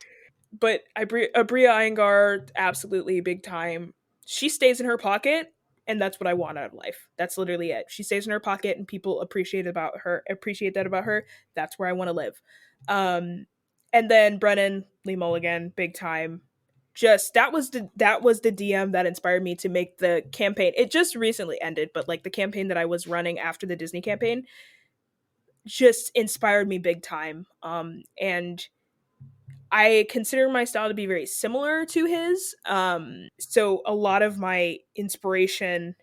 Speaker 2: But Abria Iyengar, absolutely big time. She stays in her pocket, and that's what I want out of life. That's literally it. She stays in her pocket, and people appreciate that about her. That's where I want to live. And then Brennan Lee Mulligan, big time. Just that was the DM that inspired me to make the campaign. It just recently ended, but, like, the campaign that I was running after the Disney campaign just inspired me big time. And I consider my style to be very similar to his. So a lot of my inspiration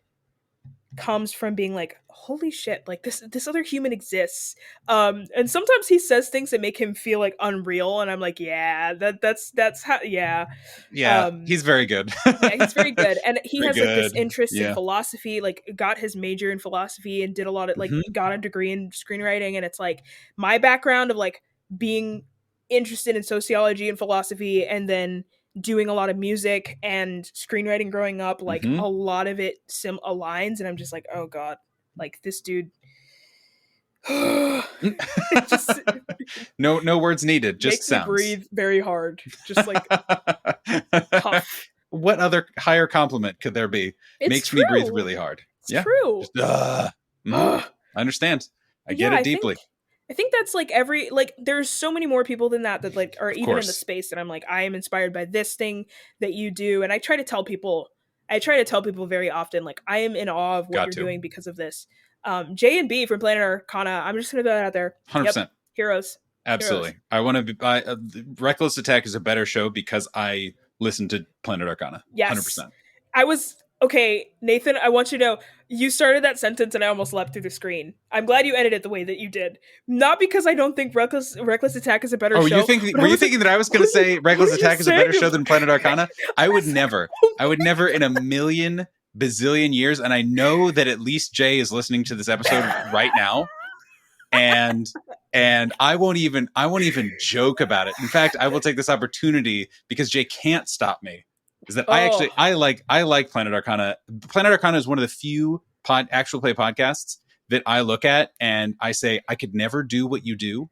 Speaker 2: comes from being like, holy shit, like this other human exists. And sometimes he says things that make him feel like unreal, and I'm like, yeah, that's how, yeah.
Speaker 1: Yeah, he's very good.
Speaker 2: Yeah, he's very good. And he
Speaker 1: Very
Speaker 2: has like this
Speaker 1: good.
Speaker 2: interest in
Speaker 1: Yeah.
Speaker 2: philosophy, like got his major in philosophy and did a lot of like got a degree in screenwriting. And it's like my background of like being interested in sociology and philosophy and then doing a lot of music and screenwriting growing up, like a lot of it aligns. And I'm just like, oh God, like this dude.
Speaker 1: Just no words needed, just
Speaker 2: makes
Speaker 1: sounds.
Speaker 2: me breathe very hard, just like puff.
Speaker 1: What other higher compliment could there be?
Speaker 2: It's
Speaker 1: makes
Speaker 2: true.
Speaker 1: me breathe really hard.
Speaker 2: It's true.
Speaker 1: Just, I understand. I get it deeply.
Speaker 2: I think that's like there's so many more people than that like are even in the space that I'm like, I am inspired by this thing that you do. And I try to tell people very often, like, I am in awe of what you're doing because of this. J and B from Planet Arcana, I'm just gonna throw that out there.
Speaker 1: 100%.
Speaker 2: Yep. Heroes.
Speaker 1: Absolutely.
Speaker 2: Heroes.
Speaker 1: I want to be Reckless Attack is a better show because I listen to Planet Arcana.
Speaker 2: Yes.
Speaker 1: 100%.
Speaker 2: Okay, Nathan, I want you to know, you started that sentence and I almost leapt through the screen. I'm glad you edited it the way that you did. Not because I don't think Reckless Attack is a better show.
Speaker 1: Were you thinking that I was going to say Reckless Attack is a better show than Planet Arcana? I would never in a million bazillion years, and I know that at least Jay is listening to this episode right now. And I won't even joke about it. In fact, I will take this opportunity because Jay can't stop me. Is that I like Planet Arcana. Planet Arcana is one of the few actual play podcasts that I look at and I say, I could never do what you do.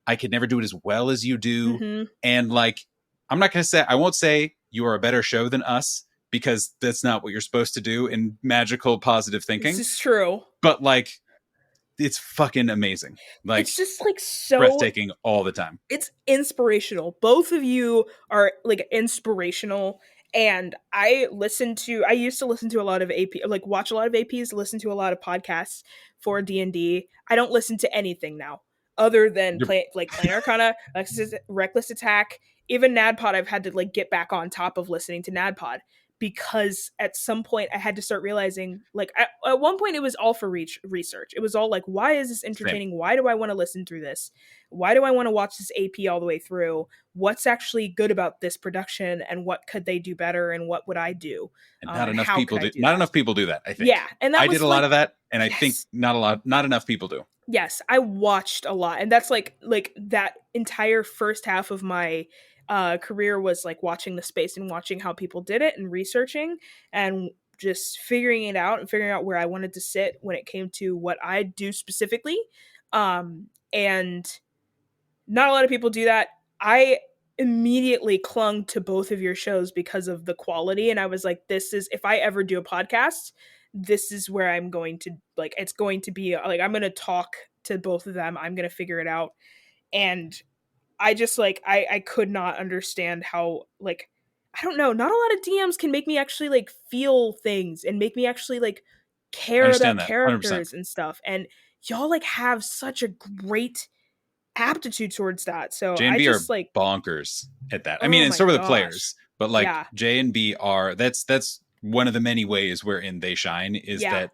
Speaker 1: I could never do it as well as you do. Mm-hmm. And like, I won't say you are a better show than us, because that's not what you're supposed to do in magical positive thinking.
Speaker 2: This is true.
Speaker 1: But like, it's fucking amazing. Like,
Speaker 2: it's just like so
Speaker 1: breathtaking all the time.
Speaker 2: It's inspirational. Both of you are like inspirational. And I used to listen to a lot of AP, like watch a lot of APs, listen to a lot of podcasts for D&D. I don't listen to anything now other than Planet Arcana, Reckless Attack, even NADPOD. I've had to like get back on top of listening to NADPOD, because at some point I had to start realizing, like at one point it was all for research. It was all like, why is this entertaining? Same. Why do I want to listen through this? Why do I want to watch this AP all the way through? What's actually good about this production, and what could they do better, and what would I do?
Speaker 1: And not enough people do. Not enough people do that, I think.
Speaker 2: Yeah, and
Speaker 1: I did a lot of that, and I think not enough people do.
Speaker 2: Yes, I watched a lot, and that's like that entire first half of my career was like watching the space and watching how people did it and researching and just figuring it out and figuring out where I wanted to sit when it came to what I do specifically. And not a lot of people do that. I immediately clung to both of your shows because of the quality, and I was like, if I ever do a podcast, this is where I'm going to, like, it's going to be like, I'm going to talk to both of them. I'm going to figure it out. And I just like, I could not understand how, like, I don't know, not a lot of DMs can make me actually like feel things and make me actually like care about characters 100%. And stuff. And y'all like have such a great aptitude towards that. So
Speaker 1: J and B
Speaker 2: are
Speaker 1: like bonkers at that. I mean, and so are the players, but like J and B are, that's one of the many ways wherein they shine, is that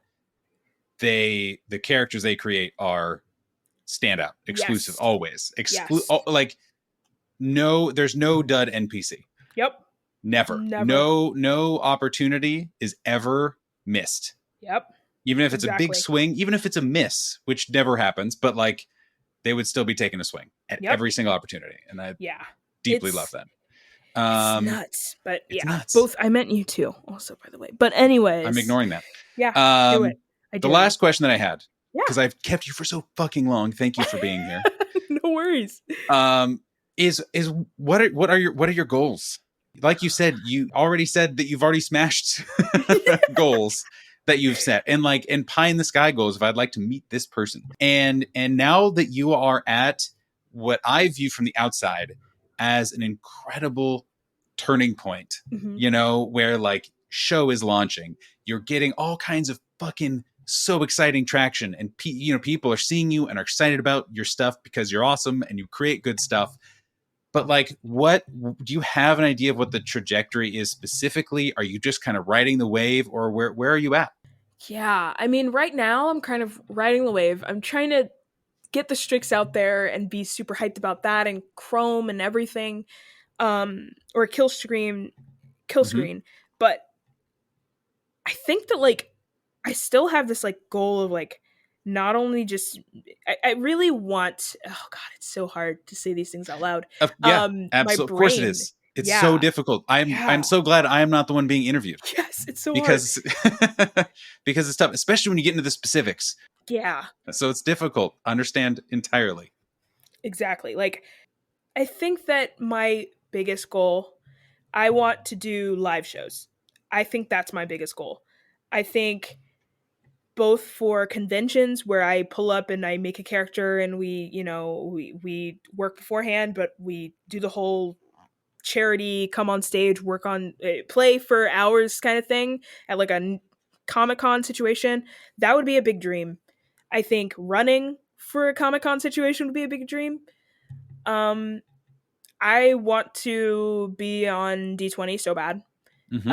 Speaker 1: the characters they create are standout, exclusive, always like there's no dud NPC.
Speaker 2: Yep.
Speaker 1: Never. No opportunity is ever missed.
Speaker 2: Yep.
Speaker 1: Even if it's a big swing, even if it's a miss, which never happens, but like they would still be taking a swing at every single opportunity. And I deeply love that.
Speaker 2: It's nuts. But
Speaker 1: it's nuts.
Speaker 2: Both, I meant you too also, by the way. But anyways.
Speaker 1: I'm ignoring that.
Speaker 2: Yeah, do it.
Speaker 1: The last question that I had, because I've kept you for so fucking long. Thank you for being here.
Speaker 2: No worries.
Speaker 1: Is what are your goals? Like you said, you already said that you've already smashed goals that you've set, and pie in the sky goals. If I'd like to meet this person, and now that you are at what I view from the outside as an incredible turning point, where like show is launching, you're getting all kinds of fucking so exciting traction, and people are seeing you and are excited about your stuff because you're awesome and you create good stuff. But like, what do you have an idea of what the trajectory is specifically? Are you just kind of riding the wave, or where are you at?
Speaker 2: Yeah, I mean, right now I'm kind of riding the wave. I'm trying to get the Strix out there and be super hyped about that and Chrome and everything. Or kill
Speaker 1: Hmm.
Speaker 2: screen. But I think that like I still have this like goal of like not only just I really want, oh god, it's so hard to say these things out loud.
Speaker 1: Yeah,
Speaker 2: My
Speaker 1: absolutely. Of course it
Speaker 2: brain.
Speaker 1: is. It's so
Speaker 2: Yeah.
Speaker 1: difficult. I'm
Speaker 2: Yeah.
Speaker 1: so glad I am not the one being interviewed
Speaker 2: Yes, it's so hard.
Speaker 1: because because it's tough, especially when you get into the specifics.
Speaker 2: Yeah,
Speaker 1: So it's difficult. Understand entirely.
Speaker 2: exactly. Like I think that my biggest goal, I want to do live shows. I think that's my biggest goal. I think both for conventions where I pull up and I make a character and we work beforehand, but we do the whole charity, come on stage, work on play for hours kind of thing at like a Comic-Con situation. That would be a big dream. I think running for a Comic-Con situation would be a big dream. Um I want to be on D20 so bad.
Speaker 1: Hmm.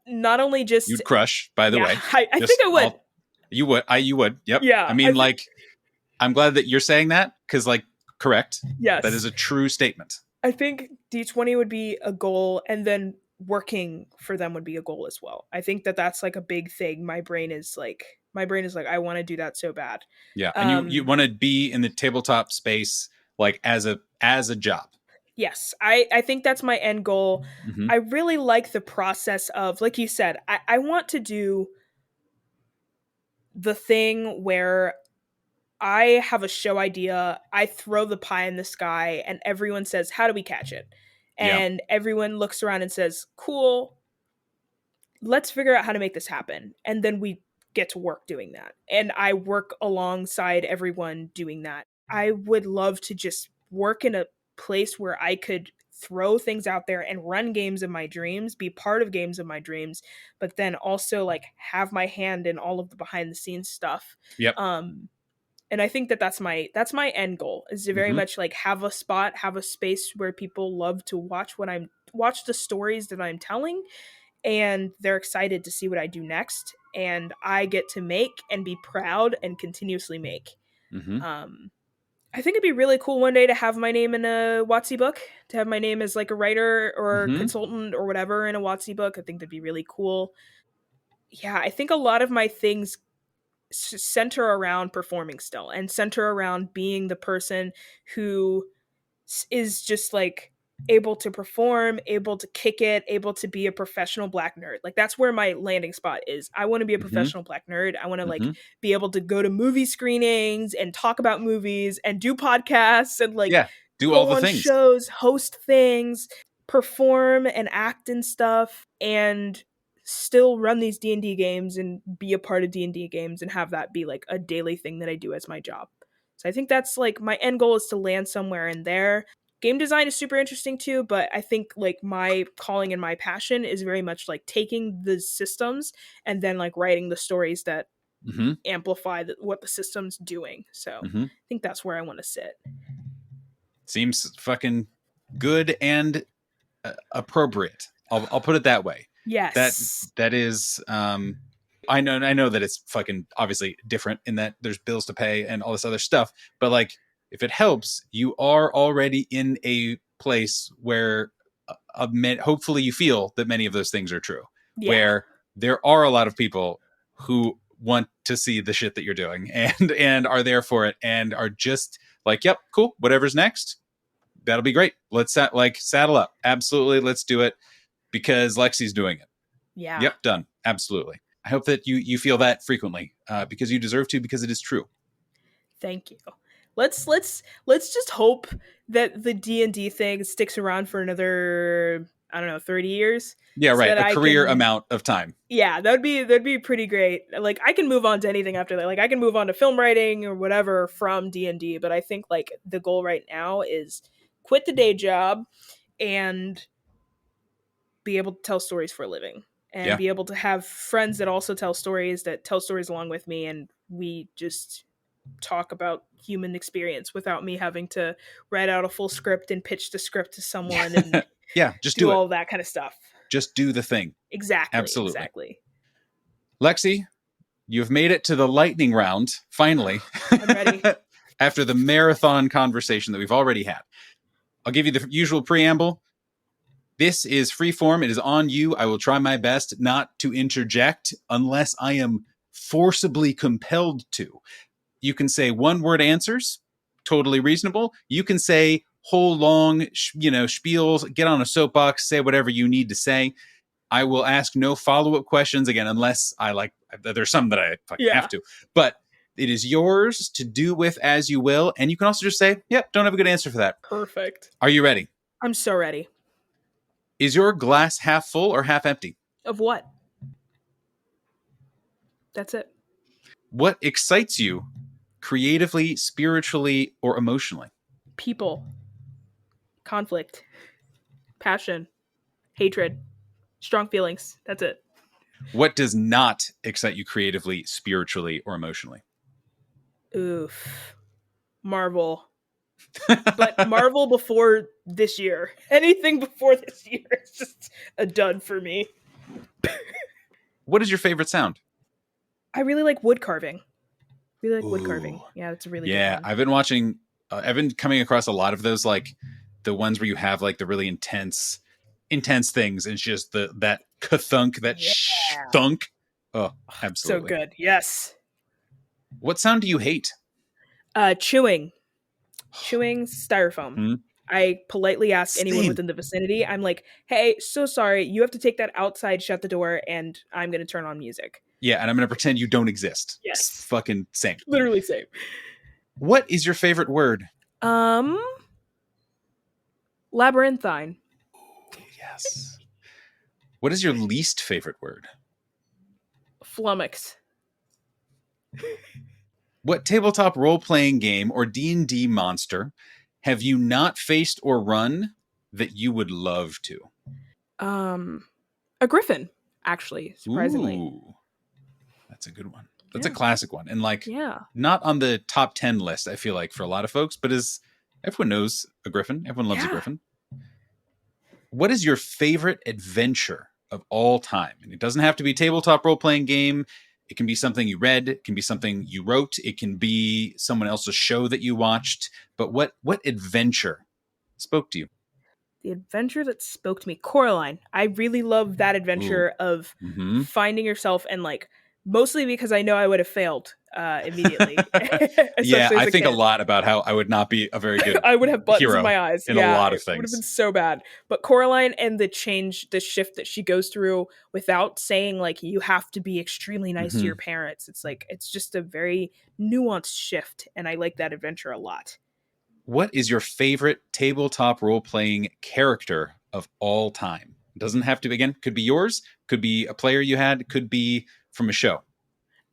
Speaker 2: Not only just
Speaker 1: You'd crush, by the
Speaker 2: yeah,
Speaker 1: way.
Speaker 2: I think
Speaker 1: Just
Speaker 2: I would.
Speaker 1: all you would. You would. Yep. I
Speaker 2: Yeah, I
Speaker 1: mean,
Speaker 2: think
Speaker 1: like, I'm glad that you're saying that because, like, correct. That is
Speaker 2: yes.
Speaker 1: a true statement.
Speaker 2: I think D20 would be a goal, and then working for them would be a goal as well. I think that that's like a big thing. My brain is like I want to do that so bad.
Speaker 1: Yeah, and you
Speaker 2: Um
Speaker 1: want to be in the tabletop space like as a job.
Speaker 2: yes, I think that's my end goal.
Speaker 1: Hmm.
Speaker 2: I really like the process of, like you said, I want to do the thing where I have a show idea, I throw the pie in the sky, and everyone says, how do we catch it?
Speaker 1: Yeah.
Speaker 2: And everyone looks around and says, cool, let's figure out how to make this happen. And then we get to work doing that. And I work alongside everyone doing that. I would love to just work in a place where I could throw things out there and run games of my dreams, be part of games of my dreams, but then also like have my hand in all of the behind the scenes stuff.
Speaker 1: Yep.
Speaker 2: And I think that that's my end goal, is to very
Speaker 1: Hmm.
Speaker 2: much like have a spot, have a space where people love to watch the stories that I'm telling, and they're excited to see what I do next, and I get to make and be proud and continuously make.
Speaker 1: Hmm.
Speaker 2: Um, I think it'd be really cool one day to have my name in a WotC book, to have my name as like a writer or
Speaker 1: Hmm.
Speaker 2: consultant or whatever in a WotC book. I think that'd be really cool. Yeah, I think a lot of my things center around performing still, and center around being the person who is just like able to perform, able to kick it, able to be a professional black nerd. Like that's where my landing spot is. I want to be a
Speaker 1: Hmm.
Speaker 2: professional black nerd. I want to like
Speaker 1: Hmm.
Speaker 2: be able to go to movie screenings and talk about movies and do podcasts and like
Speaker 1: Yeah. Do all
Speaker 2: go
Speaker 1: the
Speaker 2: on
Speaker 1: things.
Speaker 2: shows, host things, perform and act and stuff, and still run these D&D games and be a part of D&D games and have that be like a daily thing that I do as my job. So I think that's like my end goal, is to land somewhere in there. Game design is super interesting too, but I think like my calling and my passion is very much like taking the systems and then like writing the stories that
Speaker 1: Hmm.
Speaker 2: amplify what the system's doing. So
Speaker 1: Hmm.
Speaker 2: I think that's where I want to sit.
Speaker 1: Seems fucking good and appropriate. I'll put it that way. That
Speaker 2: Yes.
Speaker 1: that is. I know that it's fucking obviously different in that there's bills to pay and all this other stuff. But like, if it helps, you are already in a place where hopefully you feel that many of those things are true.
Speaker 2: Yeah.
Speaker 1: Where there are a lot of people who want to see the shit that you're doing and are there for it and are just like, yep, cool, whatever's next, that'll be great. Let's saddle up. Absolutely, let's do it because Lexi's doing it.
Speaker 2: Yeah.
Speaker 1: Yep, done. Absolutely. I hope that you feel that frequently because you deserve to, because it is true.
Speaker 2: Thank you. Let's just hope that the D&D thing sticks around for another, I don't know, 30 years.
Speaker 1: Yeah,
Speaker 2: So
Speaker 1: right.
Speaker 2: that
Speaker 1: A
Speaker 2: I
Speaker 1: career
Speaker 2: can,
Speaker 1: amount of time.
Speaker 2: yeah, that'd be pretty great. Like I can move on to anything after that. Like I can move on to film writing or whatever from D&D, but I think like the goal right now is quit the day job and be able to tell stories for a living, and
Speaker 1: Yeah.
Speaker 2: be able to have friends that also tell stories, that tell stories along with me, and we just talk about human experience without me having to write out a full script and pitch the script to someone and
Speaker 1: Yeah, just
Speaker 2: do
Speaker 1: do it.
Speaker 2: all that kind of stuff.
Speaker 1: Just do the thing.
Speaker 2: Exactly,
Speaker 1: Absolutely.
Speaker 2: exactly.
Speaker 1: Lexi, You've made it to the lightning round, finally.
Speaker 2: I'm ready.
Speaker 1: After the marathon conversation that we've already had. I'll give you the usual preamble. This is freeform. It is on you. I will try my best not to interject unless I am forcibly compelled to. You can say one-word answers, totally reasonable. You can say whole long, spiels, get on a soapbox, say whatever you need to say. I will ask no follow-up questions again, unless there's some that I have to. But it is yours to do with as you will. And you can also just say, yep, don't have a good answer for that.
Speaker 2: Perfect.
Speaker 1: Are you ready?
Speaker 2: I'm so ready.
Speaker 1: Is your glass half full or half empty?
Speaker 2: Of what? That's it.
Speaker 1: What excites you creatively, spiritually, or emotionally?
Speaker 2: People. Conflict. Passion. Hatred. Strong feelings. That's it.
Speaker 1: What does not excite you creatively, spiritually, or emotionally?
Speaker 2: Oof. Marvel. But Marvel before this year. Anything before this year is just a dud for me.
Speaker 1: What is your favorite sound?
Speaker 2: I really like wood carving. Wood carving. Yeah, that's a really good one.
Speaker 1: Yeah, I've been watching, I've been coming across a lot of those, like the ones where you have like the really intense things. And it's just that ka-thunk, that thunk. Oh, absolutely.
Speaker 2: So good. Yes.
Speaker 1: What sound do you hate?
Speaker 2: Chewing styrofoam.
Speaker 1: Hmm?
Speaker 2: I politely ask anyone within the vicinity. I'm like, hey, so sorry. You have to take that outside, shut the door, and I'm going to turn on music.
Speaker 1: Yeah, and I'm going to pretend you don't exist.
Speaker 2: Yes.
Speaker 1: It's fucking same.
Speaker 2: Literally same.
Speaker 1: What is your favorite word?
Speaker 2: Labyrinthine.
Speaker 1: Yes. What is your least favorite word?
Speaker 2: Flummox.
Speaker 1: What tabletop role-playing game or D&D monster have you not faced or run that you would love to?
Speaker 2: A griffin, actually, surprisingly.
Speaker 1: Ooh, that's a good one. That's a classic one. And not on the top 10 list, I feel like, for a lot of folks, but everyone knows a griffin. Everyone loves a griffin. What is your favorite adventure of all time? And it doesn't have to be a tabletop role-playing game. It can be something you read. It can be something you wrote. It can be someone else's show that you watched. But what adventure spoke to you?
Speaker 2: The adventure that spoke to me, Coraline. I really love that adventure of finding yourself and mostly because I know I would have failed immediately.
Speaker 1: Yeah, I think a lot about how I would not be a very good
Speaker 2: I would have buttons in my eyes.
Speaker 1: In a lot of things.
Speaker 2: It would have been so bad. But Coraline and the shift that she goes through without saying you have to be extremely nice to your parents. It's just a very nuanced shift, and I like that adventure a lot.
Speaker 1: What is your favorite tabletop role-playing character of all time? It doesn't have to, again, could be yours, could be a player you had, could be from a show.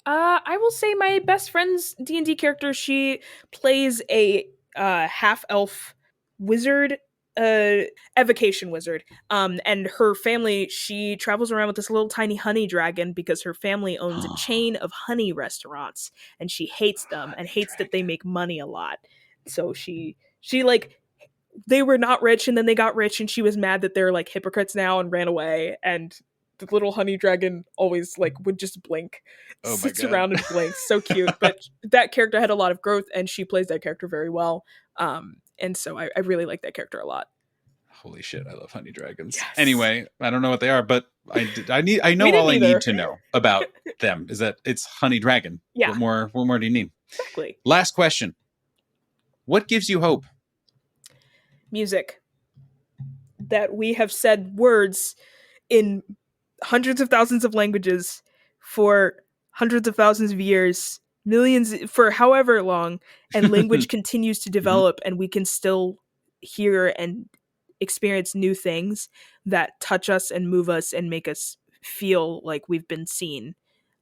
Speaker 2: I will say my best friend's D&D character, she plays a half-elf wizard, evocation wizard. And her family, she travels around with this little tiny honey dragon because her family owns a chain of honey restaurants, and she hates them and hates that they make money a lot. So she they were not rich, and then they got rich, and she was mad that they're hypocrites now and ran away. And the little honey dragon always would just blink, sits around and blinks. So cute. But that character had a lot of growth, and she plays that character very well. And so I really like that character a lot.
Speaker 1: Holy shit, I love honey dragons.
Speaker 2: Yes.
Speaker 1: Anyway, I don't know what they are, but I know all I need to know about them is that it's honey dragon.
Speaker 2: Yeah.
Speaker 1: What more do you need?
Speaker 2: Exactly.
Speaker 1: Last question. What gives you hope?
Speaker 2: Music. That we have said words in hundreds of thousands of languages for hundreds of thousands of years, millions, for however long, and language continues to develop, and we can still hear and experience new things that touch us and move us and make us feel like we've been seen.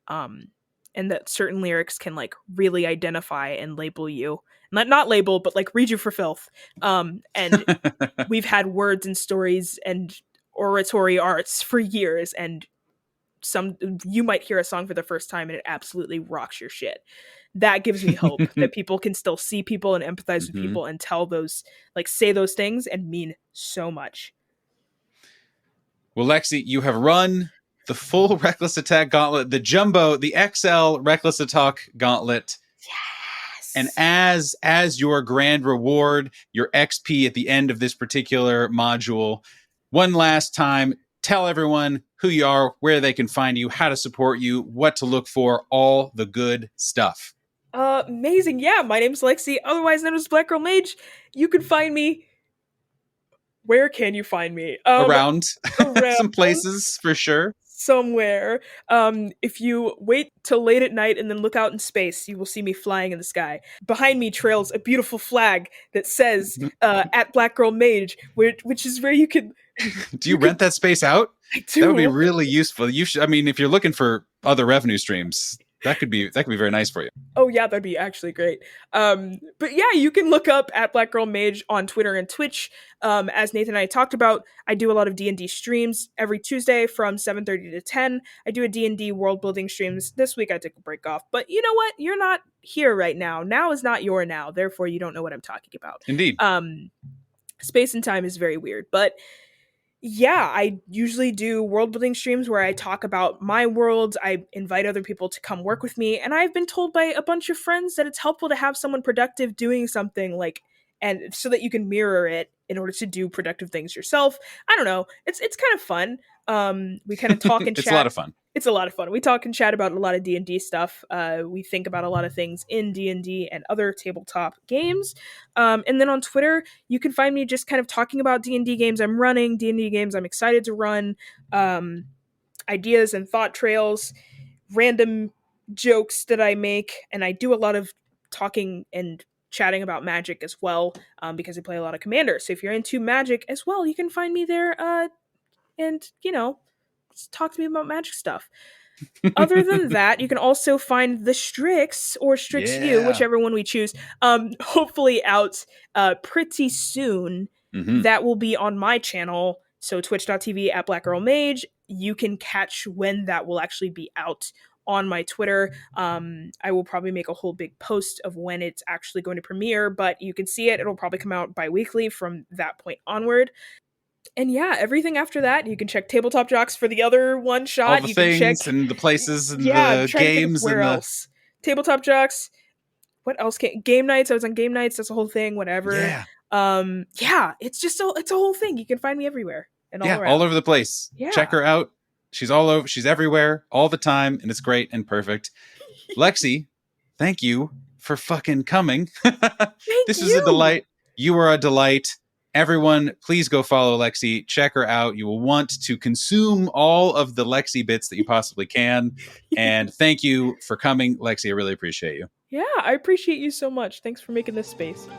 Speaker 2: And that certain lyrics can really identify and label you. Not label, but read you for filth. And we've had words and stories and oratory arts for years, and you might hear a song for the first time and it absolutely rocks your shit. That gives me hope that people can still see people and empathize with people and tell those, say those things and mean so much.
Speaker 1: Well, Lexi, you have run the full Reckless Attack Gauntlet, the Jumbo, the XL Reckless Attack Gauntlet.
Speaker 2: Yes.
Speaker 1: And as your grand reward, your XP at the end of this particular module, one last time, tell everyone who you are, where they can find you, how to support you, what to look for, all the good stuff.
Speaker 2: Amazing. Yeah, my name's Lexi, otherwise known as BlackGirlMage. You can find me. Where can you find me?
Speaker 1: Around
Speaker 2: Around
Speaker 1: some places for sure.
Speaker 2: Somewhere. If you wait till late at night and then look out in space, you will see me flying in the sky. Behind me trails a beautiful flag that says at BlackGirlMage, which is where you can.
Speaker 1: Do you rent that space out?
Speaker 2: I do.
Speaker 1: That would be really useful. You should. I mean, if you're looking for other revenue streams, that could be very nice for you.
Speaker 2: Oh yeah, that'd be actually great. But yeah, you can look up at BlackGirlMage on Twitter and Twitch. As Nathan and I talked about, I do a lot of D&D streams every Tuesday from 7:30 to 10. I do a D&D world building streams. This week I took a break off, but you know what? You're not here right now. Now is not your now. Therefore, you don't know what I'm talking about.
Speaker 1: Indeed.
Speaker 2: Space and time is very weird, but yeah, I usually do world building streams where I talk about my world. I invite other people to come work with me. And I've been told by a bunch of friends that it's helpful to have someone productive doing something and so that you can mirror it in order to do productive things yourself. I don't know. It's kind of fun. We kind of talk and chat.
Speaker 1: It's a lot of fun.
Speaker 2: It's a lot of fun. We talk and chat about a lot of D&D stuff. We think about a lot of things in D&D and other tabletop games. And then on Twitter, you can find me just kind of talking about D&D games I'm running, D&D games I'm excited to run, ideas and thought trails, random jokes that I make. And I do a lot of talking and chatting about Magic as well, because I play a lot of Commander. So if you're into Magic as well, you can find me there and, talk to me about Magic stuff. Other than that, you can also find the Strix or Strix U, whichever one we choose, hopefully out pretty soon.
Speaker 1: Mm-hmm.
Speaker 2: That will be on my channel, so twitch.tv at BlackGirlMage. You can catch when that will actually be out on my Twitter. I will probably make a whole big post of when it's actually going to premiere, but you can see it. It'll probably come out bi-weekly from that point onward. And yeah, everything after that, you can check Tabletop Jocks for the other one shot.
Speaker 1: All the
Speaker 2: you
Speaker 1: things
Speaker 2: can check
Speaker 1: and the places and
Speaker 2: the
Speaker 1: games
Speaker 2: where
Speaker 1: and
Speaker 2: else. Tabletop Jocks. What else? Game nights. I was on game nights. That's a whole thing. Whatever.
Speaker 1: Yeah.
Speaker 2: It's just it's a whole thing. You can find me everywhere and all around.
Speaker 1: All over the place.
Speaker 2: Yeah.
Speaker 1: Check her out. She's all over. She's everywhere all the time, and it's great and perfect. Lexi, thank you for fucking coming. This is a delight. You are a delight. Everyone, please go follow Lexi. Check her out. You will want to consume all of the Lexi bits that you possibly can. And thank you for coming, Lexi. I really appreciate you.
Speaker 2: Yeah, I appreciate you so much. Thanks for making this space.